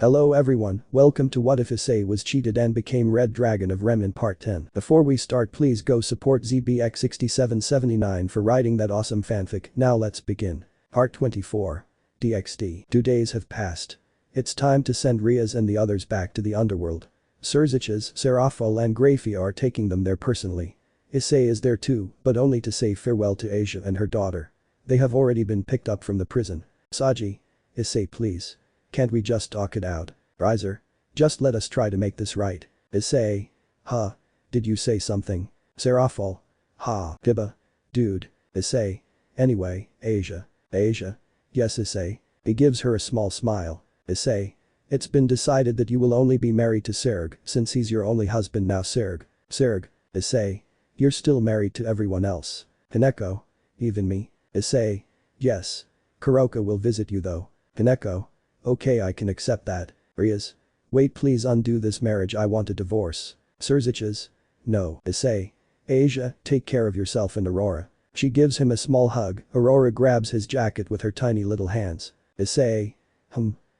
Hello everyone, welcome to What If Issei Was Cheated and Became Red Dragon of Remnant Part 10. Before we start, please go support ZBX6779 for writing that awesome fanfic. Now let's begin. Part 24. DXD. 2 days have passed. It's time to send Riaz and the others back to the underworld. Surziches, Serafal and Grafia are taking them there personally. Issei is there too, but only to say farewell to Asia and her daughter. They have already been picked up from the prison. Saji. Issei, please. Can't we just talk it out? Riser. Just let us try to make this right. Issei. Huh. Did you say something? Serafal. Ha. Dibba. Dude. Issei. Anyway, Asia. Asia. Yes, Issei. He gives her a small smile. Issei. It's been decided that you will only be married to Serg since he's your only husband now. Serg. Serg. Issei. You're still married to everyone else. Hineko. Even me. Issei. Yes. Kuroka will visit you though. Hineko. Okay, I can accept that. Riaz. Wait, please undo this marriage, I want a divorce. Surziches. No. Issei. Asia, take care of yourself and Aurora. She gives him a small hug. Aurora grabs his jacket with her tiny little hands. Issei.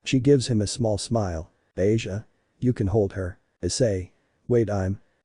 She gives him a small smile. Asia. You can hold her. Issei. Wait,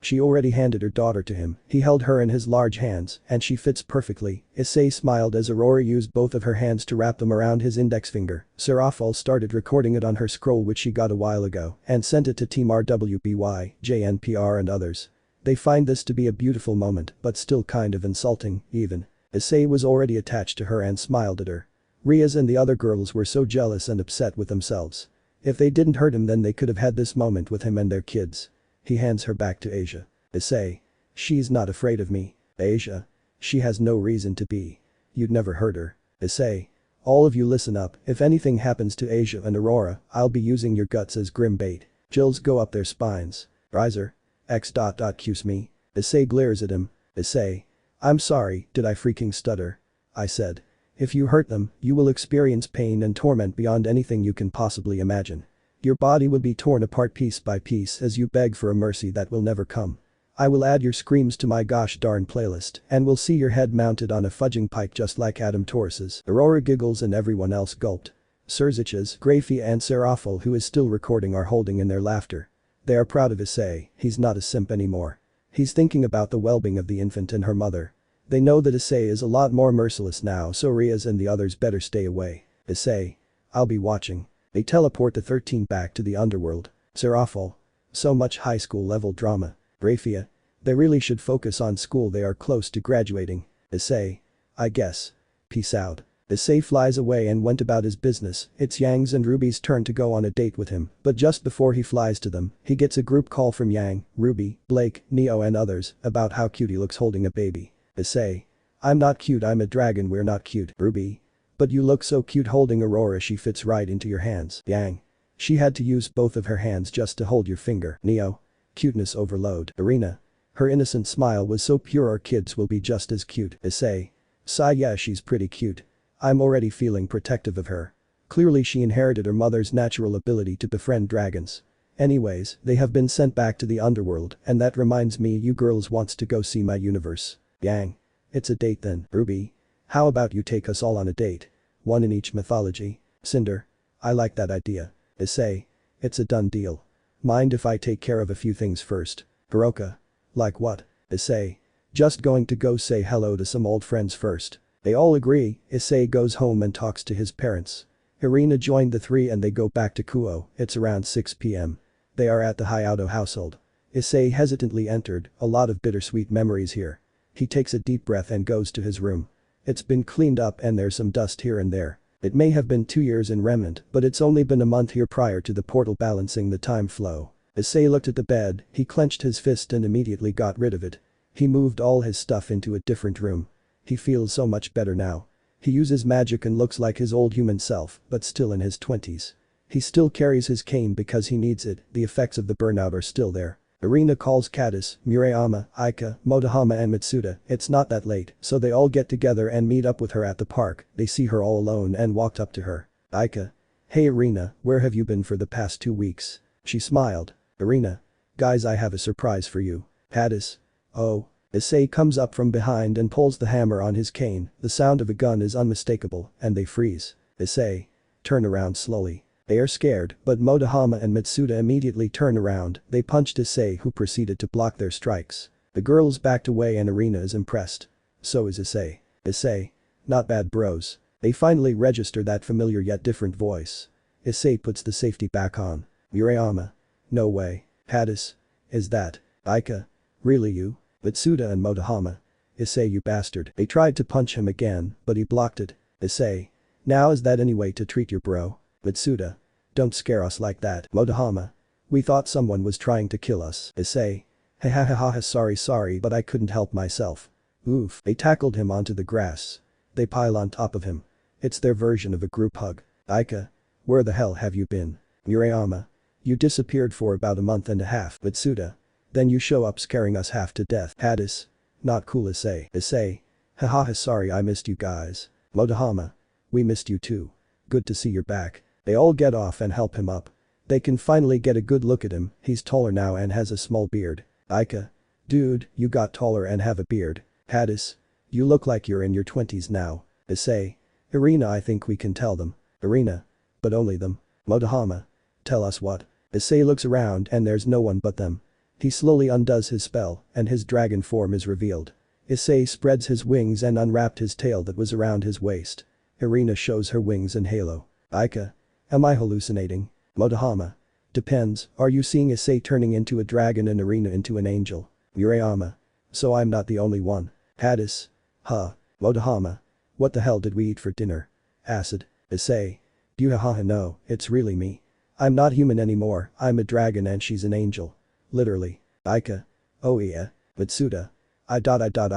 She already handed her daughter to him. He held her in his large hands and she fits perfectly. Issei smiled as Aurora used both of her hands to wrap them around his index finger. Serafal started recording it on her scroll which she got a while ago and sent it to Team rwby, JNPR and others. They find this to be a beautiful moment but still kind of insulting, even. Issei was already attached to her and smiled at her. Riaz and the other girls were so jealous and upset with themselves. If they didn't hurt him then they could have had this moment with him and their kids. He hands her back to Asia. Issei. She's not afraid of me. Asia. She has no reason to be. You'd never hurt her. Issei. All of you listen up, if anything happens to Asia and Aurora, I'll be using your guts as grim bait. Chills go up their spines. Riser. X.Q's me. Issei glares at him. Issei. I'm sorry, did I freaking stutter? I said. If you hurt them, you will experience pain and torment beyond anything you can possibly imagine. Your body will be torn apart piece by piece as you beg for a mercy that will never come. I will add your screams to my gosh darn playlist and will see your head mounted on a fudging pike just like Adam Taurus's. Aurora giggles and everyone else gulped. Surziches, Grafia and Serafal, who is still recording, are holding in their laughter. They are proud of Issei, he's not a simp anymore. He's thinking about the well-being of the infant and her mother. They know that Issei is a lot more merciless now, so Riaz and the others better stay away. Issei. I'll be watching. They teleport the 13 back to the underworld. Serafal. So much high school level drama. Grafia. They really should focus on school, they are close to graduating. Issei. I guess. Peace out. Issei flies away and went about his business. It's Yang's and Ruby's turn to go on a date with him, but just before he flies to them, he gets a group call from Yang, Ruby, Blake, Neo and others about how cute he looks holding a baby. Issei. I'm not cute, I'm a dragon, we're not cute. Ruby. But you look so cute holding Aurora, she fits right into your hands. Yang. She had to use both of her hands just to hold your finger. Neo. Cuteness overload. Arena. Her innocent smile was so pure, our kids will be just as cute. Issei. Sigh, yeah, she's pretty cute. I'm already feeling protective of her. Clearly she inherited her mother's natural ability to befriend dragons. Anyways, they have been sent back to the underworld and that reminds me, you girls wants to go see my universe. Yang. It's a date then. Ruby. How about you take us all on a date? One in each mythology. Cinder. I like that idea. Issei. It's a done deal. Mind if I take care of a few things first? Kuroka. Like what? Issei. Just going to go say hello to some old friends first. They all agree. Issei goes home and talks to his parents. Irina joined the three and they go back to Kuo. It's around 6 p.m. They are at the Hayato household. Issei hesitantly entered, a lot of bittersweet memories here. He takes a deep breath and goes to his room. It's been cleaned up and there's some dust here and there. It may have been 2 years in Remnant, but it's only been a month here prior to the portal balancing the time flow. Issei looked at the bed, he clenched his fist and immediately got rid of it. He moved all his stuff into a different room. He feels so much better now. He uses magic and looks like his old human self, but still in his 20s. He still carries his cane because he needs it, the effects of the burnout are still there. Irina calls Katis, Murayama, Aika, Motohama and Mitsuda. It's not that late, so they all get together and meet up with her at the park. They see her all alone and walked up to her. Aika. Hey Irina, where have you been for the past 2 weeks? She smiled. Irina. Guys, I have a surprise for you. Katis. Oh. Issei comes up from behind and pulls the hammer on his cane. The sound of a gun is unmistakable and they freeze. Issei. Turn around slowly. They are scared, but Motohama and Mitsuda immediately turn around, they punched Issei who proceeded to block their strikes. The girls backed away and Irina is impressed. So is Issei. Issei. Not bad bros. They finally register that familiar yet different voice. Issei puts the safety back on. Murayama. No way. Hades. Is that Aika? Really you? Mitsuda and Motohama. Issei you bastard. They tried to punch him again, but he blocked it. Issei. Now is that any way to treat your bro? Mitsuda. Don't scare us like that. Motohama. We thought someone was trying to kill us. Issei. Ha sorry but I couldn't help myself. Oof. They tackled him onto the grass. They pile on top of him. It's their version of a group hug. Aika. Where the hell have you been? Murayama. You disappeared for about a month and a half. Mitsuda. Then you show up scaring us half to death. Hades. Not cool Issei. Issei. Haha sorry I missed you guys. Motohama. We missed you too. Good to see you're back. They all get off and help him up. They can finally get a good look at him, he's taller now and has a small beard. Aika. Dude, you got taller and have a beard. Hades. You look like you're in your 20s now. Issei. Irina I think we can tell them. Irina. But only them. Motohama. Tell us what? Issei looks around and there's no one but them. He slowly undoes his spell and his dragon form is revealed. Issei spreads his wings and unwrapped his tail that was around his waist. Irina shows her wings and halo. Aika. Am I hallucinating? Motohama. Depends, are you seeing Issei turning into a dragon and Irina into an angel? Murayama. So I'm not the only one. Hades. Huh. Motohama. What the hell did we eat for dinner? Acid. Issei. Haha no, it's really me. I'm not human anymore, I'm a dragon and she's an angel. Literally. Aika. Oh yeah. Mitsuda.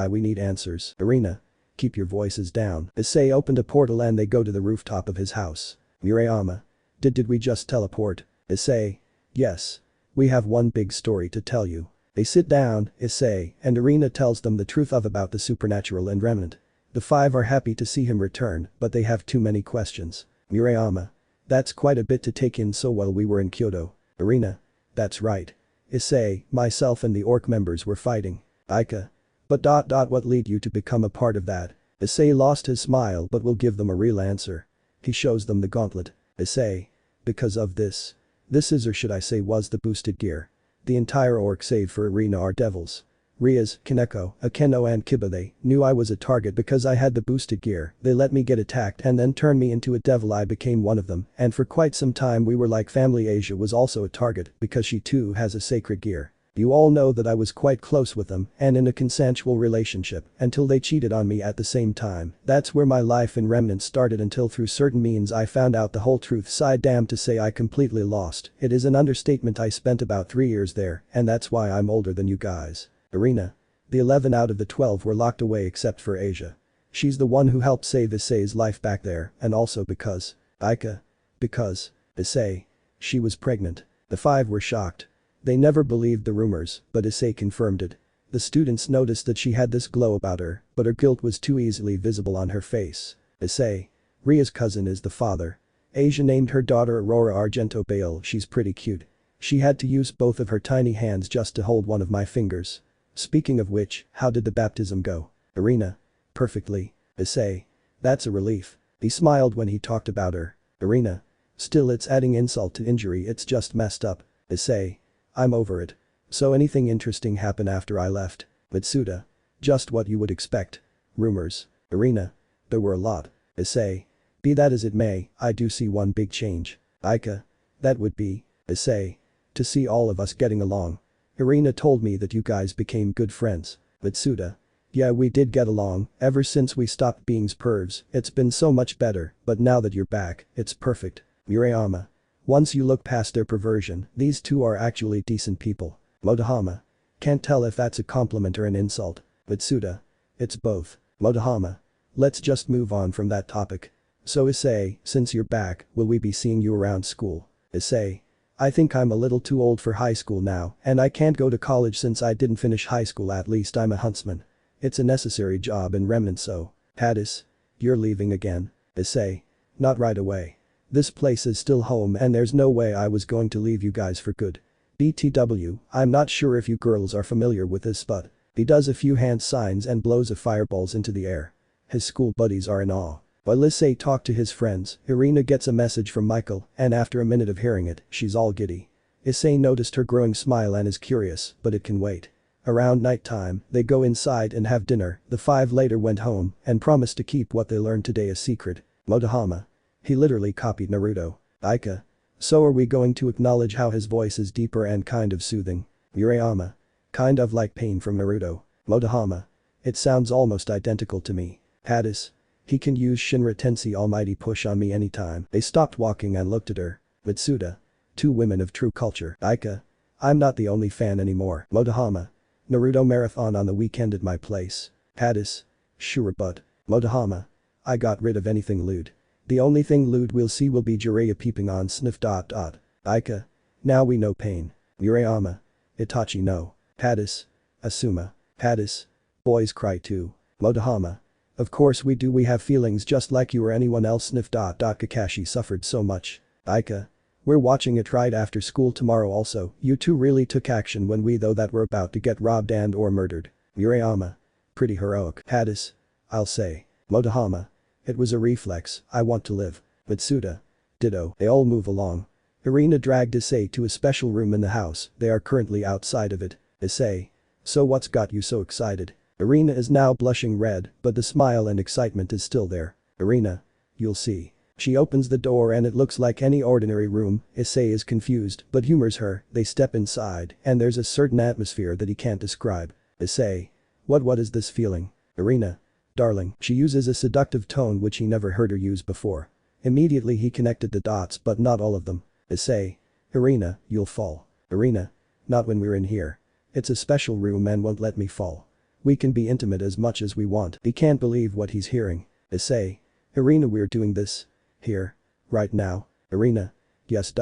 We need answers. Irina. Keep your voices down. Issei opened a portal and they go to the rooftop of his house. Murayama. Did we just teleport? Issei. Yes. We have one big story to tell you. They sit down, Issei, and Irina tells them the truth about the supernatural and Remnant. The five are happy to see him return, but they have too many questions. Murayama. That's quite a bit to take in so while we were in Kyodo. Irina. That's right. Issei, myself and the orc members were fighting. Aika. But what led you to become a part of that? Issei lost his smile but will give them a real answer. He shows them the gauntlet. Issei. Because of this. This is or should I say was the boosted gear. The entire orc save for Irina are devils. Rias, Kaneko, Akeno and Kiba they knew I was a target because I had the boosted gear, they let me get attacked and then turn me into a devil. I became one of them and for quite some time we were like family. Asia was also a target because she too has a sacred gear. You all know that I was quite close with them and in a consensual relationship until they cheated on me at the same time. That's where my life in Remnant started until through certain means I found out the whole truth. Side damn to say I completely lost. It is an understatement. I spent about 3 years there and that's why I'm older than you guys. Irina. The 11 out of the 12 were locked away except for Asia. She's the one who helped save Issei's life back there and also because. Aika. Because. Issei. She was pregnant. The 5 were shocked. They never believed the rumors, but Issei confirmed it. The students noticed that she had this glow about her, but her guilt was too easily visible on her face. Issei. Ria's cousin is the father. Asia named her daughter Aurora Argento Bale. She's pretty cute. She had to use both of her tiny hands just to hold one of my fingers. Speaking of which, how did the baptism go? Irina. Perfectly. Issei. That's a relief. He smiled when he talked about her. Irina. Still it's adding insult to injury. It's just messed up. Issei. I'm over it. So anything interesting happen after I left? Mitsuda. Just what you would expect. Rumors. Irina. There were a lot. Issei. Be that as it may, I do see one big change. Aika. That would be. Issei. To see all of us getting along. Irina told me that you guys became good friends. Mitsuda. Yeah we did get along, ever since we stopped being pervs, it's been so much better, but now that you're back, it's perfect. Murayama. Once you look past their perversion, these two are actually decent people. Motohama. Can't tell if that's a compliment or an insult. Mitsuda. It's both. Motohama. Let's just move on from that topic. So Issei, since you're back, will we be seeing you around school? Issei. I think I'm a little too old for high school now and I can't go to college since I didn't finish high school. At least I'm a huntsman. It's a necessary job in Remnant. So. Hades. You're leaving again? Issei. Not right away. This place is still home and there's no way I was going to leave you guys for good. BTW, I'm not sure if you girls are familiar with this but. He does a few hand signs and blows a fireballs into the air. His school buddies are in awe. While Issei talked to his friends, Irina gets a message from Michael, and after a minute of hearing it, she's all giddy. Issei noticed her growing smile and is curious, but it can wait. Around night time, they go inside and have dinner. The five later went home and promised to keep what they learned today a secret. Motohama. He literally copied Naruto. Aika. So are we going to acknowledge how his voice is deeper and kind of soothing? Murayama. Kind of like pain from Naruto. Motohama. It sounds almost identical to me. Hades. He can use Shinra Tensei Almighty Push on me anytime. They stopped walking and looked at her. Mitsuda. Two women of true culture. Aika. I'm not the only fan anymore. Motohama. Naruto marathon on the weekend at my place. Hades. Sure but. Motohama. I got rid of anything lewd. The only thing lewd we'll see will be Jiraiya peeping on sniff. Aika. Now we know pain. Murayama. Itachi no. Hades. Asuma. Hades. Boys cry too. Motohama. Of course we do, we have feelings just like you or anyone else. Sniff. Kakashi suffered so much. Aika. We're watching it right after school tomorrow also. You two really took action when we thought that we're about to get robbed and or murdered. Murayama. Pretty heroic. Hades. I'll say. Motohama. It was a reflex, I want to live. Mitsuda. Ditto. They all move along. Irina dragged Issei to a special room in the house, they are currently outside of it. Issei. So what's got you so excited? Irina is now blushing red, but the smile and excitement is still there. Irina. You'll see. She opens the door and it looks like any ordinary room. Issei is confused but humors her. They step inside and there's a certain atmosphere that he can't describe. Issei. What is this feeling? Irina. Darling. She uses a seductive tone which he never heard her use before. Immediately he connected the dots but not all of them. Issei. Irina, you'll fall. Irina. Not when we're in here. It's a special room and won't let me fall. We can be intimate as much as we want. He can't believe what he's hearing. Issei. Irina, we're doing this. Here. Right now. Irina. Yes.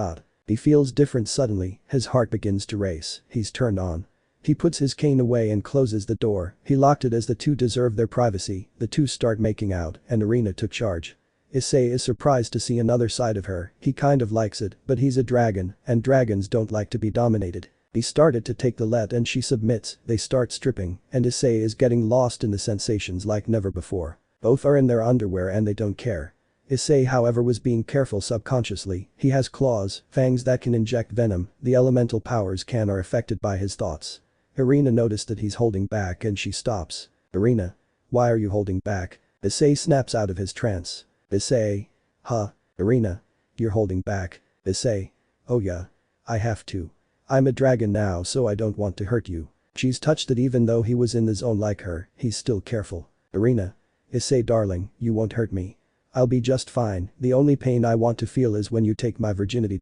He feels different suddenly, his heart begins to race, he's turned on. He puts his cane away and closes the door, he locked it as the two deserve their privacy, the two start making out and Irina took charge. Issei is surprised to see another side of her, he kind of likes it, but he's a dragon and dragons don't like to be dominated. He started to take the lead and she submits, they start stripping, and Issei is getting lost in the sensations like never before. Both are in their underwear and they don't care. Issei however was being careful subconsciously, he has claws, fangs that can inject venom, the elemental powers are affected by his thoughts. Irina noticed that he's holding back and she stops. Irina. Why are you holding back? Issei snaps out of his trance. Issei. Huh. Irina. You're holding back. Issei. Oh yeah. I have to. I'm a dragon now so I don't want to hurt you. She's touched it even though he was in the zone like her, he's still careful. Irina. Issei darling, you won't hurt me. I'll be just fine, the only pain I want to feel is when you take my virginity.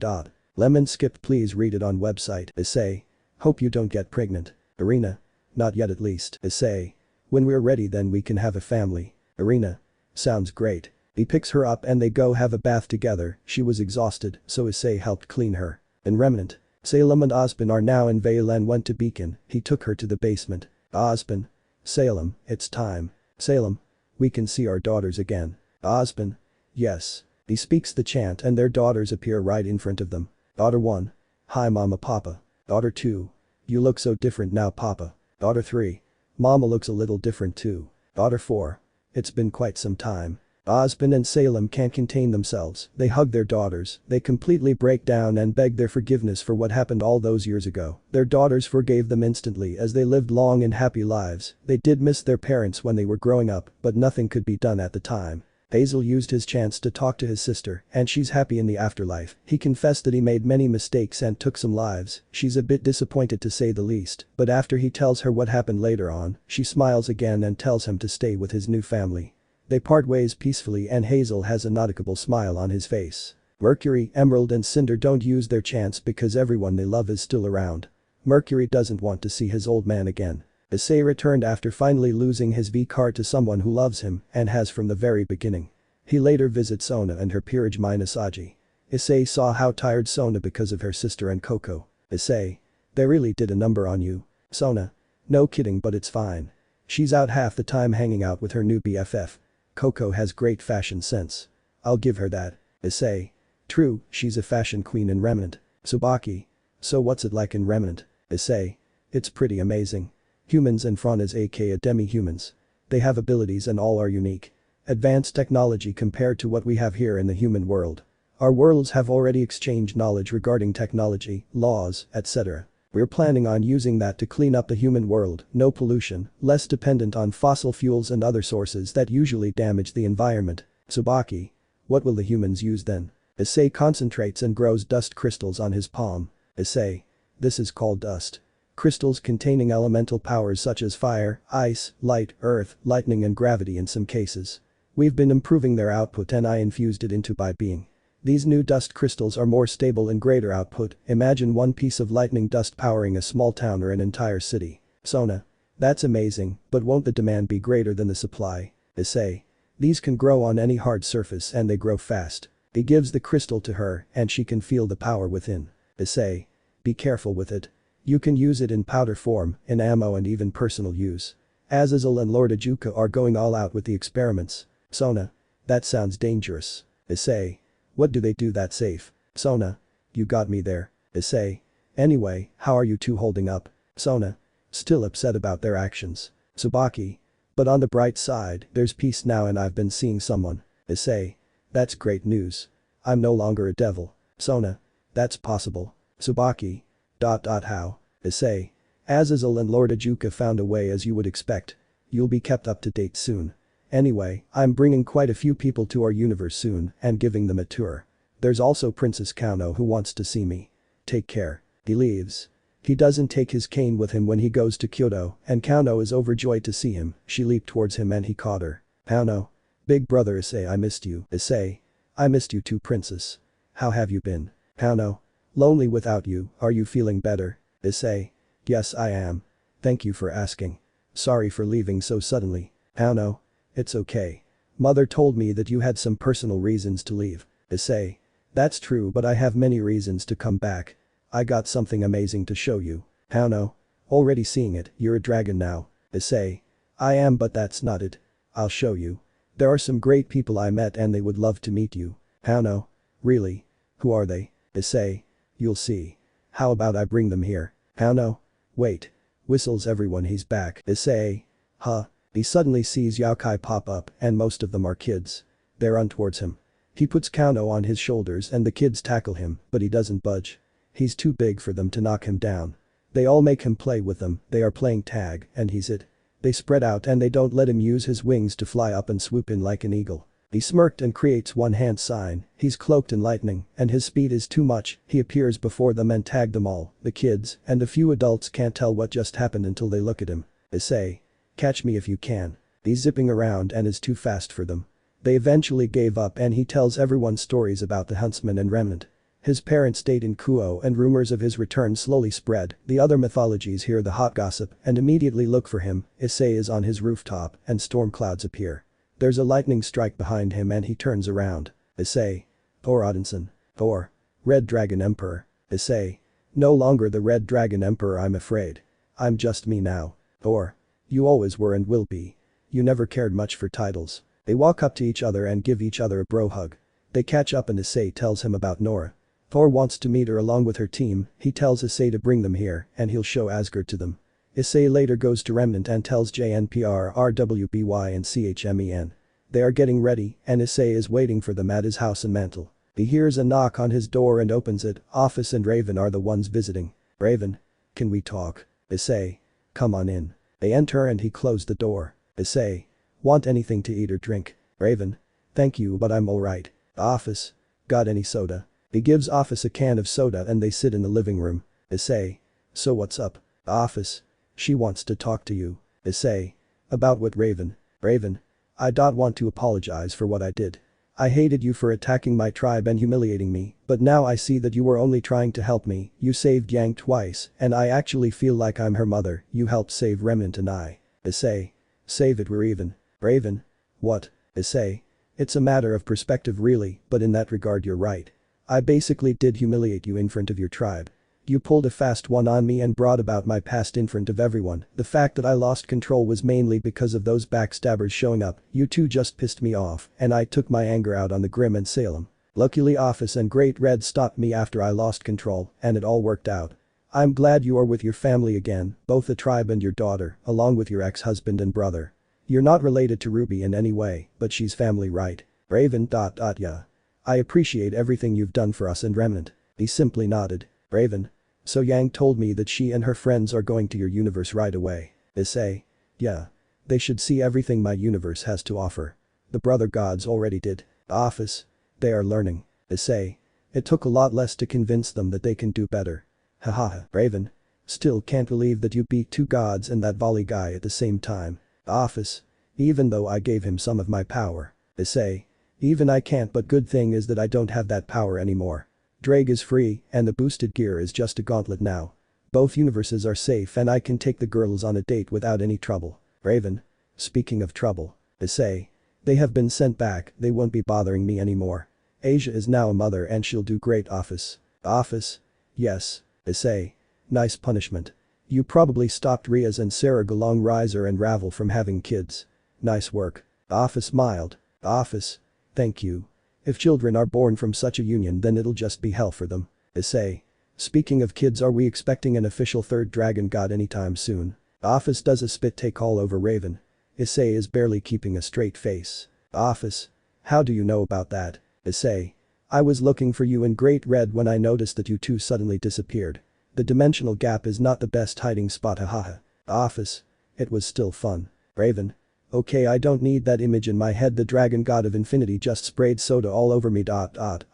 Lemon skip, please read it on website. Issei. Hope you don't get pregnant. Irina. Not yet at least. Issei. When we're ready then we can have a family. Irina. Sounds great. He picks her up and they go have a bath together, she was exhausted so Issei helped clean her. In Remnant. Salem and Osban are now in Vale and went to Beacon, he took her to the basement. Osban. Salem, it's time. Salem. We can see our daughters again. Osban. Yes. He speaks the chant and their daughters appear right in front of them. Daughter 1. Hi mama papa. Daughter 2. You look so different now papa. Daughter 3. Mama looks a little different too. Daughter 4. It's been quite some time. Osban and Salem can't contain themselves, they hug their daughters, they completely break down and beg their forgiveness for what happened all those years ago. Their daughters forgave them instantly as they lived long and happy lives. They did miss their parents when they were growing up, but nothing could be done at the time. Hazel used his chance to talk to his sister and she's happy in the afterlife. He confessed that he made many mistakes and took some lives, she's a bit disappointed to say the least, but after he tells her what happened later on, she smiles again and tells him to stay with his new family. They part ways peacefully and Hazel has a nautical smile on his face. Mercury, Emerald and Cinder don't use their chance because everyone they love is still around. Mercury doesn't want to see his old man again. Issei returned after finally losing his V-card to someone who loves him and has from the very beginning. He later visits Sona and her peerage minus Aji. Issei saw how tired Sona because of her sister and Coco. Issei. They really did a number on you. Sona. No kidding but it's fine. She's out half the time hanging out with her new BFF. Coco has great fashion sense. I'll give her that. Issei. True, she's a fashion queen in Remnant. Tsubaki. So what's it like in Remnant? Issei. It's pretty amazing. Humans and Frannas aka demi-humans. They have abilities and all are unique. Advanced technology compared to what we have here in the human world. Our worlds have already exchanged knowledge regarding technology, laws, etc. We're planning on using that to clean up the human world, no pollution, less dependent on fossil fuels and other sources that usually damage the environment. Tsubaki. What will the humans use then? Issei concentrates and grows dust crystals on his palm. Issei. This is called dust. Crystals containing elemental powers such as fire, ice, light, earth, lightning and gravity in some cases. We've been improving their output and I infused it into by being. These new dust crystals are more stable and greater output, imagine one piece of lightning dust powering a small town or an entire city. Sona. That's amazing, but won't the demand be greater than the supply? Issei. These can grow on any hard surface and they grow fast. He gives the crystal to her and she can feel the power within. Issei. Be careful with it. You can use it in powder form, in ammo and even personal use. Azazel and Lord Ajuka are going all out with the experiments. Sona. That sounds dangerous. Issei. What do they do that's safe? Sona. You got me there. Issei. Anyway, how are you two holding up? Sona. Still upset about their actions. Tsubaki. But on the bright side, there's peace now and I've been seeing someone. Issei. That's great news. I'm no longer a devil. Sona. That's possible. Tsubaki. How? Issei. Azazel and Lord Ajuka found a way as you would expect. You'll be kept up to date soon. Anyway, I'm bringing quite a few people to our universe soon and giving them a tour. There's also Princess Kano who wants to see me. Take care. He leaves. He doesn't take his cane with him when he goes to Kyodo and Kano is overjoyed to see him. She leaped towards him and he caught her. Kano. Big brother Issei, I missed you. Issei. I missed you too, princess. How have you been? Kano. Lonely without you, are you feeling better? Issei. Yes I am. Thank you for asking. Sorry for leaving so suddenly. Kano. It's okay. Mother told me that you had some personal reasons to leave. Issei. That's true but I have many reasons to come back. I got something amazing to show you. Kano. Already seeing it, you're a dragon now. Issei. I am but that's not it. I'll show you. There are some great people I met and they would love to meet you. Kano. Really? Who are they? Issei. You'll see. How about I bring them here? Kano. Wait. Whistles everyone he's back. Issei. Huh. He suddenly sees yokai pop up and most of them are kids. They run towards him. He puts Kano on his shoulders and the kids tackle him but he doesn't budge. He's too big for them to knock him down. They all make him play with them, they are playing tag and he's it. They spread out and they don't let him use his wings to fly up and swoop in like an eagle. He smirked and creates one hand sign, he's cloaked in lightning and his speed is too much, he appears before them and tag them all, the kids and a few adults can't tell what just happened until they look at him. Issei. Catch me if you can. He's zipping around and is too fast for them. They eventually gave up and he tells everyone stories about the huntsman and Remnant. His parents stayed in Kuo and rumors of his return slowly spread, the other mythologies hear the hot gossip and immediately look for him. Issei is on his rooftop and storm clouds appear. There's a lightning strike behind him and he turns around. Issei. Thor Odinson. Thor. Red Dragon Emperor. Issei. No longer the Red Dragon Emperor I'm afraid. I'm just me now. Thor. You always were and will be. You never cared much for titles. They walk up to each other and give each other a bro hug. They catch up and Issei tells him about Nora. Thor wants to meet her along with her team, he tells Issei to bring them here and he'll show Asgard to them. Issei later goes to Remnant and tells JNPR, RWBY and CHMEN. They are getting ready and Issei is waiting for them at his house in Mantle. He hears a knock on his door and opens it, Office and Raven are the ones visiting. Raven. Can we talk? Issei. Come on in. They enter and he closed the door. Issei. Want anything to eat or drink? Raven. Thank you but I'm alright. Office. Got any soda? He gives Office a can of soda and they sit in the living room. Issei. So what's up? Office. She wants to talk to you. Issei. About what Raven? Raven. I don't want to apologize for what I did. I hated you for attacking my tribe and humiliating me, but now I see that you were only trying to help me, you saved Yang twice, and I actually feel like I'm her mother, you helped save Remnant and I. Issei. Save it we're even. Raven. What? Issei. It's a matter of perspective really, but in that regard you're right. I basically did humiliate you in front of your tribe. You pulled a fast one on me and brought about my past in front of everyone, the fact that I lost control was mainly because of those backstabbers showing up, you two just pissed me off and I took my anger out on the Grim and Salem. Luckily Office and Great Red stopped me after I lost control and it all worked out. I'm glad you are with your family again, both the tribe and your daughter, along with your ex-husband and brother. You're not related to Ruby in any way, but she's family, right? Raven. Yeah. I appreciate everything you've done for us and Remnant. He simply nodded. Raven. So Yang told me that she and her friends are going to your universe right away. Issei. Yeah. They should see everything my universe has to offer. The brother gods already did. Office. They are learning. Issei. It took a lot less to convince them that they can do better. Haha. Raven. Still can't believe that you beat two gods and that volley guy at the same time. Office. Even though I gave him some of my power. Issei. Even I can't, but good thing is that I don't have that power anymore. Drake is free and the boosted gear is just a gauntlet now. Both universes are safe and I can take the girls on a date without any trouble. Raven. Speaking of trouble. Issei. They have been sent back, they won't be bothering me anymore. Asia is now a mother and she'll do great. Office. Office. Yes. Issei. Nice punishment. You probably stopped Riaz and Sarah Galong Riser and Ravel from having kids. Nice work. Office smiled. Office. Thank you. If children are born from such a union then it'll just be hell for them. Issei. Speaking of kids, are we expecting an official third dragon god anytime soon? Office does a spit take all over Raven. Issei is barely keeping a straight face. Office. How do you know about that? Issei. I was looking for you in Great Red when I noticed that you two suddenly disappeared. The dimensional gap is not the best hiding spot. Hahaha. Office. It was still fun. Raven. Okay, I don't need that image in my head. The dragon god of infinity just sprayed soda all over me.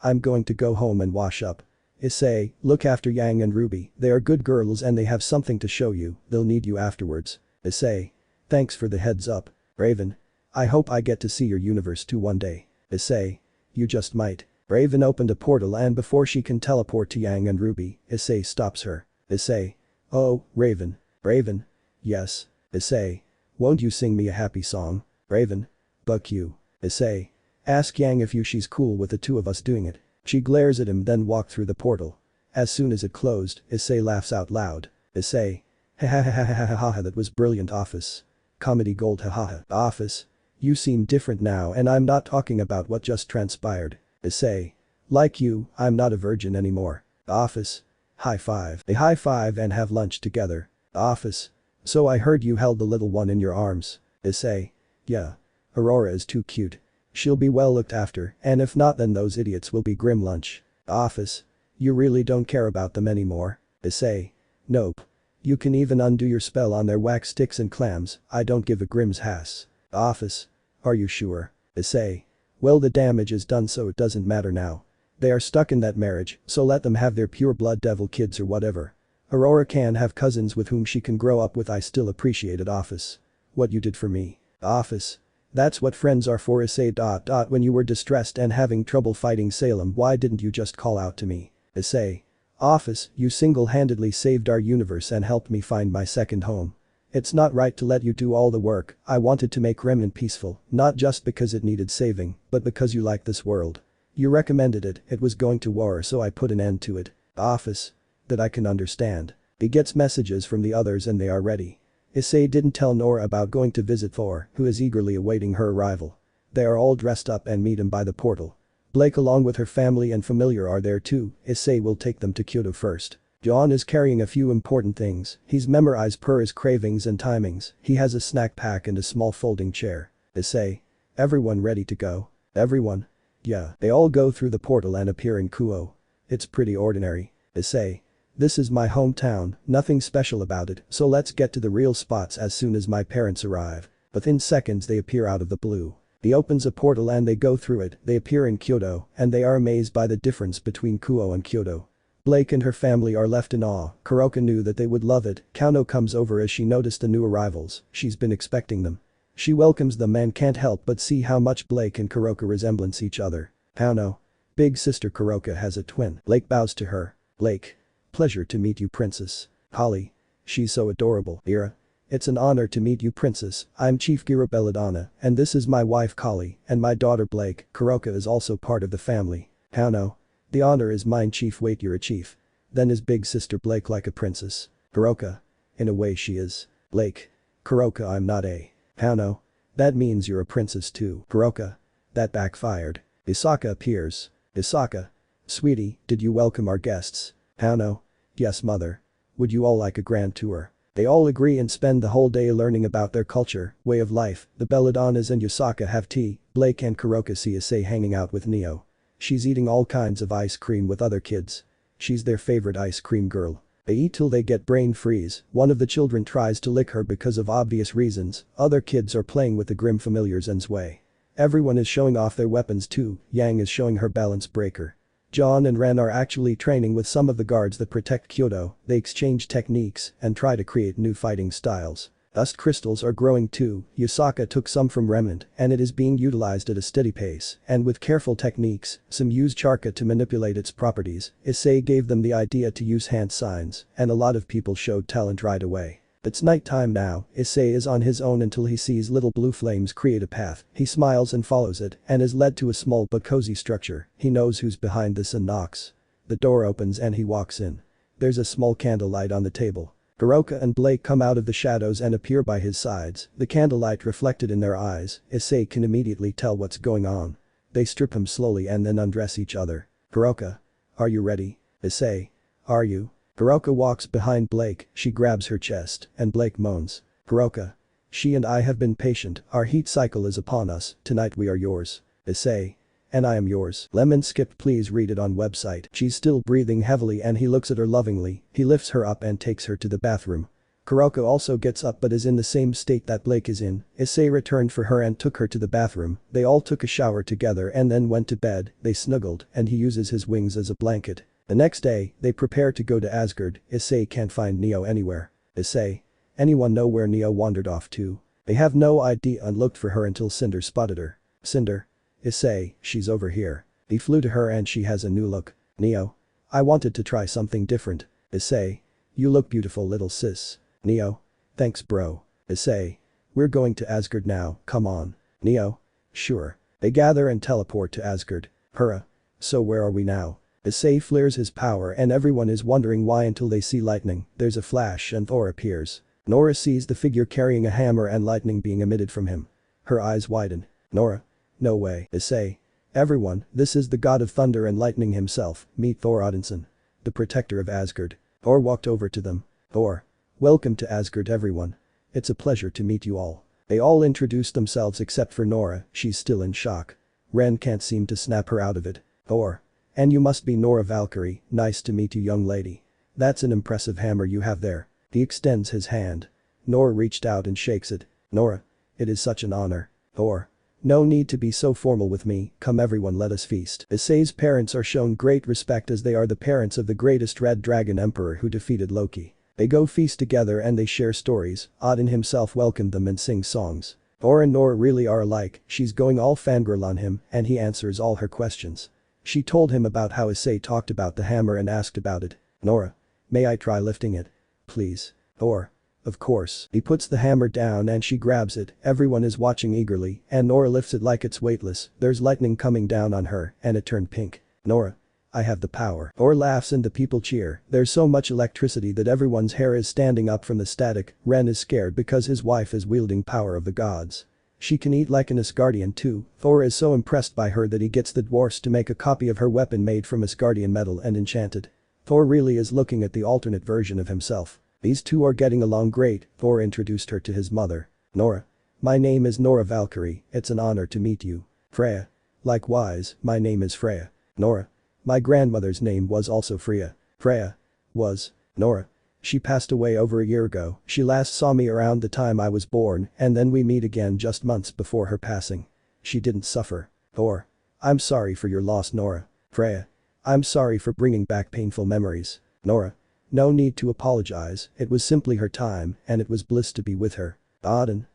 I'm going to go home and wash up. Issei, look after Yang and Ruby, they are good girls and they have something to show you, they'll need you afterwards. Issei. Thanks for the heads up. Raven. I hope I get to see your universe too one day. Issei. You just might. Raven opened a portal and before she can teleport to Yang and Ruby, Issei stops her. Issei. Oh, Raven. Raven. Yes. Issei. Won't you sing me a happy song? Raven. Buck you. Issei. Ask Yang if she's cool with the two of us doing it. She glares at him then walked through the portal. As soon as it closed, Issei laughs out loud. Issei. Ha, that was brilliant. Office. Comedy gold. Hahaha. Office. You seem different now and I'm not talking about what just transpired. Issei. Like you, I'm not a virgin anymore. Office. High five. They high five and have lunch together. Office. So I heard you held the little one in your arms. Issei. Yeah. Aurora is too cute. She'll be well looked after and if not then those idiots will be grim lunch. Office. You really don't care about them anymore? Issei. Nope. You can even undo your spell on their wax sticks and clams, I don't give a grim's ass. Office. Are you sure? Issei. Well, the damage is done so it doesn't matter now. They are stuck in that marriage, so let them have their pure blood devil kids or whatever. Aurora can have cousins with whom she can grow up with. I still appreciate it. Office. What you did for me. Office. That's what friends are for. Issei. When you were distressed and having trouble fighting Salem, why didn't you just call out to me? Issei. Office, you single-handedly saved our universe and helped me find my second home. It's not right to let you do all the work. I wanted to make Remnant peaceful, not just because it needed saving, but because you like this world. You recommended it, it was going to war so I put an end to it. Office. That I can understand. He gets messages from the others and they are ready. Issei didn't tell Nora about going to visit Thor, who is eagerly awaiting her arrival. They are all dressed up and meet him by the portal. Blake along with her family and familiar are there too. Issei will take them to Kyodo first. John is carrying a few important things. He's memorized per his cravings and timings. He has a snack pack and a small folding chair. Issei. Everyone ready to go? Everyone? Yeah. They all go through the portal and appear in Kuo. It's pretty ordinary. Issei. This is my hometown, nothing special about it, so let's get to the real spots as soon as my parents arrive. Within seconds they appear out of the blue. He opens a portal and they go through it, they appear in Kyoto, and they are amazed by the difference between Kuo and Kyoto. Blake and her family are left in awe. Kuroka knew that they would love it. Kano comes over as she noticed the new arrivals, she's been expecting them. She welcomes them and can't help but see how much Blake and Kuroka resemblance each other. Kano. Big sister Kuroka has a twin. Blake bows to her. Blake. Pleasure to meet you, Princess. Holly. She's so adorable. Ira. It's an honor to meet you, Princess. I'm Chief Gira Belladonna, and this is my wife Kali, and my daughter Blake. Kuroka is also part of the family. Kano. The honor is mine, Chief. Wait, you're a chief. Then is big sister Blake like a princess? Kuroka. In a way she is. Blake. Kuroka, I'm not a. Kano. That means you're a princess too. Kuroka. That backfired. Isaka appears. Isaka. Sweetie, did you welcome our guests? Kano. Yes, mother. Would you all like a grand tour? They all agree and spend the whole day learning about their culture, way of life. The Belladonnas and Yusaka have tea. Blake and Kuroka see Issei hanging out with Neo. She's eating all kinds of ice cream with other kids. She's their favorite ice cream girl. They eat till they get brain freeze. One of the children tries to lick her because of obvious reasons. Other kids are playing with the grim familiars and Zwei. Everyone is showing off their weapons too. Yang is showing her balance breaker. John and Ren are actually training with some of the guards that protect Kyodo. They exchange techniques and try to create new fighting styles. Dust crystals are growing too. Yusaka took some from Remnant and it is being utilized at a steady pace and with careful techniques. Some use charka to manipulate its properties. Issei gave them the idea to use hand signs and a lot of people showed talent right away. It's nighttime now. Issei is on his own until he sees little blue flames create a path. He smiles and follows it and is led to a small but cozy structure. He knows who's behind this and knocks. The door opens and he walks in. There's a small candlelight on the table. Kuroka and Blake come out of the shadows and appear by his sides. The candlelight reflected in their eyes. Issei can immediately tell what's going on. They strip him slowly and then undress each other. Kuroka. Are you ready? Issei. Are you? Kuroka walks behind Blake, she grabs her chest, and Blake moans. Kuroka. She and I have been patient, our heat cycle is upon us, tonight we are yours. Issei. And I am yours. Lemon skip please read it on website. She's still breathing heavily and he looks at her lovingly, he lifts her up and takes her to the bathroom. Kuroka also gets up but is in the same state that Blake is in. Issei returned for her and took her to the bathroom. They all took a shower together and then went to bed. They snuggled and he uses his wings as a blanket. The next day, they prepare to go to Asgard. Issei can't find Neo anywhere. Issei. Anyone know where Neo wandered off to? They have no idea and looked for her until Cinder spotted her. Cinder. Issei, she's over here. He flew to her and she has a new look. Neo. I wanted to try something different. Issei. You look beautiful little sis. Neo. Thanks bro. Issei. We're going to Asgard now, come on. Neo. Sure. They gather and teleport to Asgard. Hurrah. So where are we now? Issei flares his power and everyone is wondering why until they see lightning. There's a flash and Thor appears. Nora sees the figure carrying a hammer and lightning being emitted from him. Her eyes widen. Nora. No way. Issei. Everyone, this is the god of thunder and lightning himself. Meet Thor Odinson. The protector of Asgard. Thor walked over to them. Thor. Welcome to Asgard everyone. It's a pleasure to meet you all. They all introduce themselves except for Nora, she's still in shock. Ren can't seem to snap her out of it. Thor. And you must be Nora Valkyrie, nice to meet you young lady. That's an impressive hammer you have there. He extends his hand. Nora reached out and shakes it. Nora. It is such an honor. Thor. No need to be so formal with me, come everyone let us feast. Issei's parents are shown great respect as they are the parents of the greatest Red Dragon Emperor who defeated Loki. They go feast together and they share stories. Odin himself welcomed them and sings songs. Thor and Nora really are alike, she's going all fangirl on him and he answers all her questions. She told him about how Issei talked about the hammer and asked about it. Nora. May I try lifting it? Please. Thor. Of course. He puts the hammer down and she grabs it, everyone is watching eagerly and Nora lifts it like it's weightless, there's lightning coming down on her and it turned pink. Nora. I have the power. Thor laughs and the people cheer, there's so much electricity that everyone's hair is standing up from the static. Ren is scared because his wife is wielding power of the gods. She can eat like an Asgardian too. Thor is so impressed by her that he gets the dwarfs to make a copy of her weapon made from Asgardian metal and enchanted. Thor really is looking at the alternate version of himself. These two are getting along great. Thor introduced her to his mother. Nora. My name is Nora Valkyrie, it's an honor to meet you. Freya. Likewise, my name is Freya. Nora. My grandmother's name was also Freya. Freya. Was. Nora. She passed away over a year ago, she last saw me around the time I was born and then we meet again just months before her passing. She didn't suffer. Thor. I'm sorry for your loss Nora. Freya. I'm sorry for bringing back painful memories. Nora. No need to apologize, it was simply her time and it was bliss to be with her. Odin.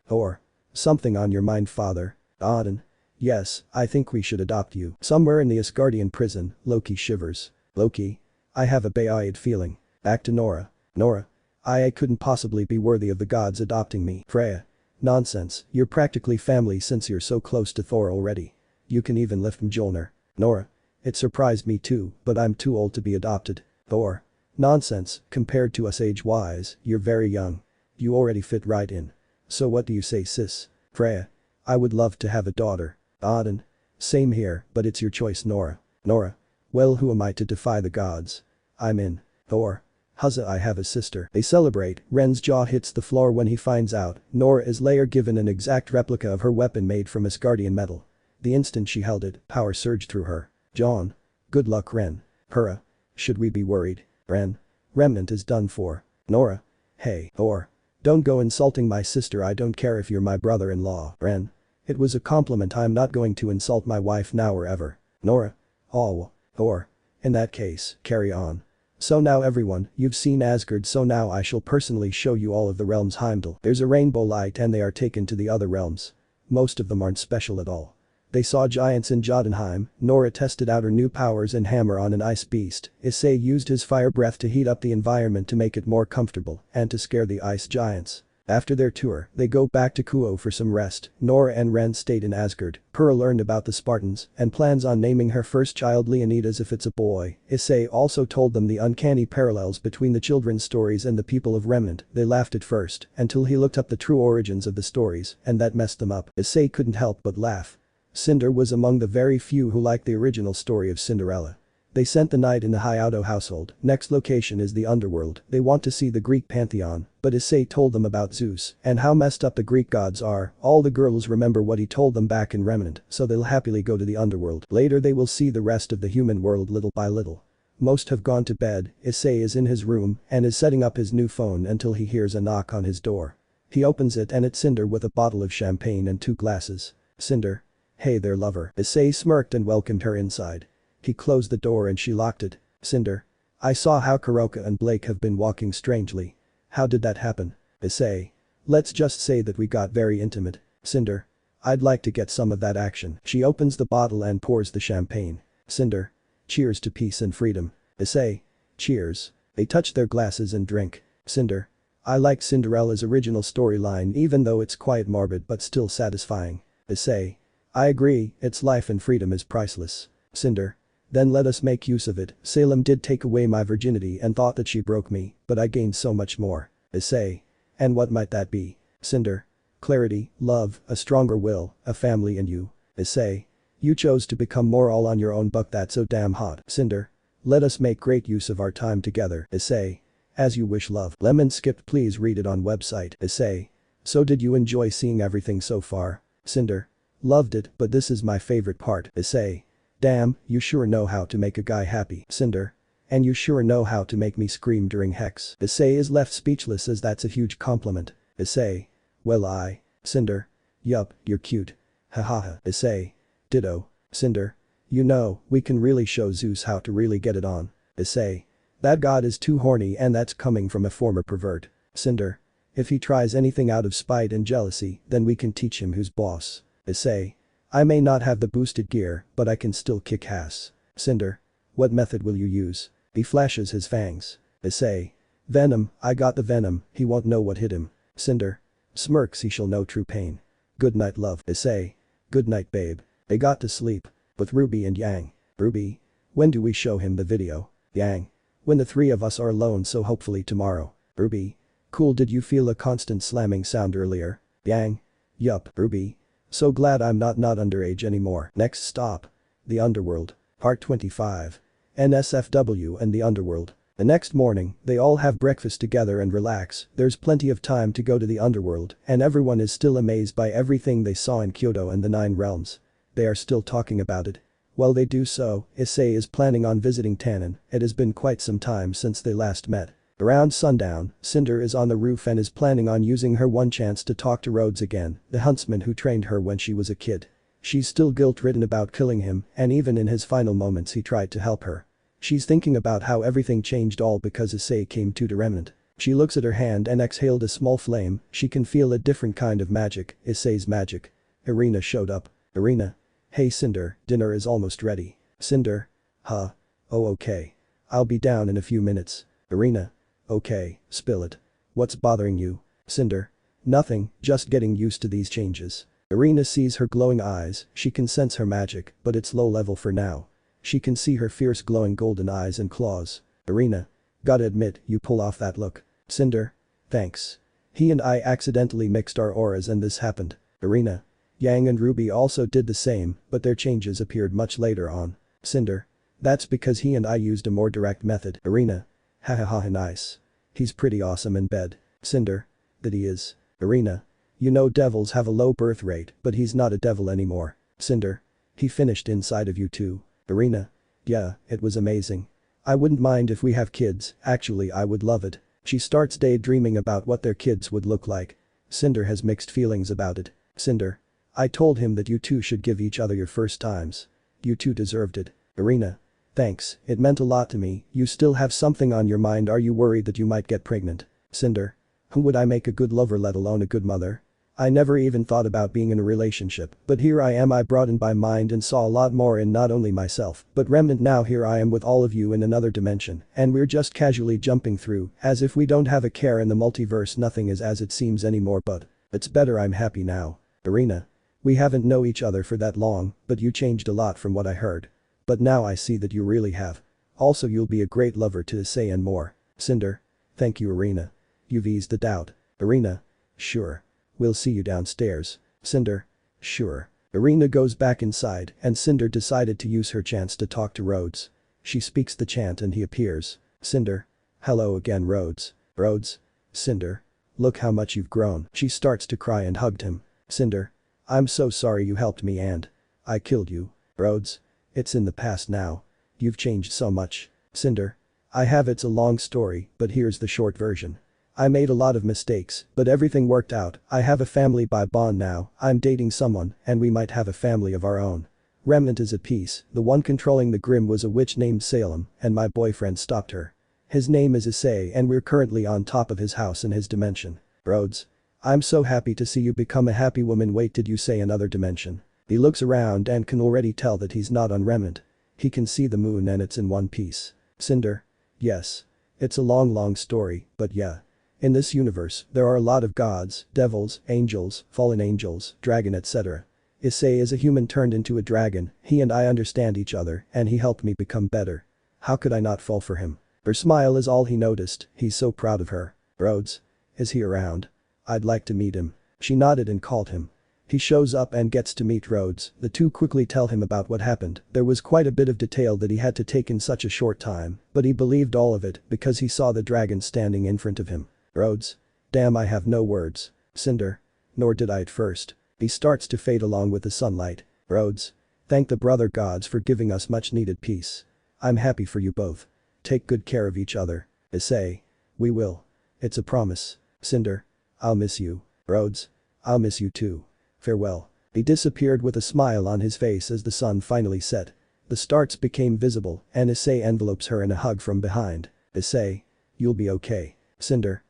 Thor. Something on your mind father. Odin. Yes, I think we should adopt you. Somewhere in the Asgardian prison, Loki shivers. Loki. I have a bad feeling. Back to Nora. Nora. I couldn't possibly be worthy of the gods adopting me. Freya. Nonsense, you're practically family since you're so close to Thor already. You can even lift Mjolnir. Nora. It surprised me too, but I'm too old to be adopted. Thor. Nonsense, compared to us age-wise, you're very young. You already fit right in. So what do you say sis? Freya. I would love to have a daughter. Odin. Same here, but it's your choice Nora. Nora. Well who am I to defy the gods? I'm in. Thor. Huzzah, I have a sister. They celebrate. Ren's jaw hits the floor when he finds out Nora is later given an exact replica of her weapon made from Asgardian metal. The instant she held it, power surged through her. John. Good luck, Ren. Hurrah. Should we be worried? Ren. Remnant is done for. Nora. Hey, or. Don't go insulting my sister, I don't care if you're my brother-in-law. Ren. It was a compliment, I'm not going to insult my wife now or ever. Nora. Oh. Or. In that case, carry on. So now everyone, you've seen Asgard, so now I shall personally show you all of the realms Heimdall. There's a rainbow light and they are taken to the other realms. Most of them aren't special at all. They saw giants in Jotunheim, Nora tested out her new powers and hammer on an ice beast, Issei used his fire breath to heat up the environment to make it more comfortable and to scare the ice giants. After their tour, they go back to Kyodo for some rest. Nora and Ren stayed in Asgard. Pearl learned about the Spartans and plans on naming her first child Leonidas if it's a boy. Issei also told them the uncanny parallels between the children's stories and the people of Remnant. They laughed at first until he looked up the true origins of the stories and that messed them up. Issei couldn't help but laugh. Cinder was among the very few who liked the original story of Cinderella. They spent the night in the Kyodo household. Next location is the underworld. They want to see the Greek pantheon, but Issei told them about Zeus and how messed up the Greek gods are. All the girls remember what he told them back in Remnant, so they'll happily go to the underworld. Later they will see the rest of the human world little by little. Most have gone to bed. Issei is in his room and is setting up his new phone until he hears a knock on his door. He opens it and it's Cinder with a bottle of champagne and 2 glasses. Cinder. Hey there, lover. Issei smirked and welcomed her inside. He closed the door and she locked it. Cinder. I saw how Kuroka and Blake have been walking strangely. How did that happen? Issei. Let's just say that we got very intimate. Cinder. I'd like to get some of that action. She opens the bottle and pours the champagne. Cinder. Cheers to peace and freedom. Issei. Cheers. They touch their glasses and drink. Cinder. I like Cinderella's original storyline even though it's quite morbid but still satisfying. Issei. I agree, its life and freedom is priceless. Cinder. Then let us make use of it. Salem did take away my virginity and thought that she broke me, but I gained so much more. Issei. And what might that be? Cinder. Clarity, love, a stronger will, a family and you. Issei. You chose to become more all on your own, but that's so damn hot. Cinder. Let us make great use of our time together. Issei. As you wish, love. Lemon skipped, please read it on website. Issei. So did you enjoy seeing everything so far? Cinder. Loved it, but this is my favorite part. Issei. Damn, you sure know how to make a guy happy. Cinder. And you sure know how to make me scream during Hex. Issei is left speechless as that's a huge compliment. Issei. Well Cinder. Yup, you're cute. Hahaha. Issei. Ditto. Cinder. You know, we can really show Zeus how to really get it on. Issei. That god is too horny and that's coming from a former pervert. Cinder. If he tries anything out of spite and jealousy, then we can teach him who's boss. Issei. I may not have the boosted gear, but I can still kick ass. Cinder. What method will you use? He flashes his fangs. Issei. Venom, I got the venom, he won't know what hit him. Cinder. Smirks, he shall know true pain. Good night, love. Issei. Good night, babe. They got to sleep. With Ruby and Yang. Ruby. When do we show him the video? Yang. When the 3 of us are alone, so hopefully tomorrow. Ruby. Cool, did you feel a constant slamming sound earlier? Yang. Yup. Ruby. So glad I'm not underage anymore. Next stop. The Underworld. Part 25. NSFW and the Underworld. The next morning, they all have breakfast together and relax. There's plenty of time to go to the Underworld and everyone is still amazed by everything they saw in Kyoto and the 9 realms. They are still talking about it. While they do so, Issei is planning on visiting Tannon. It has been quite some time since they last met. Around sundown, Cinder is on the roof and is planning on using her one chance to talk to Rhodes again, the huntsman who trained her when she was a kid. She's still guilt-ridden about killing him, and even in his final moments he tried to help her. She's thinking about how everything changed all because Issei came to the Remnant. She looks at her hand and exhaled a small flame. She can feel a different kind of magic, Issei's magic. Irina showed up. Irina. Hey Cinder, dinner is almost ready. Cinder. Huh. Oh okay. I'll be down in a few minutes. Irina. Okay, spill it. What's bothering you? Cinder. Nothing, just getting used to these changes. Irina sees her glowing eyes, she can sense her magic, but it's low level for now. She can see her fierce glowing golden eyes and claws. Irina. Gotta admit, you pull off that look. Cinder. Thanks. He and I accidentally mixed our auras and this happened. Irina. Yang and Ruby also did the same, but their changes appeared much later on. Cinder. That's because he and I used a more direct method. Irina. Hahaha nice. He's pretty awesome in bed. Cinder. That he is. Arena. You know devils have a low birth rate, but he's not a devil anymore. Cinder. He finished inside of you too. Arena. Yeah, it was amazing. I wouldn't mind if we have kids, actually I would love it. She starts daydreaming about what their kids would look like. Cinder has mixed feelings about it. Cinder. I told him that you two should give each other your first times. You two deserved it. Arena. Thanks, it meant a lot to me. You still have something on your mind, are you worried that you might get pregnant? Cinder. Who would I make a good lover, let alone a good mother? I never even thought about being in a relationship, but here I am. I broadened my mind and saw a lot more in not only myself, but Remnant. Now here I am with all of you in another dimension, and we're just casually jumping through, as if we don't have a care in the multiverse. Nothing is as it seems anymore, but it's better. I'm happy now. Arena. We haven't known each other for that long, but you changed a lot from what I heard. But now I see that you really have. Also you'll be a great lover to Issei and more. Cinder. Thank you Arena. You've eased the doubt. Arena. Sure. We'll see you downstairs. Cinder. Sure. Arena goes back inside and Cinder decided to use her chance to talk to Rhodes. She speaks the chant and he appears. Cinder. Hello again Rhodes. Rhodes. Cinder. Look how much you've grown. She starts to cry and hugged him. Cinder. I'm so sorry you helped me and I killed you. Rhodes. It's in the past now. You've changed so much. Cinder. I have. It's a long story, but here's the short version. I made a lot of mistakes, but everything worked out. I have a family by bond now, I'm dating someone, and we might have a family of our own. Remnant is at peace. The one controlling the Grim was a witch named Salem, and my boyfriend stopped her. His name is Issei and we're currently on top of his house in his dimension. Rhodes. I'm so happy to see you become a happy woman. Wait, did you say another dimension? He looks around and can already tell that he's not on Remnant. He can see the moon and it's in one piece. Cinder. Yes. It's a long story, but yeah. In this universe, there are a lot of gods, devils, angels, fallen angels, dragon etc. Issei is a human turned into a dragon. He and I understand each other and he helped me become better. How could I not fall for him? Her smile is all he noticed. He's so proud of her. Rhodes. Is he around? I'd like to meet him. She nodded and called him. He shows up and gets to meet Rhodes. The two quickly tell him about what happened. There was quite a bit of detail that he had to take in such a short time, but he believed all of it because he saw the dragon standing in front of him. Rhodes. Damn, I have no words. Cinder. Nor did I at first. He starts to fade along with the sunlight. Rhodes. Thank the brother gods for giving us much needed peace. I'm happy for you both. Take good care of each other. Issei. We will. It's a promise. Cinder. I'll miss you. Rhodes. I'll miss you too. Farewell. He disappeared with a smile on his face as the sun finally set. The stars became visible and Issei envelopes her in a hug from behind. Issei. You'll be okay. Cinder.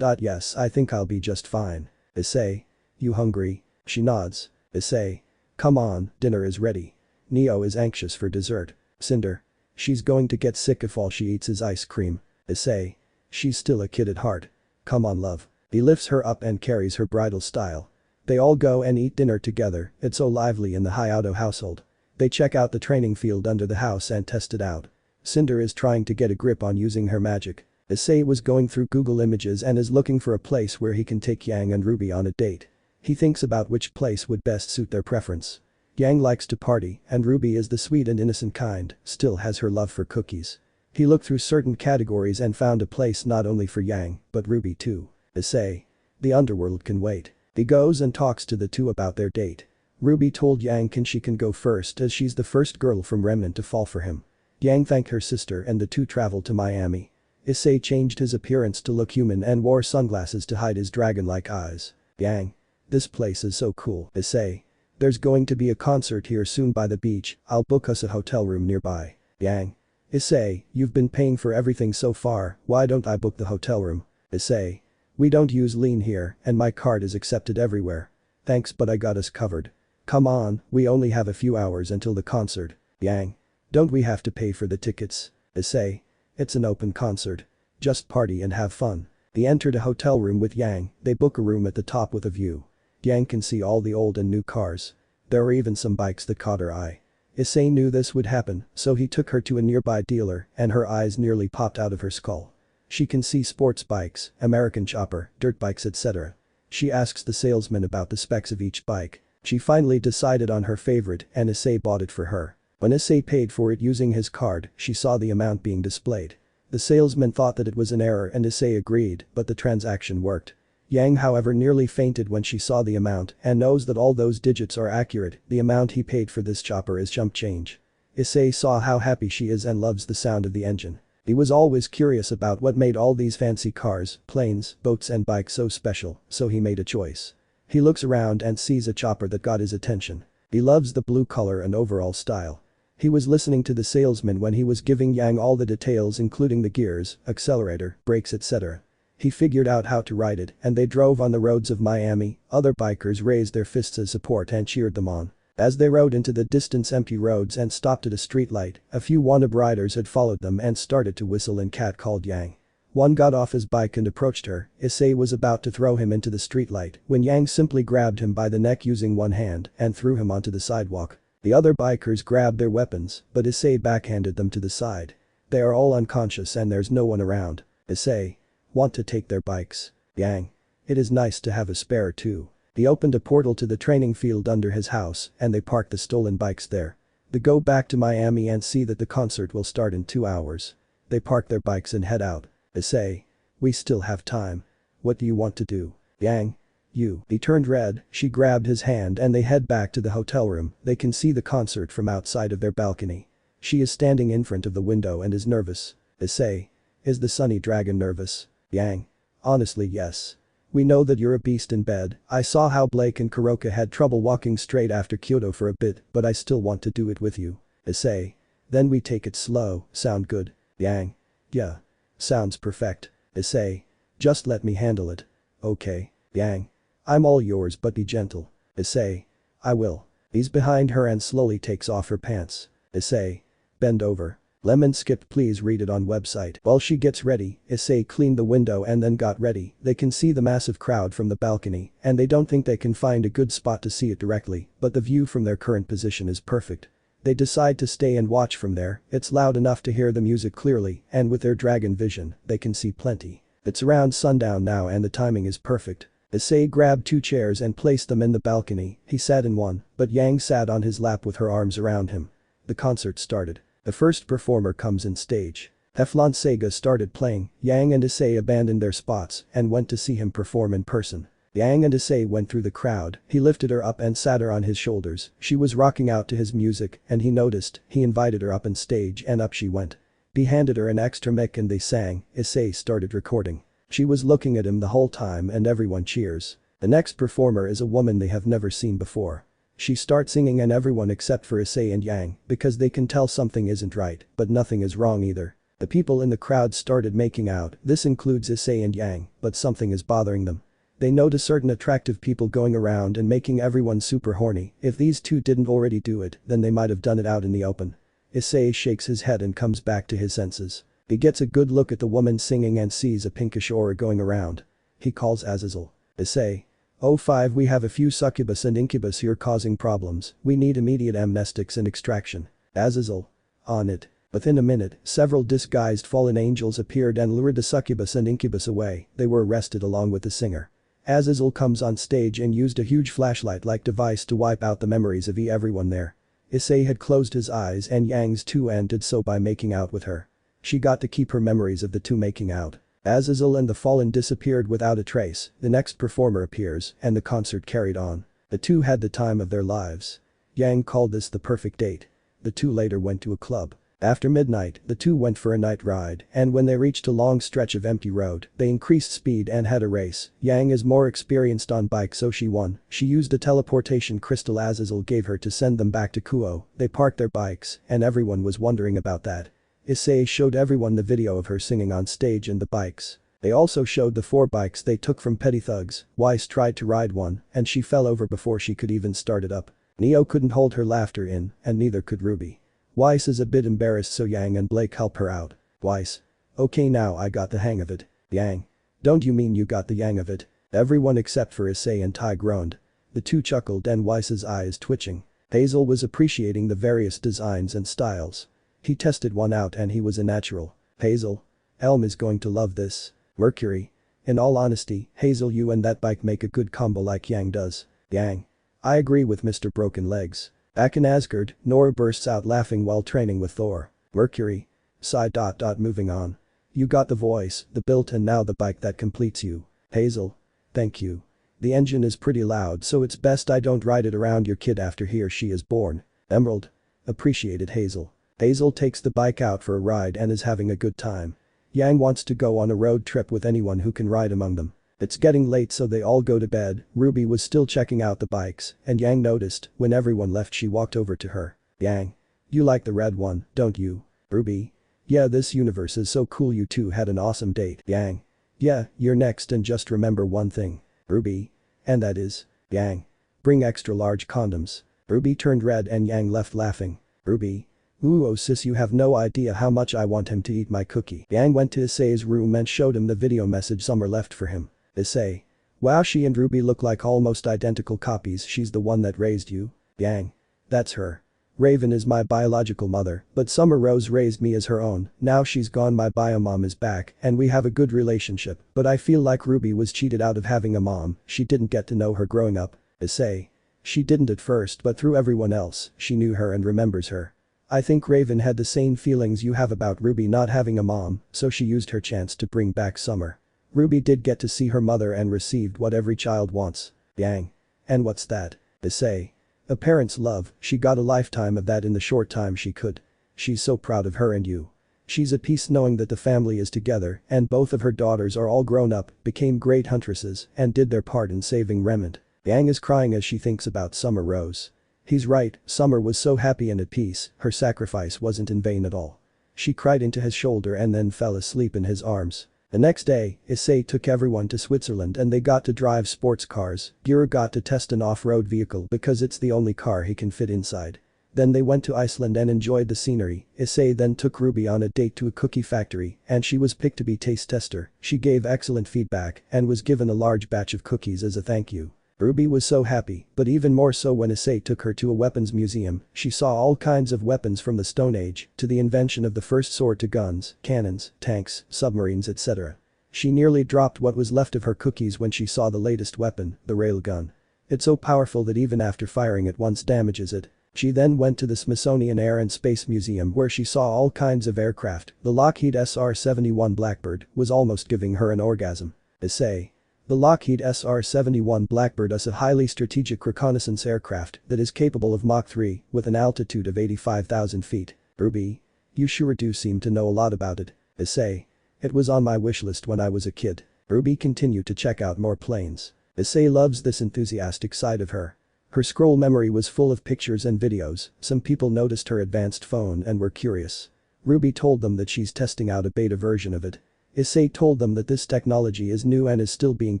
Yes, I think I'll be just fine. Issei. You hungry? She nods. Issei. Come on, dinner is ready. Neo is anxious for dessert. Cinder. She's going to get sick if all she eats is ice cream. Issei. She's still a kid at heart. Come on love. He lifts her up and carries her bridal style. They all go and eat dinner together. It's so lively in the Kyodo household. They check out the training field under the house and test it out. Cinder is trying to get a grip on using her magic. Issei was going through Google Images and is looking for a place where he can take Yang and Ruby on a date. He thinks about which place would best suit their preference. Yang likes to party and Ruby is the sweet and innocent kind, still has her love for cookies. He looked through certain categories and found a place not only for Yang, but Ruby too. Issei. The underworld can wait. He goes and talks to the two about their date. Ruby told Yang she can go first as she's the first girl from Remnant to fall for him. Yang thanked her sister and the two traveled to Miami. Issei changed his appearance to look human and wore sunglasses to hide his dragon-like eyes. Yang. This place is so cool. Issei. There's going to be a concert here soon by the beach, I'll book us a hotel room nearby. Yang. Issei, you've been paying for everything so far, why don't I book the hotel room? Issei. We don't use lien here and my card is accepted everywhere. Thanks, but I got us covered. Come on, we only have a few hours until the concert. Yang. Don't we have to pay for the tickets? Issei. It's an open concert. Just party and have fun. They entered a hotel room with Yang. They book a room at the top with a view. Yang can see all the old and new cars. There were even some bikes that caught her eye. Issei knew this would happen, so he took her to a nearby dealer and her eyes nearly popped out of her skull. She can see sports bikes, American chopper, dirt bikes etc. She asks the salesman about the specs of each bike. She finally decided on her favorite and Issei bought it for her. When Issei paid for it using his card, she saw the amount being displayed. The salesman thought that it was an error and Issei agreed, but the transaction worked. Yang however nearly fainted when she saw the amount and knows that all those digits are accurate, the amount he paid for this chopper is chump change. Issei saw how happy she is and loves the sound of the engine. He was always curious about what made all these fancy cars, planes, boats and bikes so special, so he made a choice. He looks around and sees a chopper that got his attention. He loves the blue color and overall style. He was listening to the salesman when he was giving Yang all the details including the gears, accelerator, brakes etc. He figured out how to ride it and they drove on the roads of Miami. Other bikers raised their fists as support and cheered them on. As they rode into the distance empty roads and stopped at a streetlight, a few wannabe riders had followed them and started to whistle and catcalled Yang. One got off his bike and approached her. Issei was about to throw him into the streetlight when Yang simply grabbed him by the neck using one hand and threw him onto the sidewalk. The other bikers grabbed their weapons, but Issei backhanded them to the side. They are all unconscious and there's no one around. Issei. Want to take their bikes? Yang. It is nice to have a spare too. He opened a portal to the training field under his house and they parked the stolen bikes there. They go back to Miami and see that the concert will start in 2 hours. They park their bikes and head out. Issei. We still have time. What do you want to do? Yang. You. He turned red, she grabbed his hand and they head back to the hotel room. They can see the concert from outside of their balcony. She is standing in front of the window and is nervous. Issei. Is the sunny dragon nervous? Yang. Honestly yes. We know that you're a beast in bed. I saw how Blake and Kuroka had trouble walking straight after Kyodo for a bit, but I still want to do it with you. Issei. Then we take it slow, sound good? Yang. Yeah. Sounds perfect. Issei. Just let me handle it. Okay. Yang. I'm all yours but be gentle. Issei. I will. He's behind her and slowly takes off her pants. Issei. Bend over. Lemon skipped please read it on website. While she gets ready, Issei cleaned the window and then got ready. They can see the massive crowd from the balcony and they don't think they can find a good spot to see it directly, but the view from their current position is perfect. They decide to stay and watch from there. It's loud enough to hear the music clearly and with their dragon vision, they can see plenty. It's around sundown now and the timing is perfect. Issei grabbed 2 chairs and placed them in the balcony. He sat in one, but Yang sat on his lap with her arms around him. The concert started. The first performer comes in stage. Teflon Sega started playing. Yang and Issei abandoned their spots and went to see him perform in person. Yang and Issei went through the crowd. He lifted her up and sat her on his shoulders. She was rocking out to his music and he noticed. He invited her up on stage and up she went. He handed her an extra mic and they sang. Issei started recording. She was looking at him the whole time and everyone cheers. The next performer is a woman they have never seen before. She starts singing and everyone except for Issei and Yang because they can tell something isn't right, but nothing is wrong either. The people in the crowd started making out. This includes Issei and Yang, but something is bothering them. They notice certain attractive people going around and making everyone super horny. If these two didn't already do it, then they might have done it out in the open. Issei shakes his head and comes back to his senses. He gets a good look at the woman singing and sees a pinkish aura going around. He calls Azazel. Issei. Oh 5 we have a few succubus and incubus here causing problems. We need immediate amnestics and extraction. Azazel. On it. Within a minute, several disguised fallen angels appeared and lured the succubus and incubus away. They were arrested along with the singer. Azazel comes on stage and used a huge flashlight-like device to wipe out the memories of everyone there. Issei had closed his eyes and Yang's too and did so by making out with her. She got to keep her memories of the two making out. Azazel and the fallen disappeared without a trace. The next performer appears and the concert carried on. The two had the time of their lives. Yang called this the perfect date. The two later went to a club. After midnight, the two went for a night ride and when they reached a long stretch of empty road, they increased speed and had a race. Yang is more experienced on bike so she won. She used a teleportation crystal Azazel gave her to send them back to Kuo. They parked their bikes and everyone was wondering about that. Issei showed everyone the video of her singing on stage and the bikes. They also showed the 4 bikes they took from petty thugs. Weiss tried to ride one and she fell over before she could even start it up. Neo couldn't hold her laughter in and neither could Ruby. Weiss is a bit embarrassed so Yang and Blake help her out. Weiss. Okay now I got the hang of it. Yang. Don't you mean you got the yang of it? Everyone except for Issei and Tai groaned. The two chuckled and Weiss's eyes twitching. Hazel was appreciating the various designs and styles. He tested one out and he was a natural. Hazel. Elm is going to love this. Mercury. In all honesty, Hazel you and that bike make a good combo like Yang does. Yang. I agree with Mr. Broken Legs. Back in Asgard, Nora bursts out laughing while training with Thor. Mercury. Sigh. Moving on. You got the voice, the built and now the bike that completes you. Hazel. Thank you. The engine is pretty loud so it's best I don't ride it around your kid after he or she is born. Emerald. Appreciated Hazel. Hazel takes the bike out for a ride and is having a good time. Yang wants to go on a road trip with anyone who can ride among them. It's getting late so they all go to bed. Ruby was still checking out the bikes and Yang noticed when everyone left she walked over to her. Yang. You like the red one, don't you? Ruby. Yeah, this universe is so cool, you two had an awesome date. Yang. Yeah, you're next and just remember one thing. Ruby. And that is. Yang. Bring extra large condoms. Ruby turned red and Yang left laughing. Ruby. Ooh, oh sis, you have no idea how much I want him to eat my cookie. Yang went to Issei's room and showed him the video message Summer left for him. Issei. Wow, she and Ruby look like almost identical copies. She's the one that raised you? Yang. That's her. Raven is my biological mother, but Summer Rose raised me as her own. Now she's gone, my bio mom is back and we have a good relationship, but I feel like Ruby was cheated out of having a mom. She didn't get to know her growing up. Issei. She didn't at first, but through everyone else, she knew her and remembers her. I think Raven had the same feelings you have about Ruby not having a mom, so she used her chance to bring back Summer. Ruby did get to see her mother and received what every child wants. Yang. And what's that? Issei. A parent's love, she got a lifetime of that in the short time she could. She's so proud of her and you. She's at peace knowing that the family is together and both of her daughters are all grown up, became great huntresses and did their part in saving Remnant. Yang is crying as she thinks about Summer Rose. He's right, Summer was so happy and at peace, her sacrifice wasn't in vain at all. She cried into his shoulder and then fell asleep in his arms. The next day, Issei took everyone to Switzerland and they got to drive sports cars. Gura got to test an off-road vehicle because it's the only car he can fit inside. Then they went to Iceland and enjoyed the scenery. Issei then took Ruby on a date to a cookie factory and she was picked to be taste tester. She gave excellent feedback and was given a large batch of cookies as a thank you. Ruby was so happy, but even more so when Issei took her to a weapons museum. She saw all kinds of weapons from the Stone Age to the invention of the first sword to guns, cannons, tanks, submarines, etc. She nearly dropped what was left of her cookies when she saw the latest weapon, the railgun. It's so powerful that even after firing it once damages it. She then went to the Smithsonian Air and Space Museum where she saw all kinds of aircraft. The Lockheed SR-71 Blackbird was almost giving her an orgasm. Issei. The Lockheed SR-71 Blackbird is a highly strategic reconnaissance aircraft that is capable of Mach 3 with an altitude of 85,000 feet. Ruby. You sure do seem to know a lot about it. Issei. It was on my wish list when I was a kid. Ruby continued to check out more planes. Issei loves this enthusiastic side of her. Her scroll memory was full of pictures and videos. Some people noticed her advanced phone and were curious. Ruby told them that she's testing out a beta version of it. Issei told them that this technology is new and is still being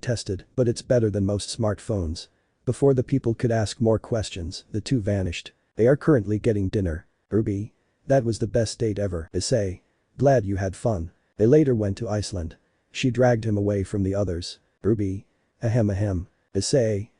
tested, but it's better than most smartphones. Before the people could ask more questions, the two vanished. They are currently getting dinner. Ruby. That was the best date ever. Issei. Glad you had fun. They later went to Iceland. She dragged him away from the others. Ruby. Ahem ahem. Issei.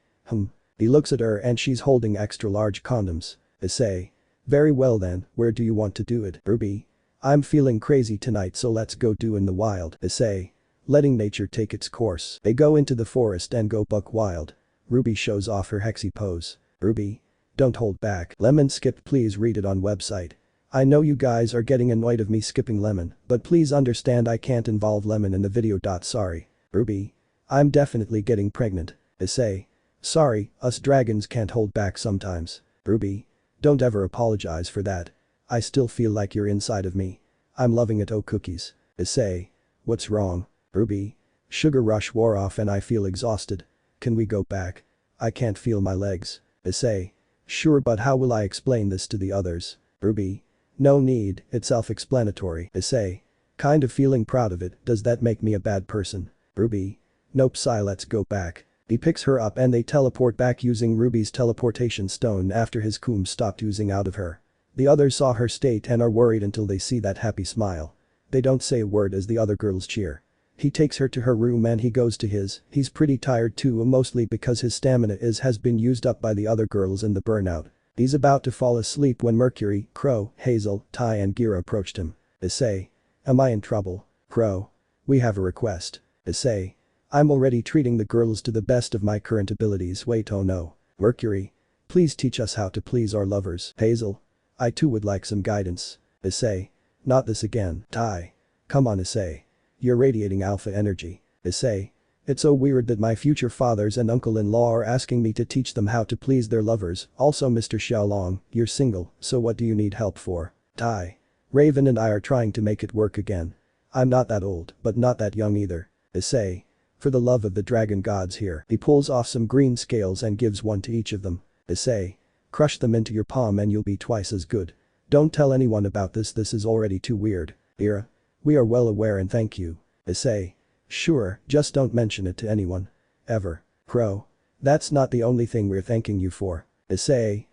He looks at her and she's holding extra large condoms. Issei. Very well then, where do you want to do it? Ruby. I'm feeling crazy tonight so let's go do in the wild. Issei. Letting nature take its course. They go into the forest and go buck wild. Ruby shows off her hexy pose. Ruby. Don't hold back. Lemon skipped, please read it on website. I know you guys are getting annoyed of me skipping Lemon, but please understand I can't involve Lemon in the video. Sorry. Ruby. I'm definitely getting pregnant. Issei. Sorry, us dragons can't hold back sometimes. Ruby. Don't ever apologize for that. I still feel like you're inside of me. I'm loving it. Oh cookies. Issei. What's wrong? Ruby. Sugar rush wore off and I feel exhausted. Can we go back? I can't feel my legs. Issei. Sure, but how will I explain this to the others? Ruby. No need, it's self-explanatory. Issei. Kind of feeling proud of it. Does that make me a bad person? Ruby. Nope. Let's go back. He picks her up and they teleport back using Ruby's teleportation stone after his cum stopped oozing out of her. The others saw her state and are worried until they see that happy smile. They don't say a word as the other girls cheer. He takes her to her room and he goes to his. He's pretty tired too, mostly because his stamina has been used up by the other girls in the burnout. He's about to fall asleep when Mercury, Crow, Hazel, Tai and Gira approached him. Issei. Am I in trouble? Crow. We have a request. Issei. I'm already treating the girls to the best of my current abilities. Wait, oh no. Mercury. Please teach us how to please our lovers. Hazel. I too would like some guidance. Issei. Not this again. Tai. Come on Issei. You're radiating alpha energy. Issei. It's so weird that my future fathers and uncle-in-law are asking me to teach them how to please their lovers. Also Mr. Xiaolong, you're single, so what do you need help for? Tai. Raven and I are trying to make it work again. I'm not that old, but not that young either. Issei. For the love of the dragon gods here. He pulls off some green scales and gives one to each of them. Issei. Crush them into your palm and you'll be twice as good. Don't tell anyone about this is already too weird. Ira. We are well aware and thank you. Issei. Sure, just don't mention it to anyone. Ever. Crow. That's not the only thing we're thanking you for. Issei.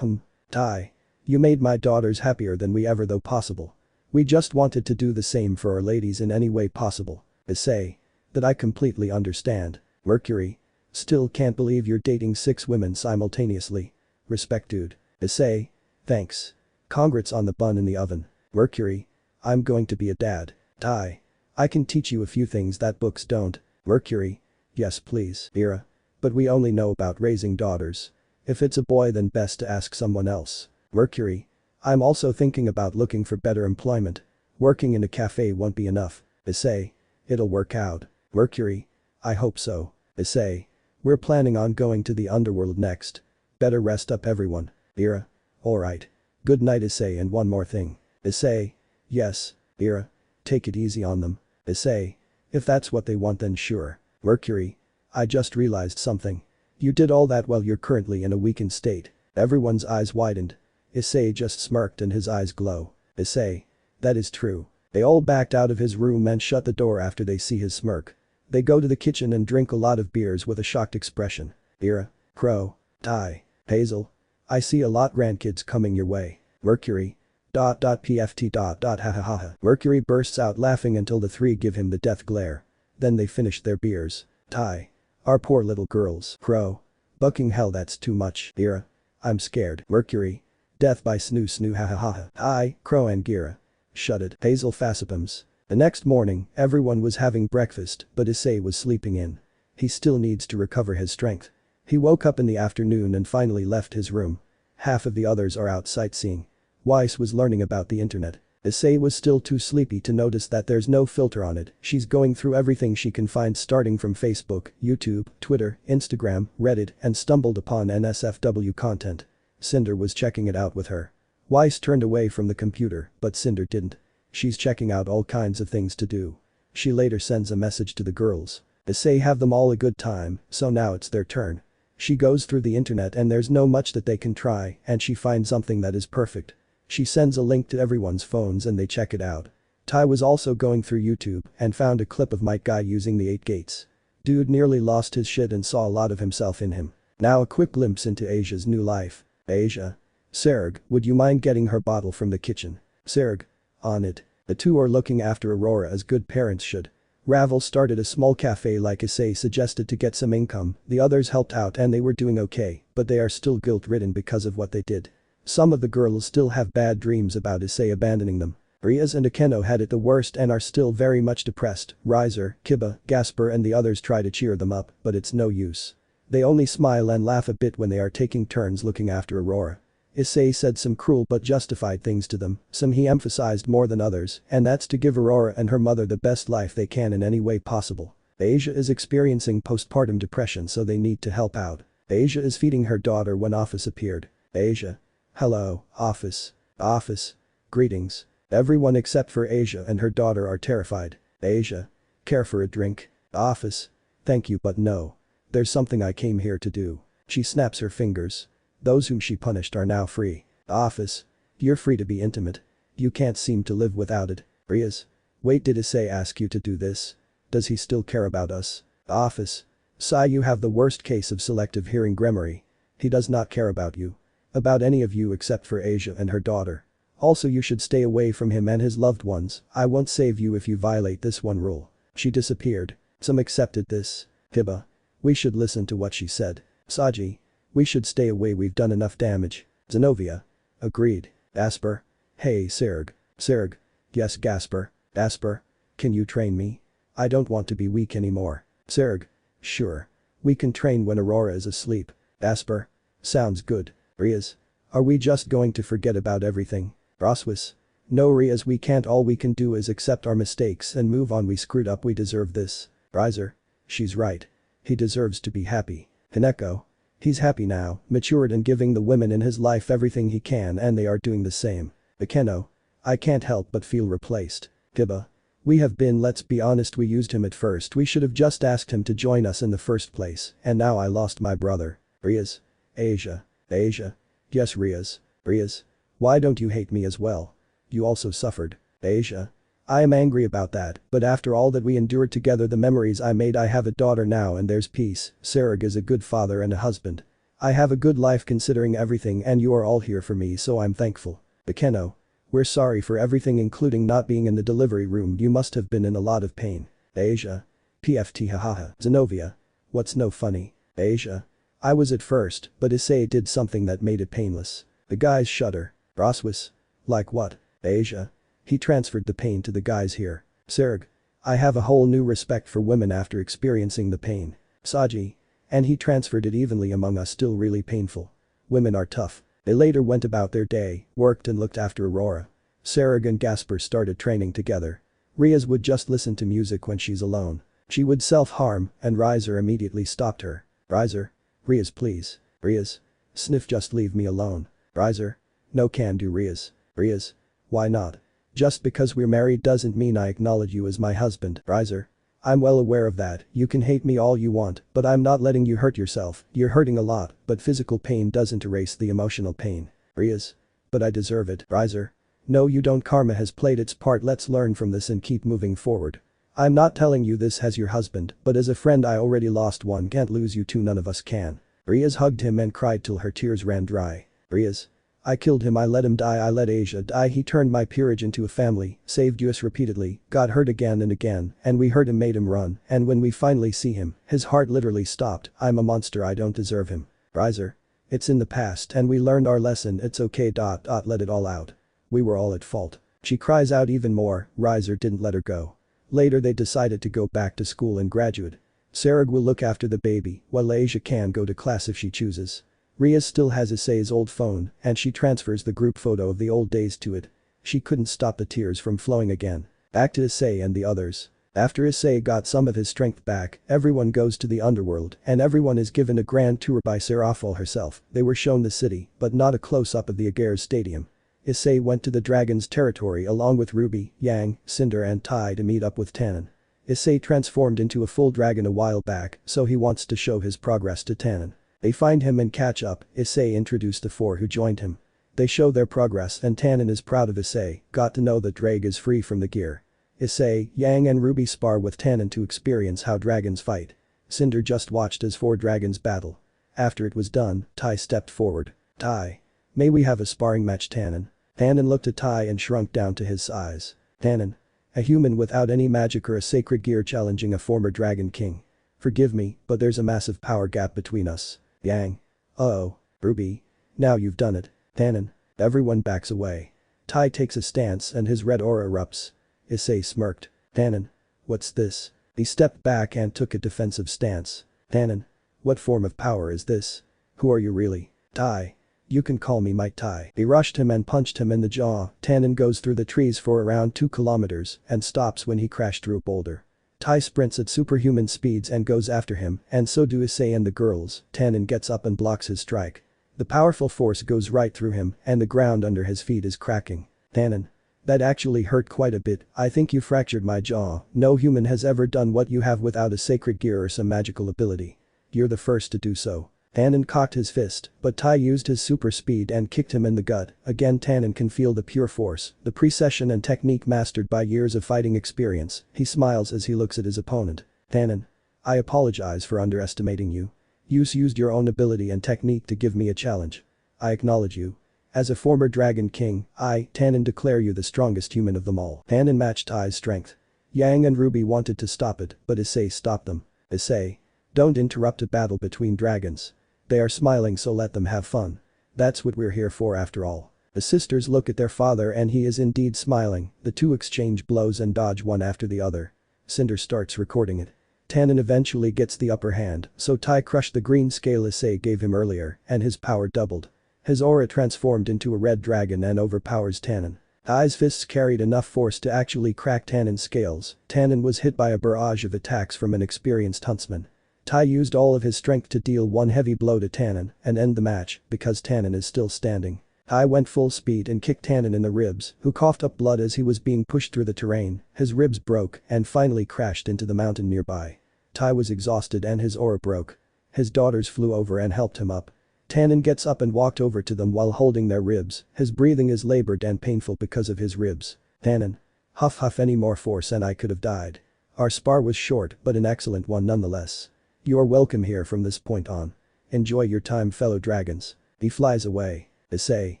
Tai. You made my daughters happier than we ever though possible. We just wanted to do the same for our ladies in any way possible. Issei. That I completely understand. Mercury. Still can't believe you're dating 6 women simultaneously. Respect dude. Issei. Thanks. Congrats on the bun in the oven. Mercury. I'm going to be a dad. Tai. I can teach you a few things that books don't. Mercury. Yes please. Ira. But we only know about raising daughters. If it's a boy then best to ask someone else. Mercury. I'm also thinking about looking for better employment. Working in a cafe won't be enough. Issei. It'll work out. Mercury. I hope so. Issei. We're planning on going to the underworld next. Better rest up everyone. Ira. Alright. Good night Issei and one more thing. Issei. Yes. Ira. Take it easy on them. Issei. If that's what they want then sure. Mercury. I just realized something. You did all that while you're currently in a weakened state. Everyone's eyes widened. Issei just smirked and his eyes glow. Issei. That is true. They all backed out of his room and shut the door after they see his smirk. They go to the kitchen and drink a lot of beers with a shocked expression. Ira. Crow. Tai. Hazel. I see a lot grandkids coming your way. Mercury. PFT. Ha ha ha. Mercury bursts out laughing until the 3 give him the death glare. Then they finish their beers. Tai. Our poor little girls. Crow. Bucking hell that's too much. Ira. I'm scared. Mercury. Death by snoo ha ha ha. I, Crow and Gira. Shut it. Hazel Fassipums. The next morning, everyone was having breakfast, but Issei was sleeping in. He still needs to recover his strength. He woke up in the afternoon and finally left his room. Half of the others are out sightseeing. Weiss was learning about the internet. Issei was still too sleepy to notice that there's no filter on it. She's going through everything she can find starting from Facebook, YouTube, Twitter, Instagram, Reddit and stumbled upon NSFW content. Cinder was checking it out with her. Weiss turned away from the computer, but Cinder didn't. She's checking out all kinds of things to do. She later sends a message to the girls. Issei have them all a good time, so now it's their turn. She goes through the internet and there's no much that they can try and she finds something that is perfect. She sends a link to everyone's phones and they check it out. Tai was also going through YouTube and found a clip of Mike Guy using the 8 gates. Dude nearly lost his shit and saw a lot of himself in him. Now a quick glimpse into Asia's new life. Asia. Serg, would you mind getting her bottle from the kitchen? Serg. On it. The 2 are looking after Aurora as good parents should. Ravel started a small cafe like Issei suggested to get some income, the others helped out and they were doing okay, but they are still guilt-ridden because of what they did. Some of the girls still have bad dreams about Issei abandoning them. Riaz and Akeno had it the worst and are still very much depressed. Riser, Kiba, Gasper and the others try to cheer them up, but it's no use. They only smile and laugh a bit when they are taking turns looking after Aurora. Issei said some cruel but justified things to them, some he emphasized more than others, and that's to give Aurora and her mother the best life they can in any way possible. Asia is experiencing postpartum depression so they need to help out. Asia is feeding her daughter when Office appeared. Asia. Hello, Office. Office. Greetings. Everyone except for Asia and her daughter are terrified. Asia. Care for a drink? Office. Thank you but no. There's something I came here to do. She snaps her fingers. Those whom she punished are now free. Office. You're free to be intimate. You can't seem to live without it. Riaz. Wait, did Issei ask you to do this? Does he still care about us? Office. Sai, you have the worst case of selective hearing grammary. He does not care about you. About any of you except for Asia and her daughter. Also you should stay away from him and his loved ones. I won't save you if you violate this one rule. She disappeared. Some accepted this. Hiba. We should listen to what she said. Saji. We should stay away, we've done enough damage. Zenobia. Agreed. Asper. Hey Serg. Serg. Yes Gasper. Asper. Can you train me? I don't want to be weak anymore. Serg. Sure. We can train when Aurora is asleep. Asper. Sounds good. Riaz. Are we just going to forget about everything? Roswis. No Rias, we can't, all we can do is accept our mistakes and move on, we screwed up, we deserve this. Riser. She's right. He deserves to be happy. Hineko. He's happy now, matured and giving the women in his life everything he can and they are doing the same. Ikeno. I can't help but feel replaced. Kiba. We have been, let's be honest, we used him at first, we should have just asked him to join us in the first place, and now I lost my brother. Rias. Asia. Asia. Yes Rias. Rias. Why don't you hate me as well? You also suffered. Asia. I am angry about that, but after all that we endured together, the memories I made, I have a daughter now and there's peace. Sarag is a good father and a husband. I have a good life considering everything and you are all here for me, so I'm thankful. Ikeno. We're sorry for everything, including not being in the delivery room, you must have been in a lot of pain. Asia. PFT hahaha. Zenobia. What's no funny? Asia. I was at first, but Issei did something that made it painless. The guys shudder. Roswis. Like what? Asia. He transferred the pain to the guys here. Sarag. I have a whole new respect for women after experiencing the pain. Saji. And he transferred it evenly among us, still really painful. Women are tough. They later went about their day, worked and looked after Aurora. Sarag and Gasper started training together. Rias would just listen to music when she's alone. She would self-harm and Riser immediately stopped her. Riser. Rias please. Rias. Sniff, just leave me alone. Riser. No can do Rias. Rias. Why not? Just because we're married doesn't mean I acknowledge you as my husband. Riser. I'm well aware of that, you can hate me all you want, but I'm not letting you hurt yourself, you're hurting a lot, but physical pain doesn't erase the emotional pain. Rias. But I deserve it. Riser. No you don't, karma has played its part, let's learn from this and keep moving forward. I'm not telling you this as your husband, but as a friend I already lost one, can't lose you too, none of us can. Rias hugged him and cried till her tears ran dry. Rias. I killed him, I let him die, I let Asia die, he turned my peerage into a family, saved us repeatedly, got hurt again and again, and we hurt him, made him run, and when we finally see him, his heart literally stopped. I'm a monster, I don't deserve him. Riser. It's in the past and we learned our lesson, it's okay. Let it all out. We were all at fault. She cries out even more, Riser didn't let her go. Later they decided to go back to school and graduate. Sarag will look after the baby, while Asia can go to class if she chooses. Rias still has Issei's old phone, and she transfers the group photo of the old days to it. She couldn't stop the tears from flowing again. Back to Issei and the others. After Issei got some of his strength back, everyone goes to the underworld and everyone is given a grand tour by Serafal herself. They were shown the city, but not a close-up of the Agar's stadium. Issei went to the dragon's territory along with Ruby, Yang, Cinder and Tai to meet up with Tannon. Issei transformed into a full dragon a while back, so he wants to show his progress to Tannon. They find him and catch up. Issei introduced the four who joined him. They show their progress and Tannon is proud of Issei, got to know that Drag is free from the gear. Issei, Yang and Ruby spar with Tannon to experience how dragons fight. Cinder just watched as four dragons battle. After it was done, Tai stepped forward. Tai. May we have a sparring match, Tannon? Tannon looked at Tai and shrunk down to his size. Tannon. A human without any magic or a sacred gear challenging a former dragon king. Forgive me, but there's a massive power gap between us. Yang. Uh-oh. Ruby. Now you've done it. Tannon. Everyone backs away. Tai takes a stance and his red aura erupts. Issei smirked. Tannon. What's this? He stepped back and took a defensive stance. Tannon. What form of power is this? Who are you really? Tai. You can call me Might Tai. He rushed him and punched him in the jaw. Tannon goes through the trees for around 2 kilometers and stops when he crashed through a boulder. Tai sprints at superhuman speeds and goes after him, and so do Issei and the girls. Tannon gets up and blocks his strike. The powerful force goes right through him and the ground under his feet is cracking. Tannon. That actually hurt quite a bit, I think you fractured my jaw. No human has ever done what you have without a sacred gear or some magical ability. You're the first to do so. Tannon cocked his fist, but Tai used his super speed and kicked him in the gut. Again Tannon can feel the pure force, the precision and technique mastered by years of fighting experience. He smiles as he looks at his opponent. Tannon. I apologize for underestimating you. You used your own ability and technique to give me a challenge. I acknowledge you. As a former dragon king, I, Tannon, declare you the strongest human of them all. Tannon matched Tai's strength. Yang and Ruby wanted to stop it, but Issei stopped them. Issei. Don't interrupt a battle between dragons. They are smiling, so let them have fun. That's what we're here for after all. The sisters look at their father and he is indeed smiling. The two exchange blows and dodge one after the other. Cinder starts recording it. Tannon eventually gets the upper hand, so Tai crushed the green scale Issei gave him earlier and his power doubled. His aura transformed into a red dragon and overpowers Tannon. Tai's fists carried enough force to actually crack Tannon's scales. Tannon was hit by a barrage of attacks from an experienced huntsman. Tai used all of his strength to deal one heavy blow to Tannon and end the match because Tannon is still standing. Tai went full speed and kicked Tannon in the ribs, who coughed up blood as he was being pushed through the terrain. His ribs broke and finally crashed into the mountain nearby. Tai was exhausted and his aura broke. His daughters flew over and helped him up. Tannon gets up and walked over to them while holding their ribs. His breathing is labored and painful because of his ribs. Tannon. Huff, any more force and I could have died. Our spar was short but an excellent one nonetheless. You are welcome here from this point on. Enjoy your time, fellow dragons. He flies away. Issei.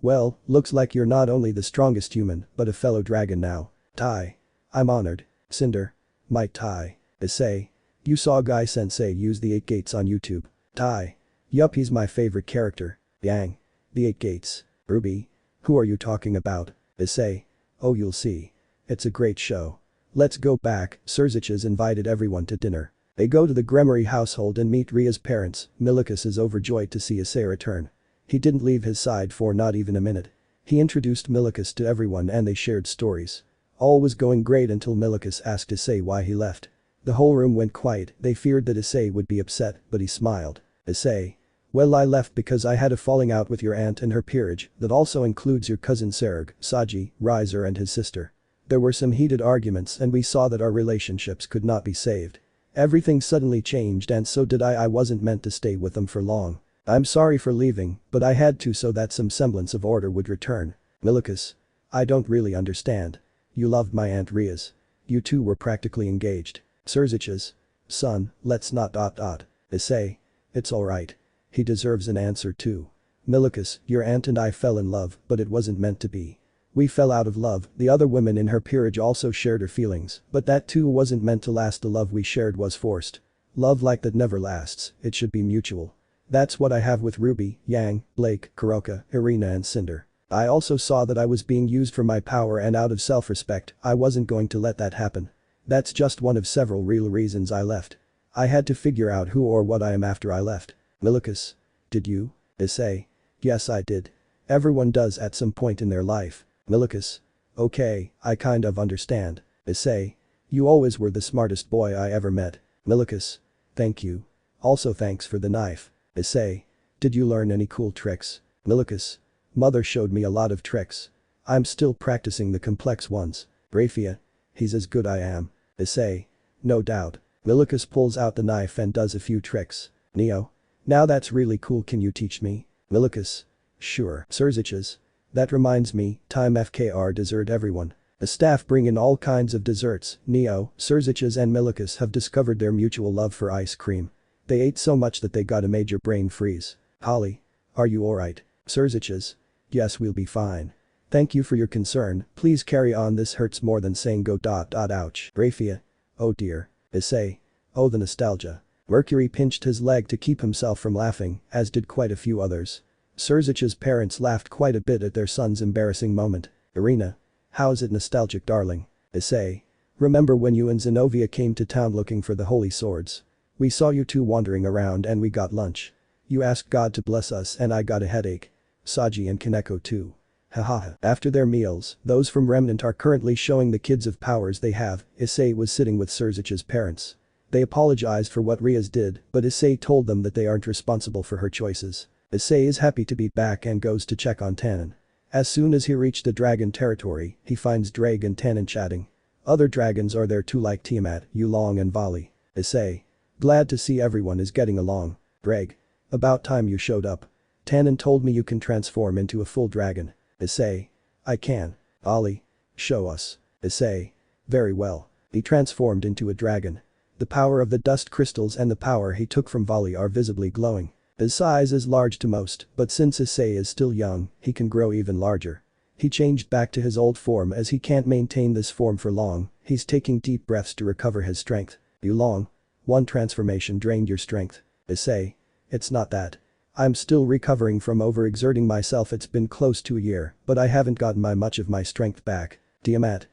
Well, looks like you're not only the strongest human but a fellow dragon now. Tai. I'm honored. Cinder. Might Tai. Issei. You saw Guy Sensei use the 8 gates on YouTube. Tai. Yup, he's my favorite character. Yang. The 8 gates. Ruby. Who are you talking about? Issei. Oh, you'll see. It's a great show. Let's go back. Surzich has invited everyone to dinner. They go to the Gremory household and meet Ria's parents. Milikus is overjoyed to see Issei return. He didn't leave his side for not even a minute. He introduced Milikus to everyone and they shared stories. All was going great until Milikus asked Issei why he left. The whole room went quiet. They feared that Issei would be upset, but he smiled. Issei. Well, I left because I had a falling out with your aunt and her peerage. That also includes your cousin Serg, Saji, Riser and his sister. There were some heated arguments and we saw that our relationships could not be saved. Everything suddenly changed and so did I wasn't meant to stay with them for long. I'm sorry for leaving, but I had to so that some semblance of order would return. Milikus. I don't really understand. You loved my Aunt Ria's. You two were practically engaged. Surzich's. Son, let's not. Issei. It's alright. He deserves an answer too. Milikus, your aunt and I fell in love, but it wasn't meant to be. We fell out of love. The other women in her peerage also shared her feelings, but that too wasn't meant to last. The love we shared was forced. Love like that never lasts, it should be mutual. That's what I have with Ruby, Yang, Blake, Kuroka, Irina and Cinder. I also saw that I was being used for my power and out of self-respect, I wasn't going to let that happen. That's just one of several real reasons I left. I had to figure out who or what I am after I left. Milikus. Did you? Issei. Yes, I did. Everyone does at some point in their life. Milikus. Okay, I kind of understand. Issei. You always were the smartest boy I ever met. Milikus. Thank you. Also thanks for the knife. Issei. Did you learn any cool tricks? Milikus. Mother showed me a lot of tricks. I'm still practicing the complex ones. Rafia. He's as good I am. Issei. No doubt. Milikus pulls out the knife and does a few tricks. Neo. Now that's really cool, can you teach me? Milikus. Sure. Surzich's. That reminds me, time FKR dessert everyone. The staff bring in all kinds of desserts. Neo, Surzich's and Milikus have discovered their mutual love for ice cream. They ate so much that they got a major brain freeze. Holly. Are you alright? Surzich's. Yes, we'll be fine. Thank you for your concern, please carry on, this hurts more than saying go. Ouch. Rafia. Oh dear. Issei. Oh, the nostalgia. Mercury pinched his leg to keep himself from laughing, as did quite a few others. Surzich's parents laughed quite a bit at their son's embarrassing moment. Irina. How's it nostalgic, darling? Issei. Remember when you and Zenobia came to town looking for the holy swords? We saw you two wandering around and we got lunch. You asked God to bless us and I got a headache. Saji and Kaneko too. Haha. After their meals, those from Remnant are currently showing the kids of powers they have. Issei was sitting with Surzich's parents. They apologized for what Rias did, but Issei told them that they aren't responsible for her choices. Issei is happy to be back and goes to check on Tannon. As soon as he reached the dragon territory, he finds Drake and Tannon chatting. Other dragons are there too, like Tiamat, Yulong and Vali. Issei. Glad to see everyone is getting along. Drake. About time you showed up. Tannon told me you can transform into a full dragon. Issei. I can. Ali. Show us. Issei. Very well. He transformed into a dragon. The power of the dust crystals and the power he took from Vali are visibly glowing. His size is large to most, but since Issei is still young, he can grow even larger. He changed back to his old form as he can't maintain this form for long, he's taking deep breaths to recover his strength. Yulong. One transformation drained your strength. Issei. It's not that. I'm still recovering from overexerting myself, it's been close to a year, but I haven't gotten much of my strength back. Tiamat.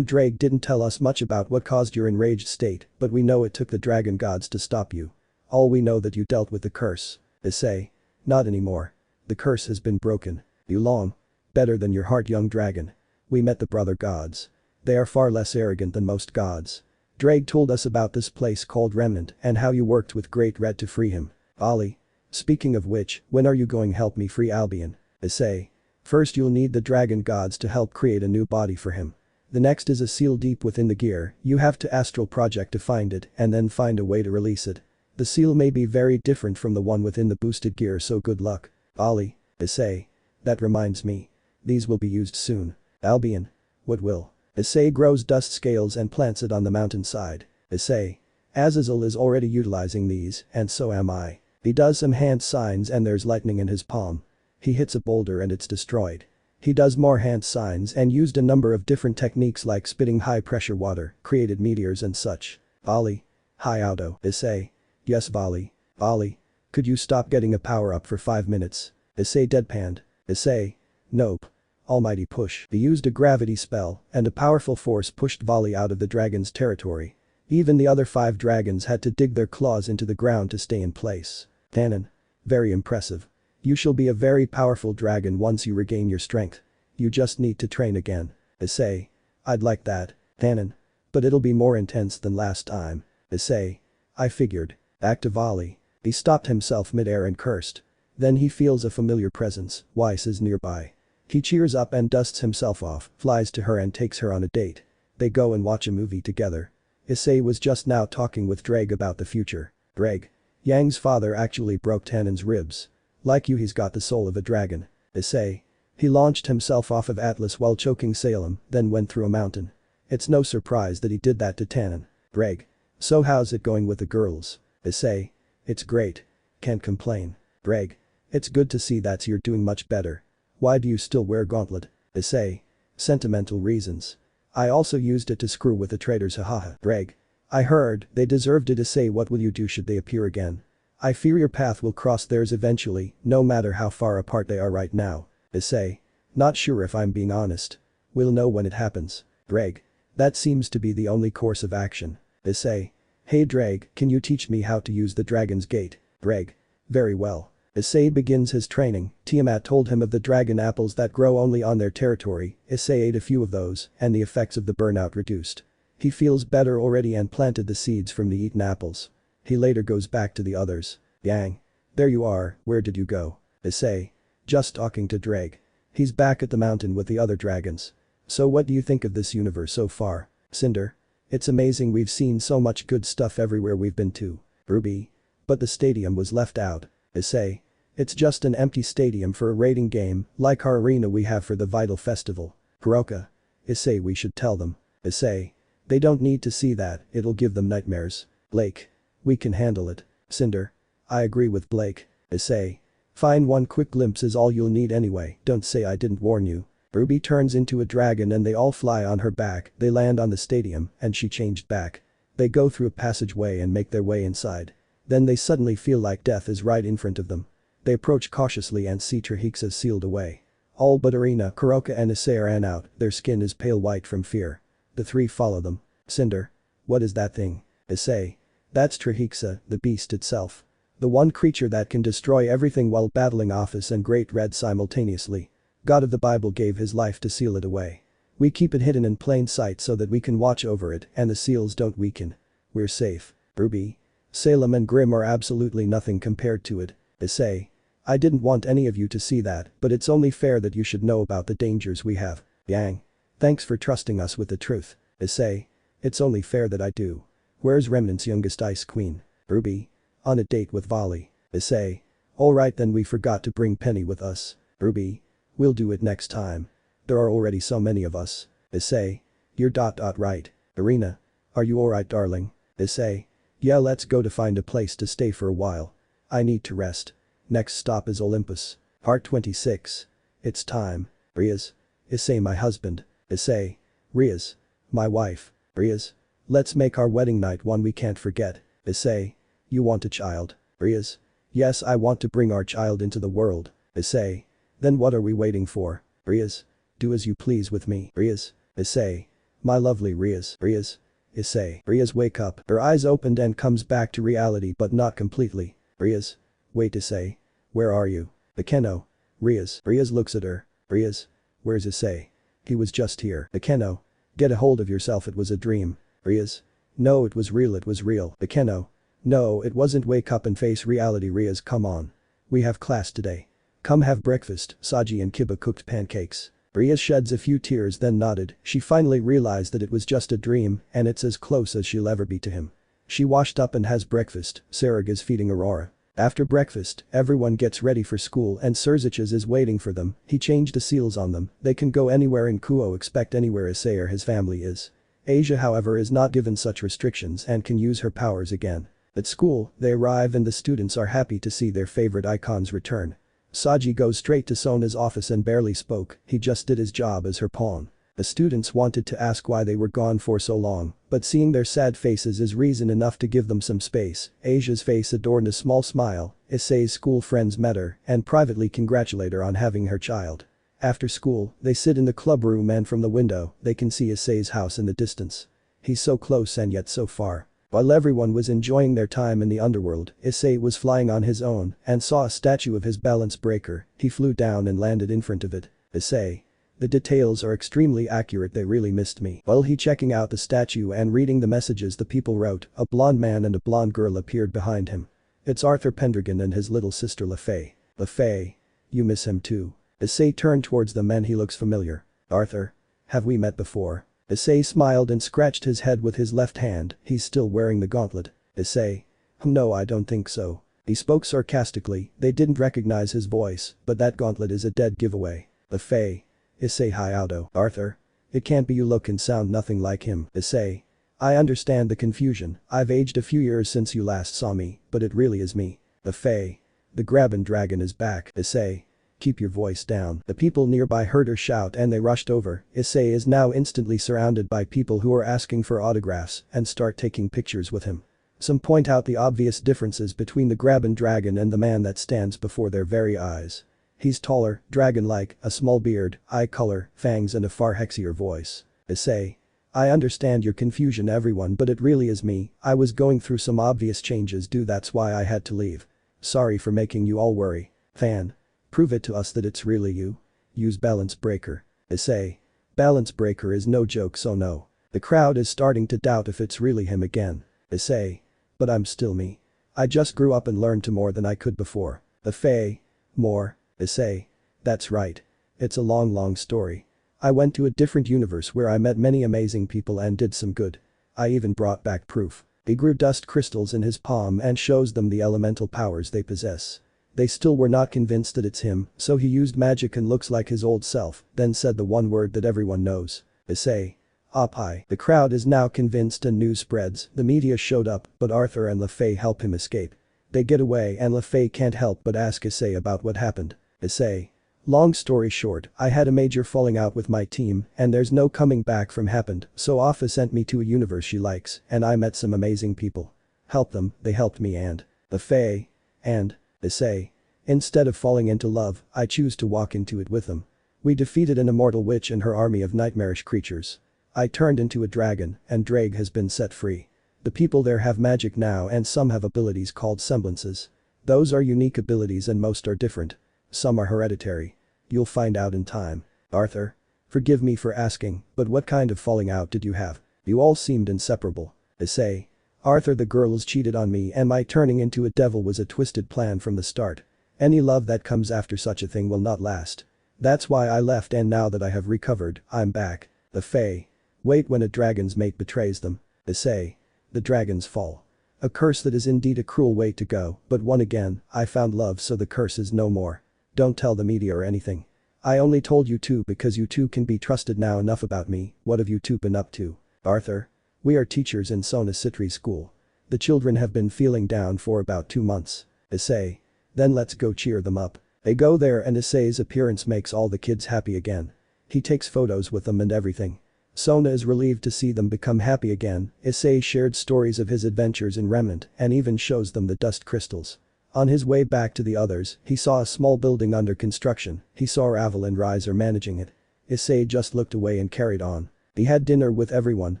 Drake didn't tell us much about what caused your enraged state, but we know it took the dragon gods to stop you. All we know that you dealt with the curse. Issei. Not anymore. The curse has been broken. Yulong. Better than your heart, young dragon. We met the brother gods. They are far less arrogant than most gods. Drake told us about this place called Remnant and how you worked with Great Red to free him. Ollie. Speaking of which, when are you going help me free Albion? Issei. First you'll need the dragon gods to help create a new body for him. The next is a seal deep within the gear, you have to astral project to find it and then find a way to release it. The seal may be very different from the one within the boosted gear, so good luck. Ollie. Issei. That reminds me. These will be used soon. Albion. What will? Issei grows dust scales and plants it on the mountainside. Issei. Azazel is already utilizing these, and so am I. He does some hand signs and there's lightning in his palm. He hits a boulder and it's destroyed. He does more hand signs and used a number of different techniques like spitting high pressure water, created meteors and such. Ollie. Hi Auto. Issei. Yes Volley. Ollie. Could you stop getting a power up for 5 minutes? Issei deadpanned. Issei. Nope. Almighty push. He used a gravity spell and a powerful force pushed Volley out of the dragon's territory. Even the other 5 dragons had to dig their claws into the ground to stay in place. Tannon. Very impressive. You shall be a very powerful dragon once you regain your strength. You just need to train again. Issei. I'd like that. Tannon. But it'll be more intense than last time. Issei. I figured. Active Volley. He stopped himself mid-air and cursed. Then he feels a familiar presence. Weiss is nearby. He cheers up and dusts himself off, flies to her and takes her on a date. They go and watch a movie together. Issei was just now talking with Drake about the future. Drake. Yang's father actually broke Tannon's ribs. Like you, he's got the soul of a dragon. Issei. He launched himself off of Atlas while choking Salem, then went through a mountain. It's no surprise that he did that to Tannon. Drake. So how's it going with the girls? Issei. It's great. Can't complain. Drake. It's good to see that you're doing much better. Why do you still wear gauntlet? Issei. Sentimental reasons. I also used it to screw with the traitors, hahaha. Drake. I heard, they deserved it. Issei. What will you do should they appear again? I fear your path will cross theirs eventually, no matter how far apart they are right now. Issei. Not sure if I'm being honest. We'll know when it happens. Drake. That seems to be the only course of action. Issei. Hey Drake, can you teach me how to use the Dragon's Gate? Drake. Very well. Issei begins his training. Tiamat told him of the dragon apples that grow only on their territory. Issei ate a few of those, and the effects of the burnout reduced. He feels better already and planted the seeds from the eaten apples. He later goes back to the others. Yang. There you are, where did you go? Issei. Just talking to Drake. He's back at the mountain with the other dragons. So what do you think of this universe so far? Cinder. It's amazing, we've seen so much good stuff everywhere we've been to. Ruby. But the stadium was left out. Issei. It's just an empty stadium for a raiding game, like our arena we have for the Vital Festival. Kuroka. Issei, we should tell them. Issei. They don't need to see that, it'll give them nightmares. Blake. We can handle it. Cinder. I agree with Blake. Issei. Fine, one quick glimpse is all you'll need anyway, don't say I didn't warn you. Ruby turns into a dragon and they all fly on her back, they land on the stadium and she changed back. They go through a passageway and make their way inside. Then they suddenly feel like death is right in front of them. They approach cautiously and see Trihiksa sealed away. All but Arena, Kuroka and Issei ran out, their skin is pale white from fear. The 3 follow them. Cinder. What is that thing? Issei. That's Trihiksa, the beast itself. The one creature that can destroy everything while battling Office and Great Red simultaneously. God of the Bible gave his life to seal it away. We keep it hidden in plain sight so that we can watch over it and the seals don't weaken. We're safe. Ruby. Salem and Grim are absolutely nothing compared to it. Issei. I didn't want any of you to see that, but it's only fair that you should know about the dangers we have. Yang. Thanks for trusting us with the truth. Issei. It's only fair that I do. Where's Remnant's youngest Ice Queen? Ruby. On a date with Volley. Issei. Alright then, we forgot to bring Penny with us. Ruby. We'll do it next time. There are already so many of us. Issei. You're right. Arena. Are you alright darling? Issei. Yeah, let's go to find a place to stay for a while. I need to rest. Next stop is Olympus. Part 26. It's time. Riaz. Issei, my husband. Issei. Riaz. My wife. Riaz. Let's make our wedding night one we can't forget. Issei. You want a child? Riaz. Yes, I want to bring our child into the world. Issei. Then what are we waiting for? Riaz. Do as you please with me. Riaz. Issei. My lovely Riaz. Riaz. Issei. Riaz, wake up. Her eyes opened and comes back to reality but not completely. Riaz. Wait, Issei. Where are you? Akeno. Riaz. Riaz looks at her. Riaz. Where's Issei? he was just here. Akeno. Get a hold of yourself, it was a dream. Rias. No, it was real, it was real. Akeno. No, it wasn't, wake up and face reality. Rias, come on. We have class today. Come have breakfast. Saji and Kiba cooked pancakes. Rias sheds a few tears then nodded. She finally realized that it was just a dream and it's as close as she'll ever be to him. She washed up and has breakfast. Sarag is feeding Aurora. After breakfast, everyone gets ready for school and Serziches is waiting for them. He changed the seals on them. They can go anywhere in Kuo except anywhere Issei or his family is. Asia, however, is not given such restrictions and can use her powers again. At school, they arrive and the students are happy to see their favorite icons return. Saji goes straight to Sona's office and barely spoke, he just did his job as her pawn. The students wanted to ask why they were gone for so long, but seeing their sad faces is reason enough to give them some space. Asia's face adorned a small smile. Issei's school friends met her and privately congratulate her on having her child. After school, they sit in the club room and from the window, they can see Issei's house in the distance. He's so close and yet so far. While everyone was enjoying their time in the underworld, Issei was flying on his own and saw a statue of his balance breaker. He flew down and landed in front of it. Issei. The details are extremely accurate, they really missed me. While he checking out the statue and reading the messages the people wrote, a blonde man and a blonde girl appeared behind him. It's Arthur Pendragon and his little sister Lefay. Lefay. You miss him too. Issei turned towards them and he looks familiar. Arthur. Have we met before? Issei smiled and scratched his head with his left hand, he's still wearing the gauntlet. Issei. No, I don't think so. He spoke sarcastically, they didn't recognize his voice, but that gauntlet is a dead giveaway. Lefay. Issei Hiauto. Arthur. It can't be, you look and sound nothing like him. Issei. I understand the confusion, I've aged a few years since you last saw me, but it really is me. Lefay. The Graben Dragon is back. Issei. Keep your voice down. The people nearby heard her shout and they rushed over. Issei is now instantly surrounded by people who are asking for autographs and start taking pictures with him. Some point out the obvious differences between the Graben Dragon and the man that stands before their very eyes. He's taller, dragon-like, a small beard, eye color, fangs and a far hexier voice. Issei. I understand your confusion everyone, but it really is me, I was going through some obvious changes that's why I had to leave. Sorry for making you all worry. Fan. Prove it to us that it's really you. Use balance breaker. Issei. Balance breaker is no joke, so no. The crowd is starting to doubt if it's really him again. Issei. But I'm still me. I just grew up and learned to more than I could before. Lefay. More. Issei. That's right. It's a long story. I went to a different universe where I met many amazing people and did some good. I even brought back proof. He grew dust crystals in his palm and shows them the elemental powers they possess. They still were not convinced that it's him, so he used magic and looks like his old self, then said the one word that everyone knows. Issei. Oppai. The crowd is now convinced and news spreads, the media showed up, but Arthur and Lefay help him escape. They get away and Lefay can't help but ask Issei about what happened. Issei. Long story short, I had a major falling out with my team and there's no coming back from happened, so Offa sent me to a universe she likes and I met some amazing people. Help them, they helped me and. Lefay. And. Issei. Instead of falling into love, I choose to walk into it with them. We defeated an immortal witch and her army of nightmarish creatures. I turned into a dragon and Drake has been set free. The people there have magic now and some have abilities called semblances. Those are unique abilities and most are different. Some are hereditary. You'll find out in time. Arthur. Forgive me for asking, but what kind of falling out did you have? You all seemed inseparable. Issei. Arthur, the girls cheated on me and my turning into a devil was a twisted plan from the start. Any love that comes after such a thing will not last. That's why I left and now that I have recovered, I'm back. Lefay. Wait, when a dragon's mate betrays them. Issei. The dragons fall. A curse that is indeed a cruel way to go, but one again, I found love so the curse is no more. Don't tell the media or anything. I only told you two because you two can be trusted now. Enough about me, what have you two been up to? Arthur. We are teachers in Sona Citri school. The children have been feeling down for about 2 months. Issei. Then let's go cheer them up. They go there and Issei's appearance makes all the kids happy again. He takes photos with them and everything. Sona is relieved to see them become happy again. Issei shared stories of his adventures in Remnant and even shows them the dust crystals. On his way back to the others, he saw a small building under construction. He saw Ravel and Riser managing it. Issei just looked away and carried on. He had dinner with everyone,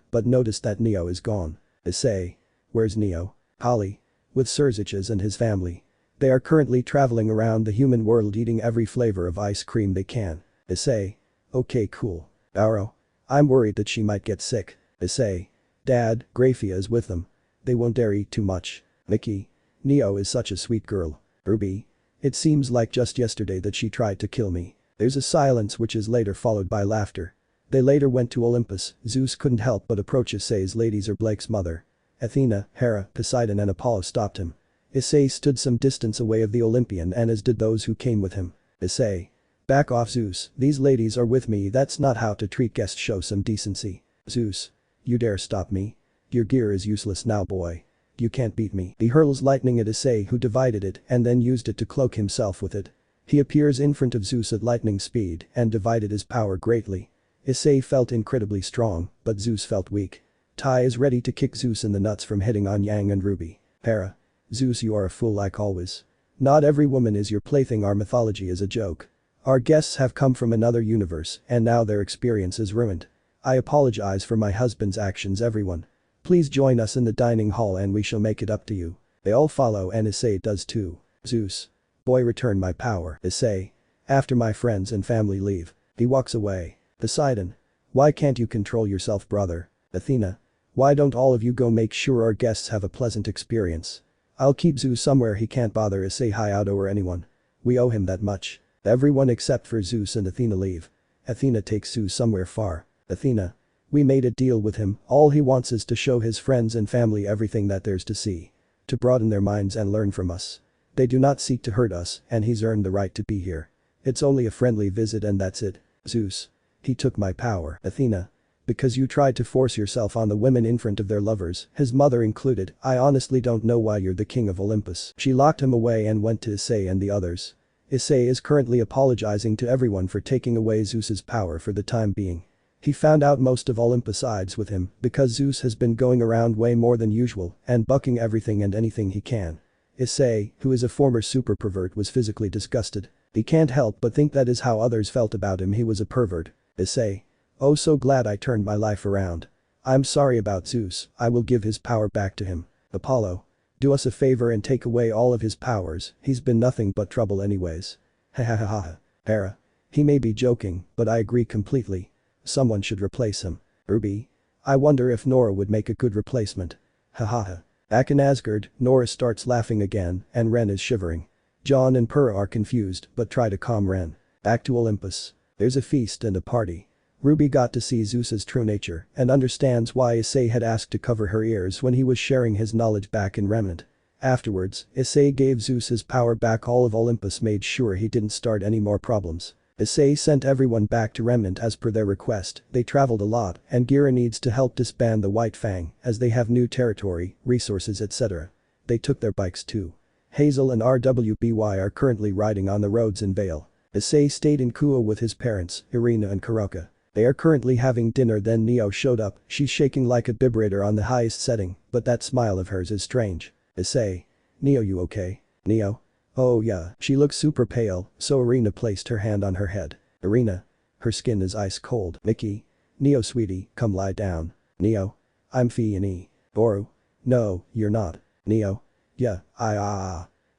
but noticed that Neo is gone. Issei. Where's Neo? Holly. With Serziches and his family. They are currently traveling around the human world eating every flavor of ice cream they can. Issei. Okay, cool. Barrow. I'm worried that she might get sick. Issei. Dad, Graphia is with them. They won't dare eat too much. Mickey. Neo is such a sweet girl. Ruby. It seems like just yesterday that she tried to kill me. There's a silence which is later followed by laughter. They later went to Olympus. Zeus couldn't help but approach Issei's ladies or Blake's mother. Athena, Hera, Poseidon and Apollo stopped him. Issei stood some distance away of the Olympian and as did those who came with him. Issei. Back off Zeus, these ladies are with me, that's not how to treat guests, show some decency. Zeus. You dare stop me? Your gear is useless now boy. You can't beat me. He hurls lightning at Issei who divided it and then used it to cloak himself with it. He appears in front of Zeus at lightning speed and divided his power greatly. Issei felt incredibly strong, but Zeus felt weak. Tai is ready to kick Zeus in the nuts from hitting on Yang and Ruby. Hera. Zeus, you are a fool like always. Not every woman is your plaything, our mythology is a joke. Our guests have come from another universe and now their experience is ruined. I apologize for my husband's actions everyone. Please join us in the dining hall and we shall make it up to you. They all follow and Issei does too. Zeus. Boy, return my power. Issei. After my friends and family leave. He walks away. Poseidon. Why can't you control yourself brother? Athena. Why don't all of you go make sure our guests have a pleasant experience? I'll keep Zeus somewhere he can't bother Issei Kyodo or anyone. We owe him that much. Everyone except for Zeus and Athena leave. Athena takes Zeus somewhere far. Athena. We made a deal with him, all he wants is to show his friends and family everything that there's to see. To broaden their minds and learn from us. They do not seek to hurt us and he's earned the right to be here. It's only a friendly visit and that's it. Zeus. He took my power. Athena. Because you tried to force yourself on the women in front of their lovers, his mother included, I honestly don't know why you're the king of Olympus. She locked him away and went to Issei and the others. Issei is currently apologizing to everyone for taking away Zeus's power for the time being. He found out most of Olympus sides with him because Zeus has been going around way more than usual and bucking everything and anything he can. Issei, who is a former super pervert, was physically disgusted. He can't help but think that is how others felt about him, he was a pervert. Issei. Oh, so glad I turned my life around. I'm sorry about Zeus, I will give his power back to him. Apollo. Do us a favor and take away all of his powers, he's been nothing but trouble anyways. Ha. Hera. He may be joking, but I agree completely. Someone should replace him. Ruby. I wonder if Nora would make a good replacement. Ha. Back in Asgard, Nora starts laughing again and Ren is shivering. John and Purah are confused but try to calm Ren. Back to Olympus. There's a feast and a party. Ruby got to see Zeus's true nature and understands why Issei had asked to cover her ears when he was sharing his knowledge back in Remnant. Afterwards, Issei gave Zeus his power back, all of Olympus made sure he didn't start any more problems. Issei sent everyone back to Remnant as per their request, they traveled a lot and Gira needs to help disband the White Fang as they have new territory, resources etc. They took their bikes too. Hazel and rwby are currently riding on the roads in Vale. Issei stayed in Kuo with his parents, Irina and Kuroka. They are currently having dinner, then Neo showed up, she's shaking like a vibrator on the highest setting, but that smile of hers is strange. Issei. Neo, you okay? Neo. Oh yeah, she looks super pale, so Irina placed her hand on her head. Irina. Her skin is ice cold. Mickey. Neo sweetie, come lie down. Neo. I'm Fee. Boru. No, you're not. Neo. Yeah,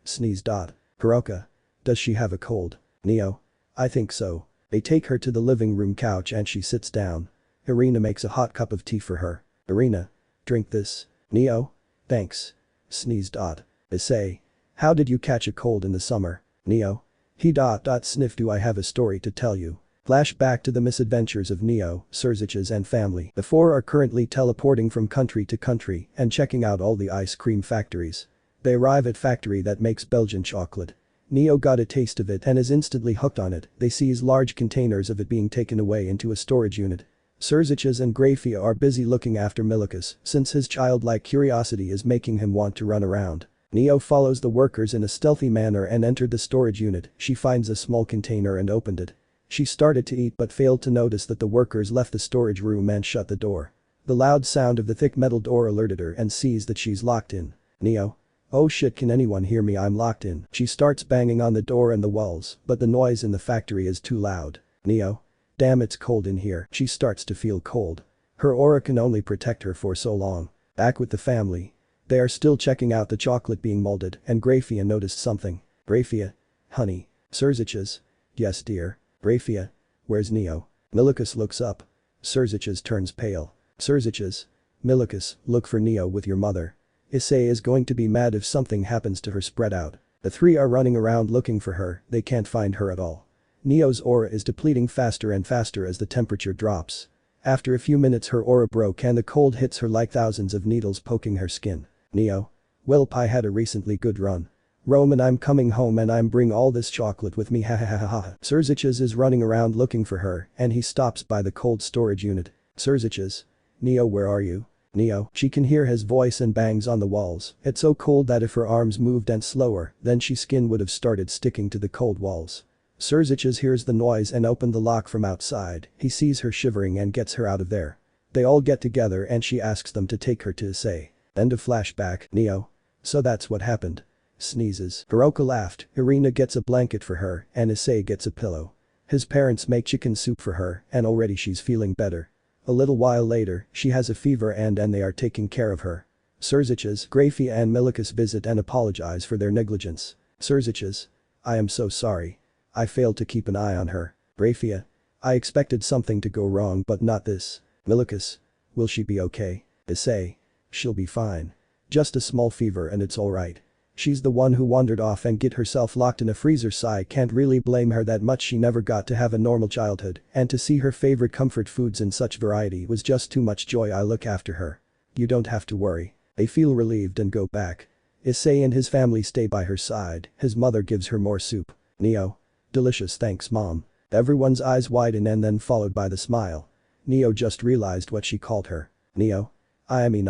Sneeze. Kuroka. Does she have a cold? Neo. I think so. They take her to the living room couch and she sits down. Irina makes a hot cup of tea for her. Irina. Drink this. Neo. Thanks. Sneeze. Issei. How did you catch a cold in the summer? Neo. Sniff. Do I have a story to tell you? Flashback to the misadventures of Neo, Surzich's and family. The four are currently teleporting from country to country and checking out all the ice cream factories. They arrive at factory that makes Belgian chocolate. Neo got a taste of it and is instantly hooked on it. They seize large containers of it being taken away into a storage unit. Surzich's and Graphia are busy looking after Milicus since his childlike curiosity is making him want to run around. Neo follows the workers in a stealthy manner and entered the storage unit. She finds a small container and opened it. She started to eat but failed to notice that the workers left the storage room and shut the door. The loud sound of the thick metal door alerted her and sees that she's locked in. Neo. Oh shit, can anyone hear me? I'm locked in. She starts banging on the door and the walls, but the noise in the factory is too loud. Neo. Damn, it's cold in here. She starts to feel cold. Her aura can only protect her for so long. Back with the family. They are still checking out the chocolate being molded and Graphia noticed something. Graphia. Honey. Surzich's. Yes dear. Graphia. Where's Neo? Milikus looks up. Surziches turns pale. Surziches. Milikus, look for Neo with your mother. Issei is going to be mad if something happens to her. Spread out. The three are running around looking for her, they can't find her at all. Neo's aura is depleting faster and faster as the temperature drops. After a few minutes her aura broke and the cold hits her like thousands of needles poking her skin. Neo. Well, I had a recently good run. Roman, I'm coming home and I'm bring all this chocolate with me, ha ha ha ha ha. Surziches is running around looking for her and he stops by the cold storage unit. Surziches. Neo, where are you? Neo. She can hear his voice and bangs on the walls. It's so cold that if her arms moved and slower, then she skin would have started sticking to the cold walls. Surziches hears the noise and opened the lock from outside. He sees her shivering and gets her out of there. They all get together and she asks them to take her to Issei. End of flashback. Neo. So that's what happened. Sneezes. Hiroka laughed. Irina gets a blanket for her and Issei gets a pillow. His parents make chicken soup for her and already she's feeling better. A little while later, she has a fever and they are taking care of her. Surziches, Grafia and Milikus visit and apologize for their negligence. Surziches. I am so sorry. I failed to keep an eye on her. Grafia. I expected something to go wrong but not this. Milikus. Will she be okay? Issei. She'll be fine. Just a small fever and it's alright. She's the one who wandered off and get herself locked in a freezer. I can't really blame her that much. She never got to have a normal childhood and to see her favorite comfort foods in such variety was just too much joy. I look after her. You don't have to worry. They feel relieved and go back. Issei and his family stay by her side. His mother gives her more soup. Neo. Delicious, thanks mom. Everyone's eyes widen and then followed by the smile. Neo just realized what she called her. Neo. I mean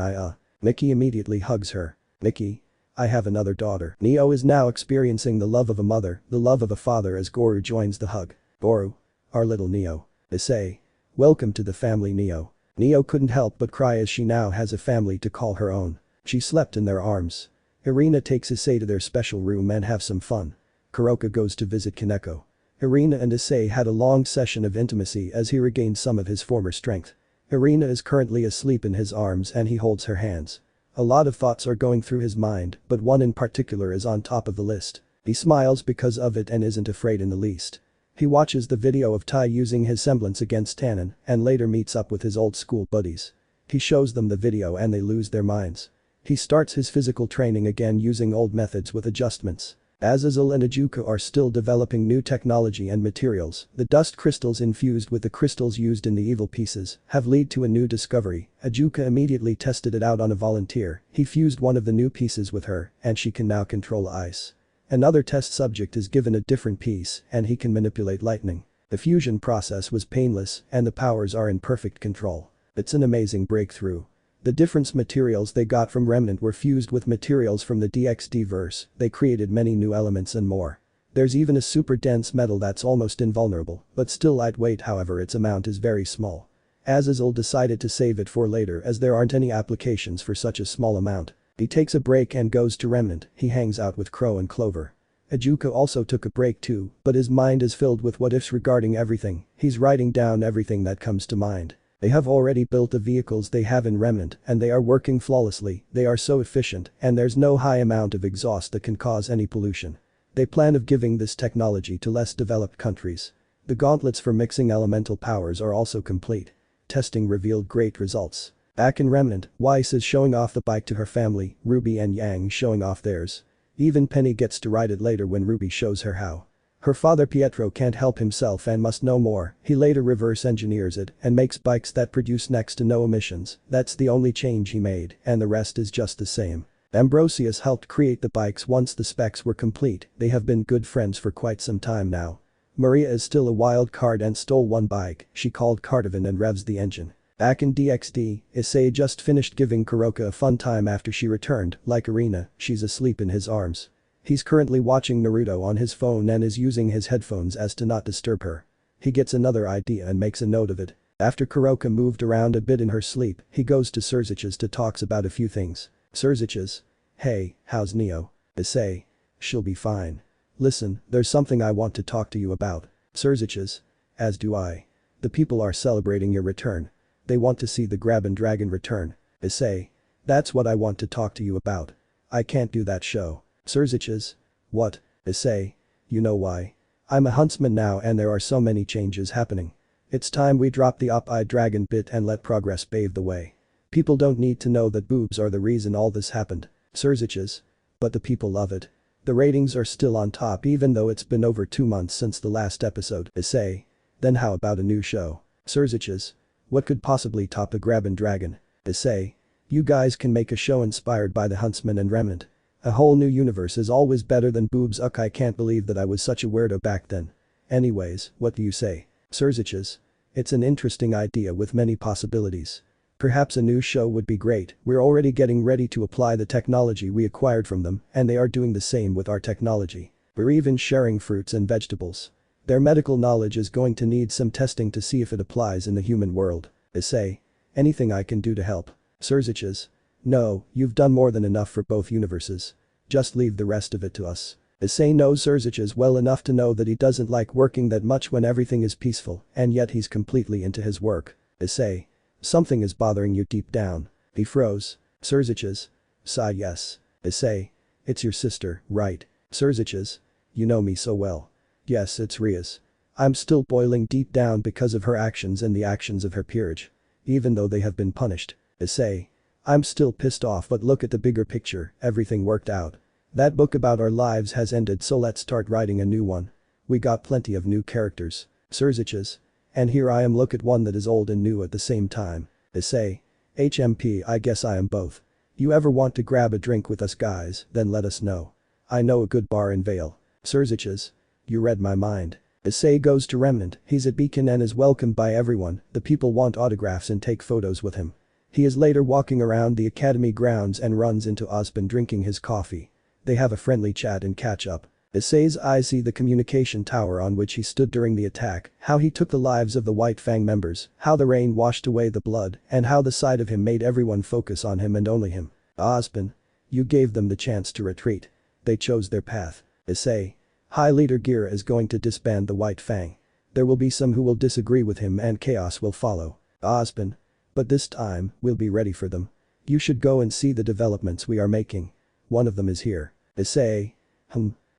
Mickey immediately hugs her. Mickey. I have another daughter. Neo is now experiencing the love of a mother, the love of a father as Goru joins the hug. Goru. Our little Neo. Issei. Welcome to the family, Neo. Neo couldn't help but cry as she now has a family to call her own. She slept in their arms. Irina takes Issei to their special room and have some fun. Kuroka goes to visit Kaneko. Irina and Issei had a long session of intimacy as he regained some of his former strength. Irina is currently asleep in his arms and he holds her hands. A lot of thoughts are going through his mind, but one in particular is on top of the list. He smiles because of it and isn't afraid in the least. He watches the video of Tai using his semblance against Tannon and later meets up with his old school buddies. He shows them the video and they lose their minds. He starts his physical training again using old methods with adjustments. Azazel and Ajuka are still developing new technology and materials. The dust crystals infused with the crystals used in the evil pieces have led to a new discovery. Ajuka immediately tested it out on a volunteer. He fused one of the new pieces with her and she can now control ice. Another test subject is given a different piece and he can manipulate lightning. The fusion process was painless and the powers are in perfect control. It's an amazing breakthrough. The different materials they got from Remnant were fused with materials from the DxD verse. They created many new elements and more. There's even a super dense metal that's almost invulnerable, but still lightweight. However, its amount is very small. Azazel decided to save it for later as there aren't any applications for such a small amount. He takes a break and goes to Remnant. He hangs out with Crow and Clover. Ajuka also took a break too, but his mind is filled with what ifs regarding everything. He's writing down everything that comes to mind. They have already built the vehicles they have in Remnant and they are working flawlessly. They are so efficient and there's no high amount of exhaust that can cause any pollution. They plan of giving this technology to less developed countries. The gauntlets for mixing elemental powers are also complete. Testing revealed great results. Back in Remnant, Weiss is showing off the bike to her family, Ruby and Yang showing off theirs. Even Penny gets to ride it later when Ruby shows her how. Her father Pietro can't help himself and must know more. He later reverse engineers it and makes bikes that produce next to no emissions. That's the only change he made and the rest is just the same. Ambrosius helped create the bikes once the specs were complete. They have been good friends for quite some time now. Maria is still a wild card and stole one bike she called Cardivan and revs the engine. Back in DxD, Issei just finished giving Kuroka a fun time after she returned. Like Irina, she's asleep in his arms. He's currently watching Naruto on his phone and is using his headphones as to not disturb her. He gets another idea and makes a note of it. After Kuroka moved around a bit in her sleep, he goes to Surziches to talks about a few things. Surziches. Hey, how's Neo? Issei. She'll be fine. Listen, there's something I want to talk to you about. Surziches. As do I. The people are celebrating your return. They want to see the Grab and Dragon return. Issei. That's what I want to talk to you about. I can't do that show. Surziches. What? Issei. You know why. I'm a huntsman now and there are so many changes happening. It's time we drop the op-eye dragon bit and let progress pave the way. People don't need to know that boobs are the reason all this happened. Surziches. But the people love it. The ratings are still on top even though it's been over 2 months since the last episode. Issei. Then how about a new show? Surziches. What could possibly top a grabbin' dragon? Issei. You guys can make a show inspired by the Huntsman and Remnant. A whole new universe is always better than boobs. I can't believe that I was such a weirdo back then. Anyways, what do you say? Surziches. It's an interesting idea with many possibilities. Perhaps a new show would be great. We're already getting ready to apply the technology we acquired from them and they are doing the same with our technology. We're even sharing fruits and vegetables. Their medical knowledge is going to need some testing to see if it applies in the human world. Issei. Anything I can do to help? Surziches. No, you've done more than enough for both universes. Just leave the rest of it to us. Issei knows Surziches well enough to know that he doesn't like working that much when everything is peaceful and yet he's completely into his work. Issei. Something is bothering you deep down. He froze. Surziches. Sigh yes. Issei. It's your sister, right? Surziches. You know me so well. Yes, it's Ria's. I'm still boiling deep down because of her actions and the actions of her peerage. Even though they have been punished. Issei. I'm still pissed off but look at the bigger picture, everything worked out. That book about our lives has ended so let's start writing a new one. We got plenty of new characters. Surziches. And here I am look at one that is old and new at the same time. Issei. HMP I guess I am both. You ever want to grab a drink with us guys, then let us know. I know a good bar in Vale. Surziches. You read my mind. Issei goes to Remnant, he's at Beacon and is welcomed by everyone, the people want autographs and take photos with him. He is later walking around the academy grounds and runs into Ospen drinking his coffee. They have a friendly chat and catch up. Issei's eyes see the communication tower on which he stood during the attack, how he took the lives of the White Fang members, how the rain washed away the blood, and how the sight of him made everyone focus on him and only him. Ospen. You gave them the chance to retreat. They chose their path. Issei. High Leader Gira is going to disband the White Fang. There will be some who will disagree with him and chaos will follow. Ospen. But this time, we'll be ready for them. You should go and see the developments we are making. One of them is here. Issei.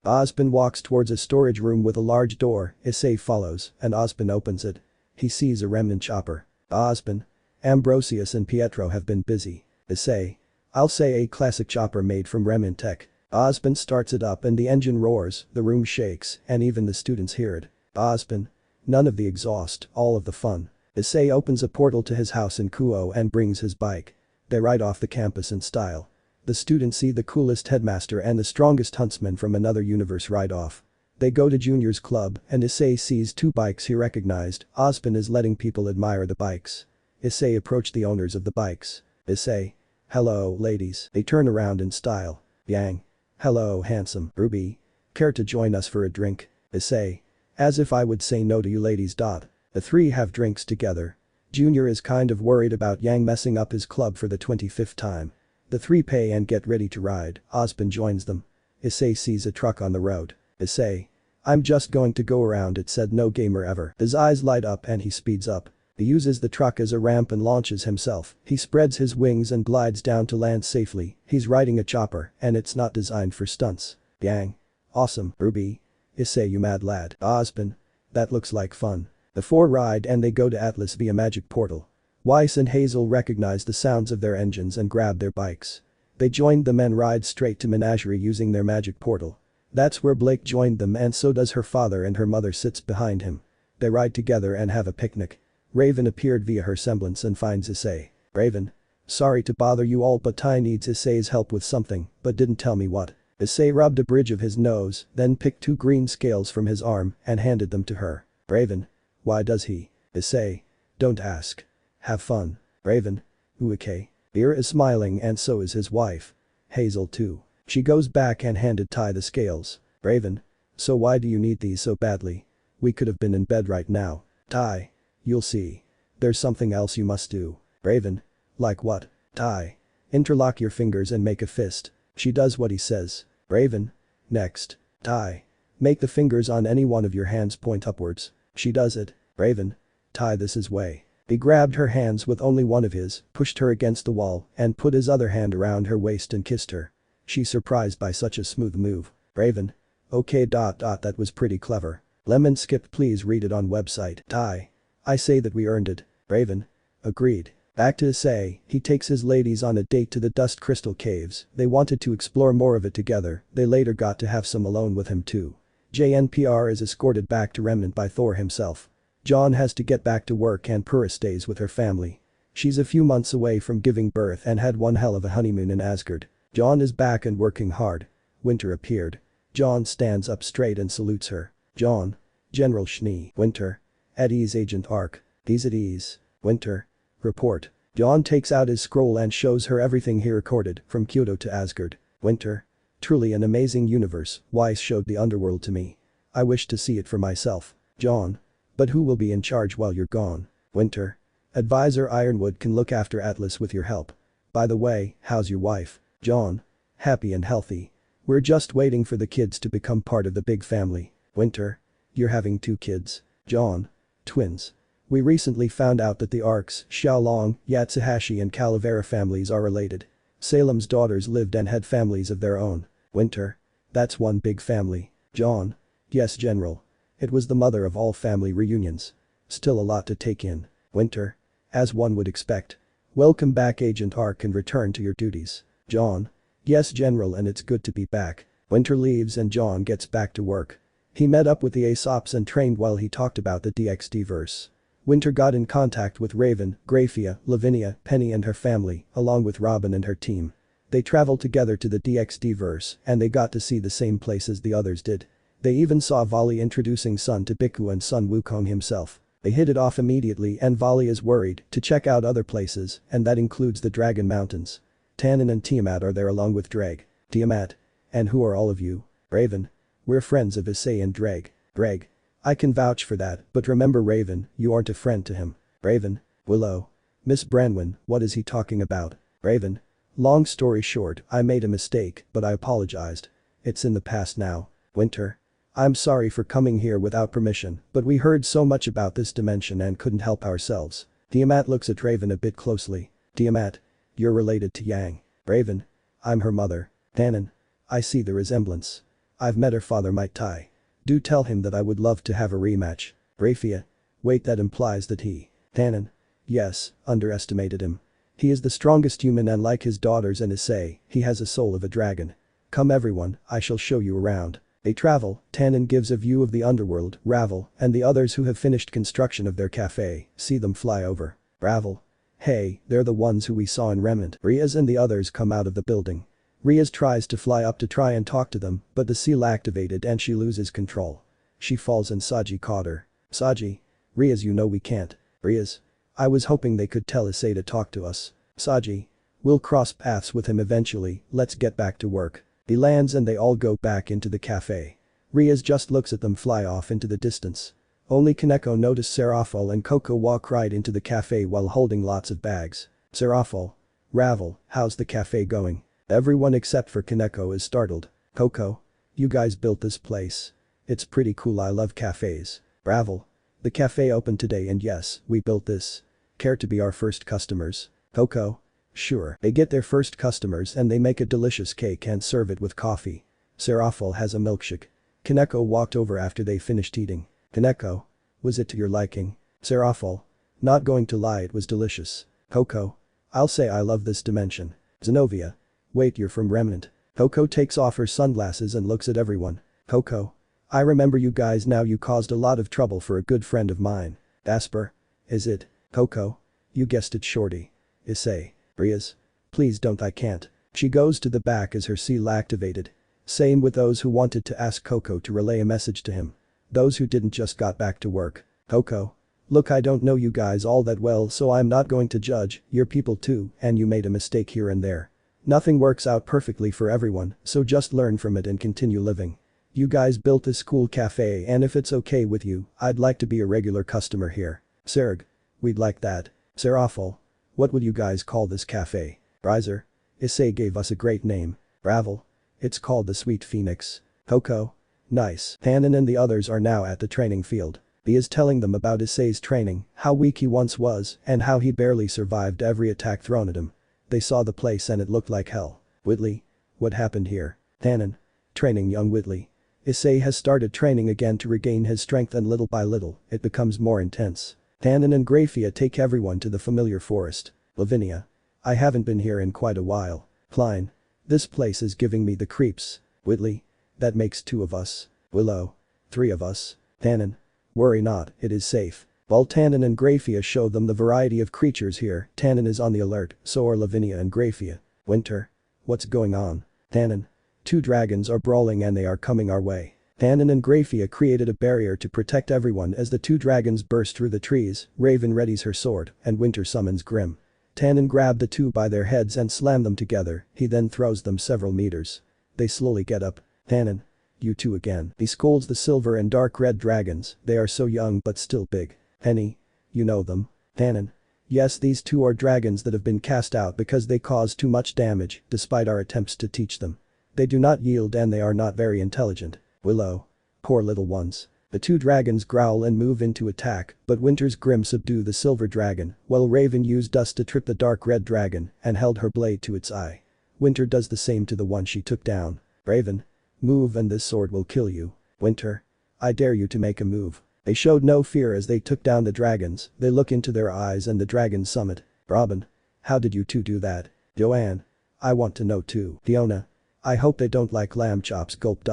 Ospen walks towards a storage room with a large door, Issei follows, and Ospen opens it. He sees a Remnant chopper. Ospen. Ambrosius and Pietro have been busy. Issei. I'll say a classic chopper made from Remnant tech. Ospen starts it up and the engine roars, the room shakes, and even the students hear it. Ospen. None of the exhaust, all of the fun. Issei opens a portal to his house in Kuo and brings his bike. They ride off the campus in style. The students see the coolest headmaster and the strongest huntsman from another universe ride off. They go to Junior's club and Issei sees 2 bikes he recognized. Ospen is letting people admire the bikes. Issei approached the owners of the bikes. Issei. Hello, ladies. They turn around in style. Yang. Hello, handsome. Ruby. Care to join us for a drink? Issei. As if I would say no to you ladies. The 3 have drinks together. Junior is kind of worried about Yang messing up his club for the 25th time. The 3 pay and get ready to ride. Ospen joins them. Issei sees a truck on the road. Issei. I'm just going to go around it said no gamer ever. His eyes light up and he speeds up. He uses the truck as a ramp and launches himself. He spreads his wings and glides down to land safely. He's riding a chopper and it's not designed for stunts. Yang. Awesome, Ruby. Issei you mad lad. Ospen. That looks like fun. The 4 ride and they go to Atlas via magic portal. Weiss and Hazel recognize the sounds of their engines and grab their bikes. They joined them and ride straight to Menagerie using their magic portal. That's where Blake joined them and so does her father and her mother sits behind him. They ride together and have a picnic. Raven appeared via her semblance and finds Issei. Raven. Sorry to bother you all but Tai needs Issei's help with something, but didn't tell me what. Issei rubbed a bridge of his nose, then picked 2 green scales from his arm and handed them to her. Raven. Why does he? Issei. Don't ask. Have fun. Raven. Okay. Ira is smiling and so is his wife. Hazel too. She goes back and handed Tai the scales. Raven. So why do you need these so badly? We could have been in bed right now. Tai. You'll see. There's something else you must do. Raven. Like what? Tai. Interlock your fingers and make a fist. She does what he says. Raven. Next. Tai. Make the fingers on any one of your hands point upwards. She does it. Raven. Tai this is way. He grabbed her hands with only one of his, pushed her against the wall, and put his other hand around her waist and kissed her. She's surprised by such a smooth move. Raven. Okay. That was pretty clever. Lemon skipped please read it on website. Tai. I say that we earned it. Raven. Agreed. Back to Issei, he takes his ladies on a date to the Dust Crystal Caves. They wanted to explore more of it together, they later got to have some alone with him too. JNPR is escorted back to Remnant by Thor himself. John has to get back to work and Pura stays with her family. She's a few months away from giving birth and had one hell of a honeymoon in Asgard. John is back and working hard. Winter appeared. John stands up straight and salutes her. John. General Schnee. Winter. At ease Agent Arc. He's at ease. Winter. Report. John takes out his scroll and shows her everything he recorded, from Kyodo to Asgard. Winter. Truly an amazing universe, Weiss showed the underworld to me. I wish to see it for myself. John. But who will be in charge while you're gone? Winter. Advisor Ironwood can look after Atlas with your help. By the way, how's your wife? John. Happy and healthy. We're just waiting for the kids to become part of the big family. Winter. You're having 2 kids. John. Twins. We recently found out that the Arcs, Xiaolong, Yatsuhashi and Calavera families are related. Salem's daughters lived and had families of their own. Winter. That's one big family. John. Yes, General. It was the mother of all family reunions. Still a lot to take in. Winter. As one would expect. Welcome back Agent Arc and return to your duties. John. Yes, General, and it's good to be back. Winter leaves and John gets back to work. He met up with the Aesops and trained while he talked about the DxD verse. Winter got in contact with Raven, Graphia, Lavinia, Penny and her family, along with Robin and her team. They traveled together to the DxD verse and they got to see the same places the others did. They even saw Volley introducing Sun to Biku and Sun Wukong himself. They hit it off immediately and Volley is worried to check out other places and that includes the Dragon Mountains. Tannon and Tiamat are there along with Dreg. Tiamat. And who are all of you? Raven. We're friends of Issei and Dreg. Dreg. I can vouch for that, but remember Raven, you aren't a friend to him. Raven. Willow. Miss Branwen, what is he talking about? Raven. Long story short, I made a mistake, but I apologized. It's in the past now. Winter. I'm sorry for coming here without permission, but we heard so much about this dimension and couldn't help ourselves. Tiamat looks at Raven a bit closely. Tiamat. You're related to Yang. Raven. I'm her mother. Tannon. I see the resemblance. I've met her father Mai Tai. Do tell him that I would love to have a rematch. Graphia. Wait, that implies that he. Tannon. Yes, underestimated him. He is the strongest human and like his daughters and Issei, he has a soul of a dragon. Come everyone, I shall show you around. They travel, Tannon gives a view of the underworld, Ravel, and the others who have finished construction of their cafe, see them fly over. Ravel. Hey, they're the ones who we saw in Remnant. Riaz and the others come out of the building. Riaz tries to fly up to try and talk to them, but the seal activated and she loses control. She falls and Saji caught her. Saji. Riaz, you know we can't. Riaz. I was hoping they could tell Issei to talk to us. Saji. We'll cross paths with him eventually, let's get back to work. He lands and they all go back into the cafe. Riaz just looks at them fly off into the distance. Only Kaneko noticed Seraphol and Coco walk right into the cafe while holding lots of bags. Seraphol. Ravel, how's the cafe going? Everyone except for Kaneko is startled. Coco. You guys built this place. It's pretty cool, I love cafes. Ravel. The cafe opened today and yes, we built this. Care to be our first customers? Coco. Sure. They get their first customers and they make a delicious cake and serve it with coffee. Seraphol has a milkshake. Kaneko walked over after they finished eating. Kaneko. Was it to your liking? Seraphol. Not going to lie, it was delicious. Coco. I'll say I love this dimension. Zenobia. Wait, you're from Remnant. Coco takes off her sunglasses and looks at everyone. Coco. I remember you guys now, you caused a lot of trouble for a good friend of mine. Asper. Is it? Coco. You guessed it, Shorty. Issei. Riaz. Please don't, I can't. She goes to the back as her seal activated. Same with those who wanted to ask Coco to relay a message to him. Those who didn't just got back to work. Coco. Look, I don't know you guys all that well, so I'm not going to judge, you're people too, and you made a mistake here and there. Nothing works out perfectly for everyone, so just learn from it and continue living. You guys built this cool cafe and if it's okay with you, I'd like to be a regular customer here. Serg. We'd like that. Seraphol. What would you guys call this cafe? Riser. Issei gave us a great name. Ravel. It's called the Sweet Phoenix. Coco. Nice. Tannon and the others are now at the training field. He is telling them about Issei's training, how weak he once was, and how he barely survived every attack thrown at him. They saw the place and it looked like hell. Whitley. What happened here? Tannon. Training young Whitley. Issei has started training again to regain his strength and little by little, it becomes more intense. Tannon and Graphia take everyone to the familiar forest. Lavinia. I haven't been here in quite a while. Klein. This place is giving me the creeps. Whitley. That makes 2 of us. Willow. 3 of us. Tannon. Worry not, it is safe. While Tannon and Graphia show them the variety of creatures here, Tannon is on the alert, so are Lavinia and Graphia. Winter. What's going on? Tannon. 2 dragons are brawling and they are coming our way. Tannon and Graphia created a barrier to protect everyone as the 2 dragons burst through the trees, Raven readies her sword, and Winter summons Grim. Tannon grabbed the 2 by their heads and slammed them together, he then throws them several meters. They slowly get up. Tannon. You 2 again. He scolds the silver and dark red dragons, they are so young but still big. Penny. You know them. Tannon. Yes, these 2 are dragons that have been cast out because they cause too much damage, despite our attempts to teach them. They do not yield and they are not very intelligent. Willow. Poor little ones. The 2 dragons growl and move into attack, but Winter's Grim subdue the silver dragon, while Raven used dust to trip the dark red dragon and held her blade to its eye. Winter does the same to the one she took down. Raven. Move and this sword will kill you. Winter. I dare you to make a move. They showed no fear as they took down the dragons, they look into their eyes and the dragons summit. Robin. How did you 2 do that? Joanne. I want to know too. Fiona. I hope they don't like lamb chops. Gulp.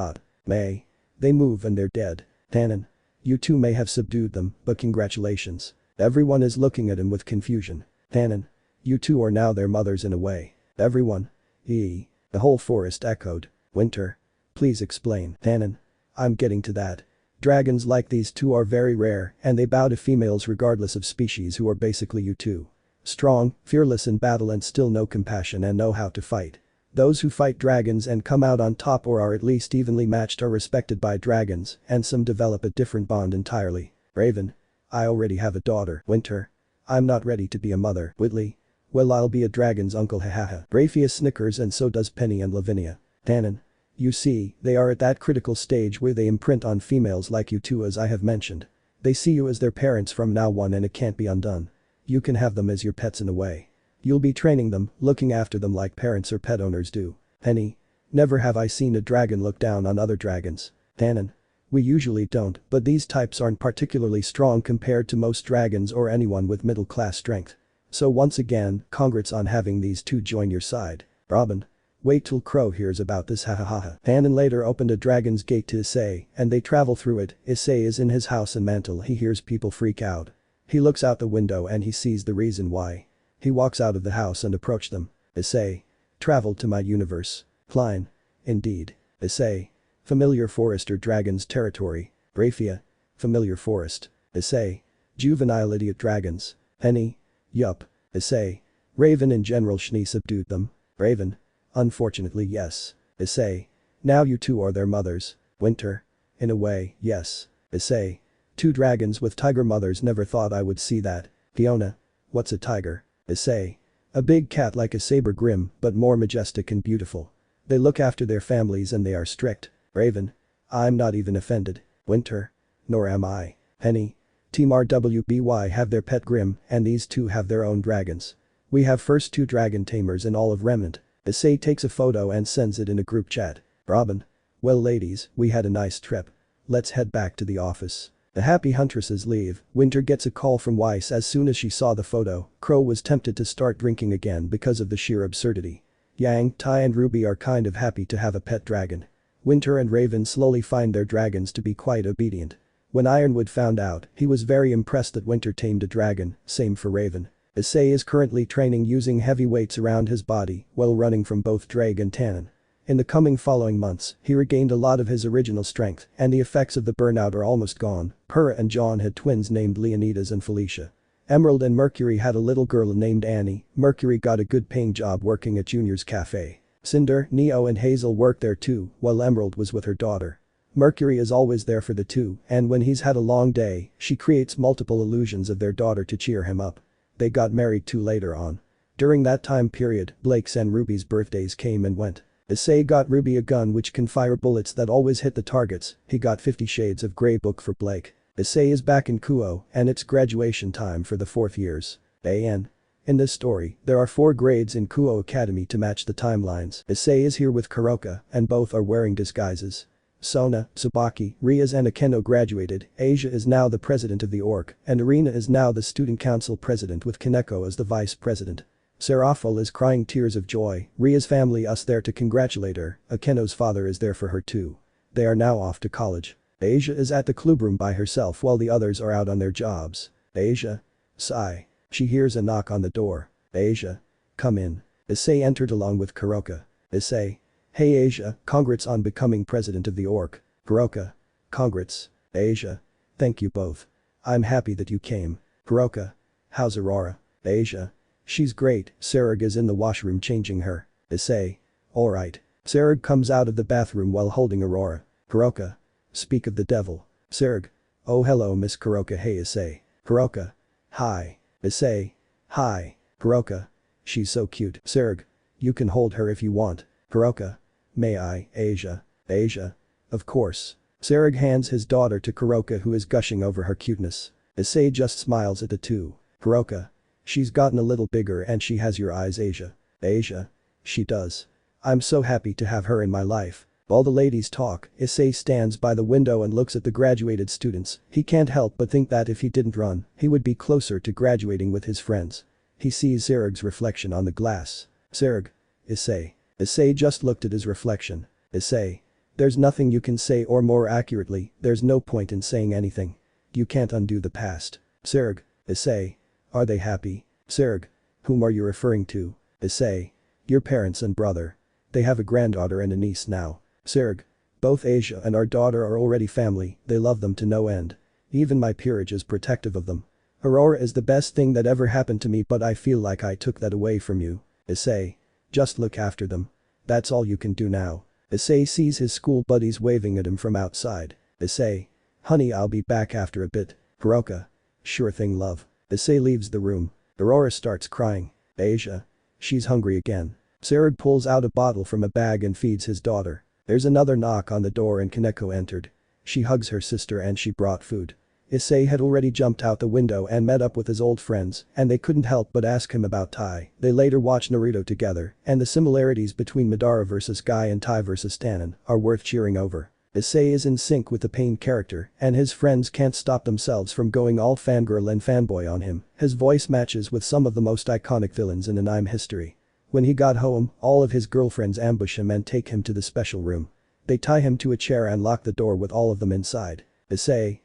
May. They move and they're dead. Tannon. You 2 may have subdued them, but congratulations. Everyone is looking at him with confusion. Tannon. You 2 are now their mothers in a way. Everyone. The whole forest echoed. Winter. Please explain. Tannon. I'm getting to that. Dragons like these 2 are very rare and they bow to females regardless of species who are basically you 2. Strong, fearless in battle and still know compassion and know how to fight. Those who fight dragons and come out on top or are at least evenly matched are respected by dragons and some develop a different bond entirely. Raven. I already have a daughter. Winter. I'm not ready to be a mother. Whitley. Well, I'll be a dragon's uncle. Hahaha. Graphia snickers and so does Penny and Lavinia. Tannon. You see, they are at that critical stage where they imprint on females like you 2 as I have mentioned. They see you as their parents from now on and it can't be undone. You can have them as your pets in a way. You'll be training them, looking after them like parents or pet owners do. Penny. Never have I seen a dragon look down on other dragons. Tannon. We usually don't, but these types aren't particularly strong compared to most dragons or anyone with middle-class strength. So once again, congrats on having these 2 join your side. Robin. Wait till Crow hears about this. Hahaha. Tannon later opened a dragon's gate to Issei and they travel through it. Issei is in his house in Mantle. He hears people freak out. He looks out the window and he sees the reason why. He walks out of the house and approached them. Issei. Traveled to my universe. Klein. Indeed. Issei. Familiar forest or dragon's territory. Graphia. Familiar forest. Issei. Juvenile idiot dragons. Penny. Yup. Issei. Raven in general. Shni subdued them. Raven. Unfortunately yes. Issei. Now you 2 are their mothers. Winter. In a way, yes. Issei. 2 dragons with tiger mothers. Never thought I would see that. Fiona. What's a tiger? Issei. A big cat like a saber, grim but more majestic and beautiful. They look after their families and they are strict. Raven. I'm not even offended. Winter. Nor am I. Penny. Team rwby have their pet Grim and these 2 have their own dragons. We have first 2 dragon tamers in all of Remnant. Issei takes a photo and sends it in a group chat. Robin. Well ladies, we had a nice trip. Let's head back to the office. The happy huntresses leave. Winter gets a call from Weiss as soon as she saw the photo. Crow was tempted to start drinking again because of the sheer absurdity. Yang, Tai and Ruby are kind of happy to have a pet dragon. Winter and Raven slowly find their dragons to be quite obedient. When Ironwood found out, he was very impressed that Winter tamed a dragon, same for Raven. Issei is currently training using heavy weights around his body while running from both Drake and Tannon. In the following months, he regained a lot of his original strength and the effects of the burnout are almost gone. Purra and John had twins named Leonidas and Felicia. Emerald and Mercury had a little girl named Annie. Mercury got a good paying job working at Junior's Cafe. Cinder, Neo and Hazel worked there too, while Emerald was with her daughter. Mercury is always there for the 2, and when he's had a long day, she creates multiple illusions of their daughter to cheer him up. They got married too later on. During that time period, Blake's and Ruby's birthdays came and went. Issei got Ruby a gun which can fire bullets that always hit the targets. He got 50 Shades of Grey book for Blake. Issei is back in Kuo and it's graduation time for the 4th years. In this story, there are 4 grades in Kuo Academy to match the timelines. Issei is here with Kuroka and both are wearing disguises. Sona, Tsubaki, Rias and Akeno graduated, Asia is now the president of the org, and Irina is now the student council president with Kaneko as the vice president. Serafal is crying tears of joy, Ria's family is there to congratulate her, Akeno's father is there for her too. They are now off to college. Asia is at the clubroom by herself while the others are out on their jobs. Asia. Sigh. She hears a knock on the door. Asia. Come in. Issei entered along with Kuroka. Issei. Hey Asia, congrats on becoming president of the org. Kuroka. Congrats. Asia. Thank you both. I'm happy that you came. Kuroka. How's Aurora? Asia. She's great, Serg is in the washroom changing her. Issei. Alright. Serg comes out of the bathroom while holding Aurora. Kuroka. Speak of the devil. Serg. Oh hello Miss Kuroka. Hey Issei. Kuroka. Hi. Issei. Hi. Kuroka. She's so cute. Serg. You can hold her if you want. Kuroka. May I, Asia? Asia. Of course. Serg hands his daughter to Kuroka who is gushing over her cuteness. Issei just smiles at the two. Kuroka. She's gotten a little bigger and she has your eyes Asia. Asia. She does. I'm so happy to have her in my life. While the ladies talk, Issei stands by the window and looks at the graduated students. He can't help but think that if he didn't run, he would be closer to graduating with his friends. He sees Serg's reflection on the glass. Serg. Issei. Issei just looked at his reflection. Issei. There's nothing you can say or more accurately, there's no point in saying anything. You can't undo the past. Serg. Issei. Are they happy? Serg. Whom are you referring to? Issei. Your parents and brother. They have a granddaughter and a niece now. Serg. Both Asia and our daughter are already family, they love them to no end. Even my peerage is protective of them. Aurora is the best thing that ever happened to me but I feel like I took that away from you. Issei. Just look after them. That's all you can do now. Issei sees his school buddies waving at him from outside. Issei. Honey I'll be back after a bit. Kuroka. Sure thing love. Issei leaves the room. Aurora starts crying. Asia. She's hungry again. Serg pulls out a bottle from a bag and feeds his daughter. There's another knock on the door and Kaneko entered. She hugs her sister and she brought food. Issei had already jumped out the window and met up with his old friends and they couldn't help but ask him about Tai. They later watched Naruto together and the similarities between Madara vs Guy and Tai vs Tannon are worth cheering over. Issei is in sync with the Pain character and his friends can't stop themselves from going all fangirl and fanboy on him. His voice matches with some of the most iconic villains in anime history. When he got home, all of his girlfriends ambush him and take him to the special room. They tie him to a chair and lock the door with all of them inside. Issei.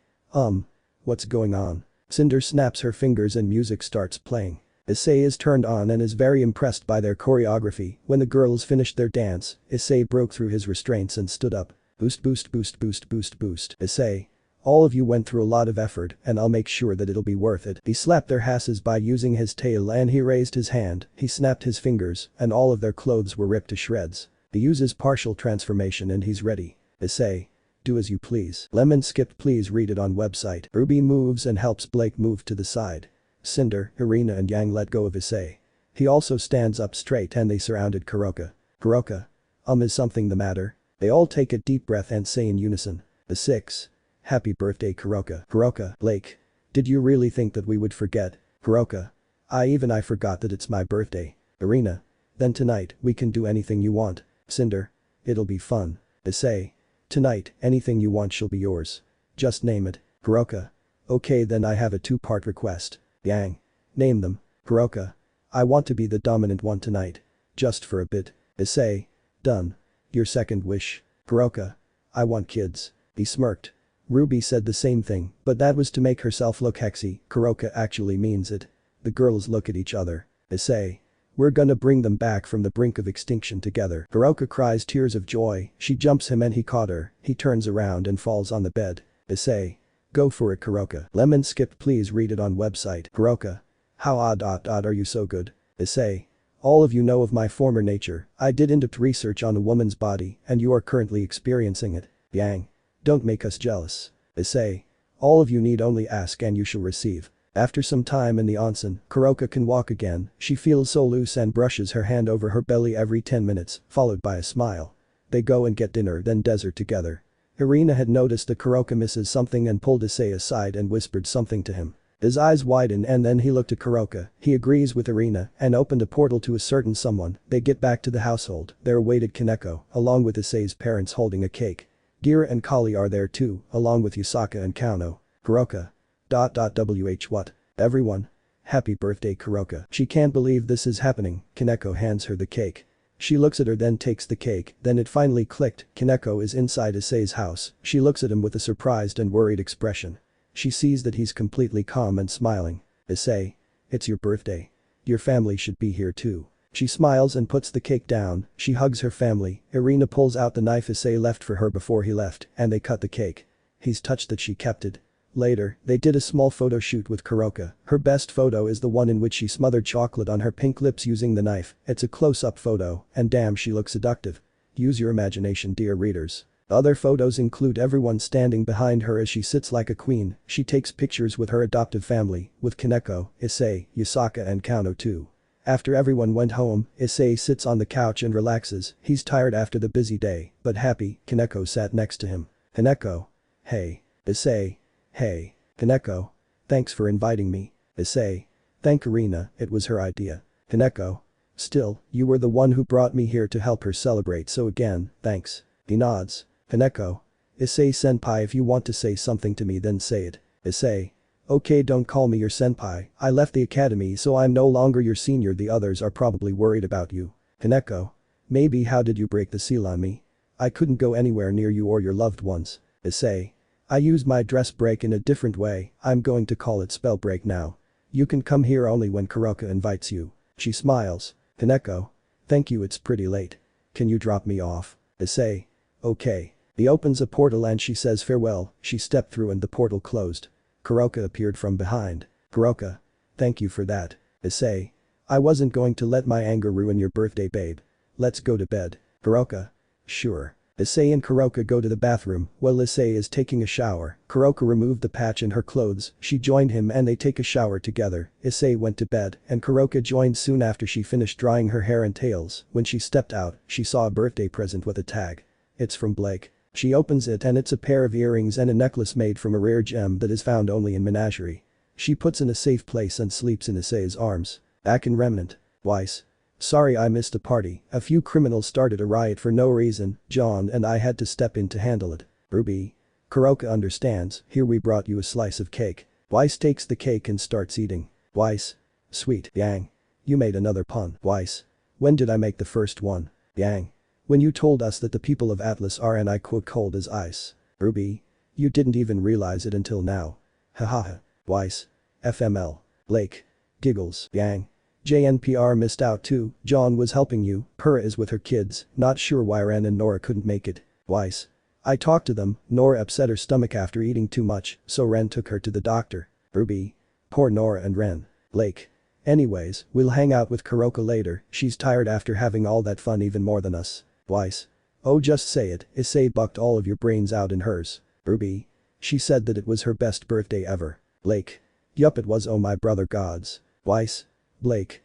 What's going on? Cinder snaps her fingers and music starts playing. Issei is turned on and is very impressed by their choreography. When the girls finished their dance, Issei broke through his restraints and stood up. Boost boost boost boost boost boost. Issei. All of you went through a lot of effort and I'll make sure that it'll be worth it. He slapped their asses by using his tail and he raised his hand, he snapped his fingers and all of their clothes were ripped to shreds. He uses partial transformation and he's ready. Issei. Do as you please. Lemon skipped please read it on website. Ruby moves and helps Blake move to the side. Cinder, Irina and Yang let go of Issei. He also stands up straight and they surrounded Kuroka. Kuroka. Is something the matter? They all take a deep breath and say in unison. The 6. Happy birthday Kuroka. Kuroka. Blake. Did you really think that we would forget? Kuroka. I forgot that it's my birthday. Irina. Then tonight, we can do anything you want. Cinder. It'll be fun. Issei. Tonight, anything you want shall be yours. Just name it. Kuroka. Okay then I have a 2-part request. Yang. Name them. Kuroka. I want to be the dominant one tonight. Just for a bit. Issei. Done. Your second wish. Kuroka. I want kids. He smirked. Ruby said the same thing, but that was to make herself look hexy. Kuroka actually means it. The girls look at each other. Issei. We're gonna bring them back from the brink of extinction together. Kuroka cries tears of joy, she jumps him and he caught her, he turns around and falls on the bed. Issei. Go for it Kuroka. Lemon skipped please read it on website. Kuroka. How are you so good? Issei. All of you know of my former nature, I did in-depth research on a woman's body and you are currently experiencing it. Yang. Don't make us jealous. Issei. All of you need only ask and you shall receive. After some time in the onsen, Kuroka can walk again, she feels so loose and brushes her hand over her belly every 10 minutes, followed by a smile. They go and get dinner then dessert together. Irina had noticed that Kuroka misses something and pulled Issei aside and whispered something to him. His eyes widen and then he looked at Kuroka, he agrees with Irina and opened a portal to a certain someone. They get back to the household, there awaited Kaneko, along with Issei's parents holding a cake. Gira and Kali are there too, along with Yusaka and Kano. Kuroka. Wh what? Everyone. Happy birthday Kuroka. She can't believe this is happening. Kaneko hands her the cake. She looks at her then takes the cake, then it finally clicked, Kaneko is inside Issei's house. She looks at him with a surprised and worried expression. She sees that he's completely calm and smiling. Issei. It's your birthday. Your family should be here too. She smiles and puts the cake down, she hugs her family, Irina pulls out the knife Issei left for her before he left, and they cut the cake. He's touched that she kept it. Later, they did a small photo shoot with Kuroka. Her best photo is the one in which she smothered chocolate on her pink lips using the knife. It's a close-up photo, and damn she looks seductive. Use your imagination dear readers. Other photos include everyone standing behind her as she sits like a queen. She takes pictures with her adoptive family, with Kaneko, Issei, Yusaka and Kano too. After everyone went home, Issei sits on the couch and relaxes. He's tired after the busy day, but happy. Kaneko sat next to him. Kaneko. Hey. Issei. Hey. Kaneko. Thanks for inviting me. Issei. Thank Irina, it was her idea. Kaneko. Still, you were the one who brought me here to help her celebrate so again, thanks. He nods. Kaneko. Issei-senpai if you want to say something to me then say it. Issei. Okay don't call me your senpai, I left the academy so I'm no longer your senior the others are probably worried about you. Kaneko. Maybe how did you break the seal on me? I couldn't go anywhere near you or your loved ones. Issei. I used my dress break in a different way, I'm going to call it spell break now. You can come here only when Kuroka invites you. She smiles. Kaneko. Thank you it's pretty late. Can you drop me off? Issei. Okay. He opens a portal and she says farewell, she stepped through and the portal closed. Kuroka appeared from behind. Kuroka. Thank you for that. Issei. I wasn't going to let my anger ruin your birthday babe. Let's go to bed. Kuroka. Sure. Issei and Kuroka go to the bathroom, while Issei is taking a shower. Kuroka removed the patch in her clothes, she joined him and they take a shower together. Issei went to bed and Kuroka joined soon after she finished drying her hair and tails. When she stepped out, she saw a birthday present with a tag. It's from Blake. She opens it and it's a pair of earrings and a necklace made from a rare gem that is found only in Menagerie. She puts in a safe place and sleeps in Issei's arms. Back in Remnant. Weiss. Sorry I missed a party, a few criminals started a riot for no reason, John and I had to step in to handle it. Ruby. Kuroka understands, here we brought you a slice of cake. Weiss takes the cake and starts eating. Weiss. Sweet. Yang. You made another pun. Weiss. When did I make the first one? Yang. When you told us that the people of Atlas are and I quote cold as ice. Ruby. You didn't even realize it until now. Hahaha. Weiss. FML. Blake. Giggles. Yang. JNPR missed out too, John was helping you, Pura is with her kids, not sure why Ren and Nora couldn't make it. Weiss. I talked to them, Nora upset her stomach after eating too much, so Ren took her to the doctor. Ruby. Poor Nora and Ren. Blake. Anyways, we'll hang out with Kuroka later, she's tired after having all that fun even more than us. Weiss. Oh just say it, Issei bucked all of your brains out in hers. Ruby. She said that it was her best birthday ever. Blake. Yup it was oh my brother gods. Weiss. Blake.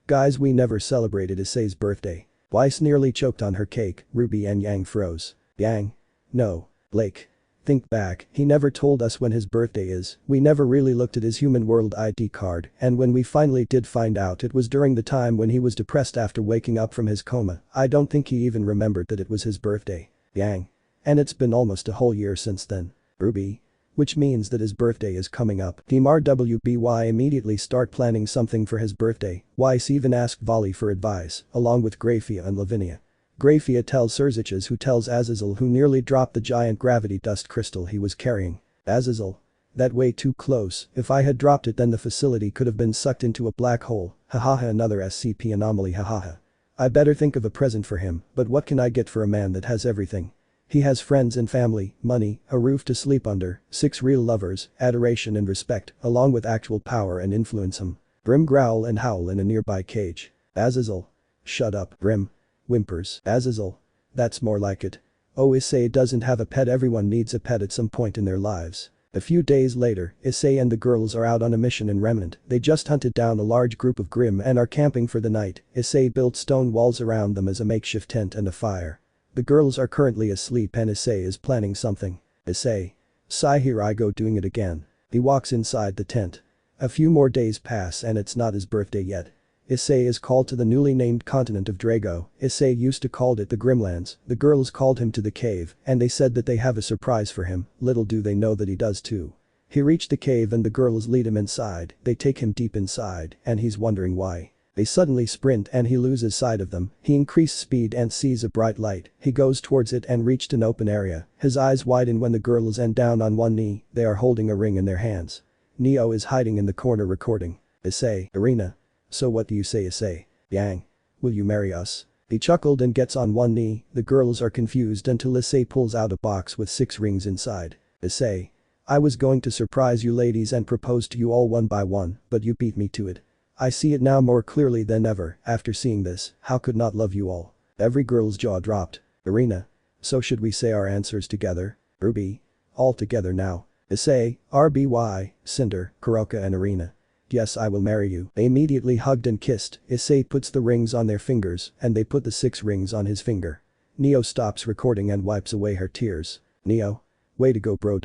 Guys we never celebrated Issei's birthday. Weiss nearly choked on her cake, Ruby and Yang froze. Yang. No. Blake. Think back, he never told us when his birthday is, we never really looked at his human world ID card and when we finally did find out it was during the time when he was depressed after waking up from his coma, I don't think he even remembered that it was his birthday. Yang. And it's been almost a whole year since then. Ruby. Which means that his birthday is coming up. Team RWBY immediately start planning something for his birthday. Weiss even asked Volley for advice, along with Grafia and Lavinia. Grafia tells Surziches who tells Azazel who nearly dropped the giant gravity dust crystal he was carrying. Azazel. That way too close, if I had dropped it then the facility could have been sucked into a black hole, hahaha another SCP anomaly hahaha. I better think of a present for him, but what can I get for a man that has everything? He has friends and family, money, a roof to sleep under, 6 real lovers, adoration and respect, along with actual power and influence him. Grim growl and howl in a nearby cage. Azazel. Shut up, Grim. Whimpers. Azazel. That's more like it. Oh Issei doesn't have a pet everyone needs a pet at some point in their lives. A few days later, Issei and the girls are out on a mission in Remnant. They just hunted down a large group of Grim and are camping for the night. Issei built stone walls around them as a makeshift tent and a fire. The girls are currently asleep and Issei is planning something. Issei. Sigh here I go doing it again. He walks inside the tent. A few more days pass and it's not his birthday yet. Issei is called to the newly named continent of Drago. Issei used to call it the Grimlands. The girls called him to the cave and they said that they have a surprise for him, little do they know that he does too. He reached the cave and the girls lead him inside, they take him deep inside and he's wondering why. They suddenly sprint and he loses sight of them, he increased speed and sees a bright light, he goes towards it and reached an open area, his eyes widen when the girls end down on one knee, they are holding a ring in their hands. Neo is hiding in the corner recording. Issei, Arena. So what do you say, Issei? Yang. Will you marry us? He chuckled and gets on one knee, the girls are confused until Issei pulls out a box with 6 rings inside. Issei. I was going to surprise you ladies and propose to you all one by one, but you beat me to it. I see it now more clearly than ever, after seeing this, how could not love you all? Every girl's jaw dropped. Arena. So should we say our answers together? Ruby. All together now. Issei, rwby, Cinder, Kuroka and Arena. Yes, I will marry you. They immediately hugged and kissed. Issei puts the rings on their fingers and they put the 6 rings on his finger. Neo stops recording and wipes away her tears. Neo. Way to go bro.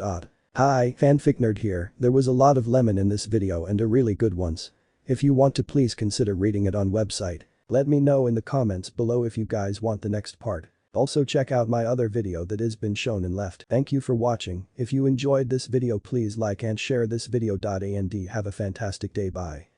Hi, fanfic nerd here, there was a lot of lemon in this video and a really good ones. If you want to please consider reading it on website. Let me know in the comments below if you guys want the next part. Also check out my other video that has been shown in left. Thank you for watching, if you enjoyed this video please like and share this video. And have a fantastic day, bye.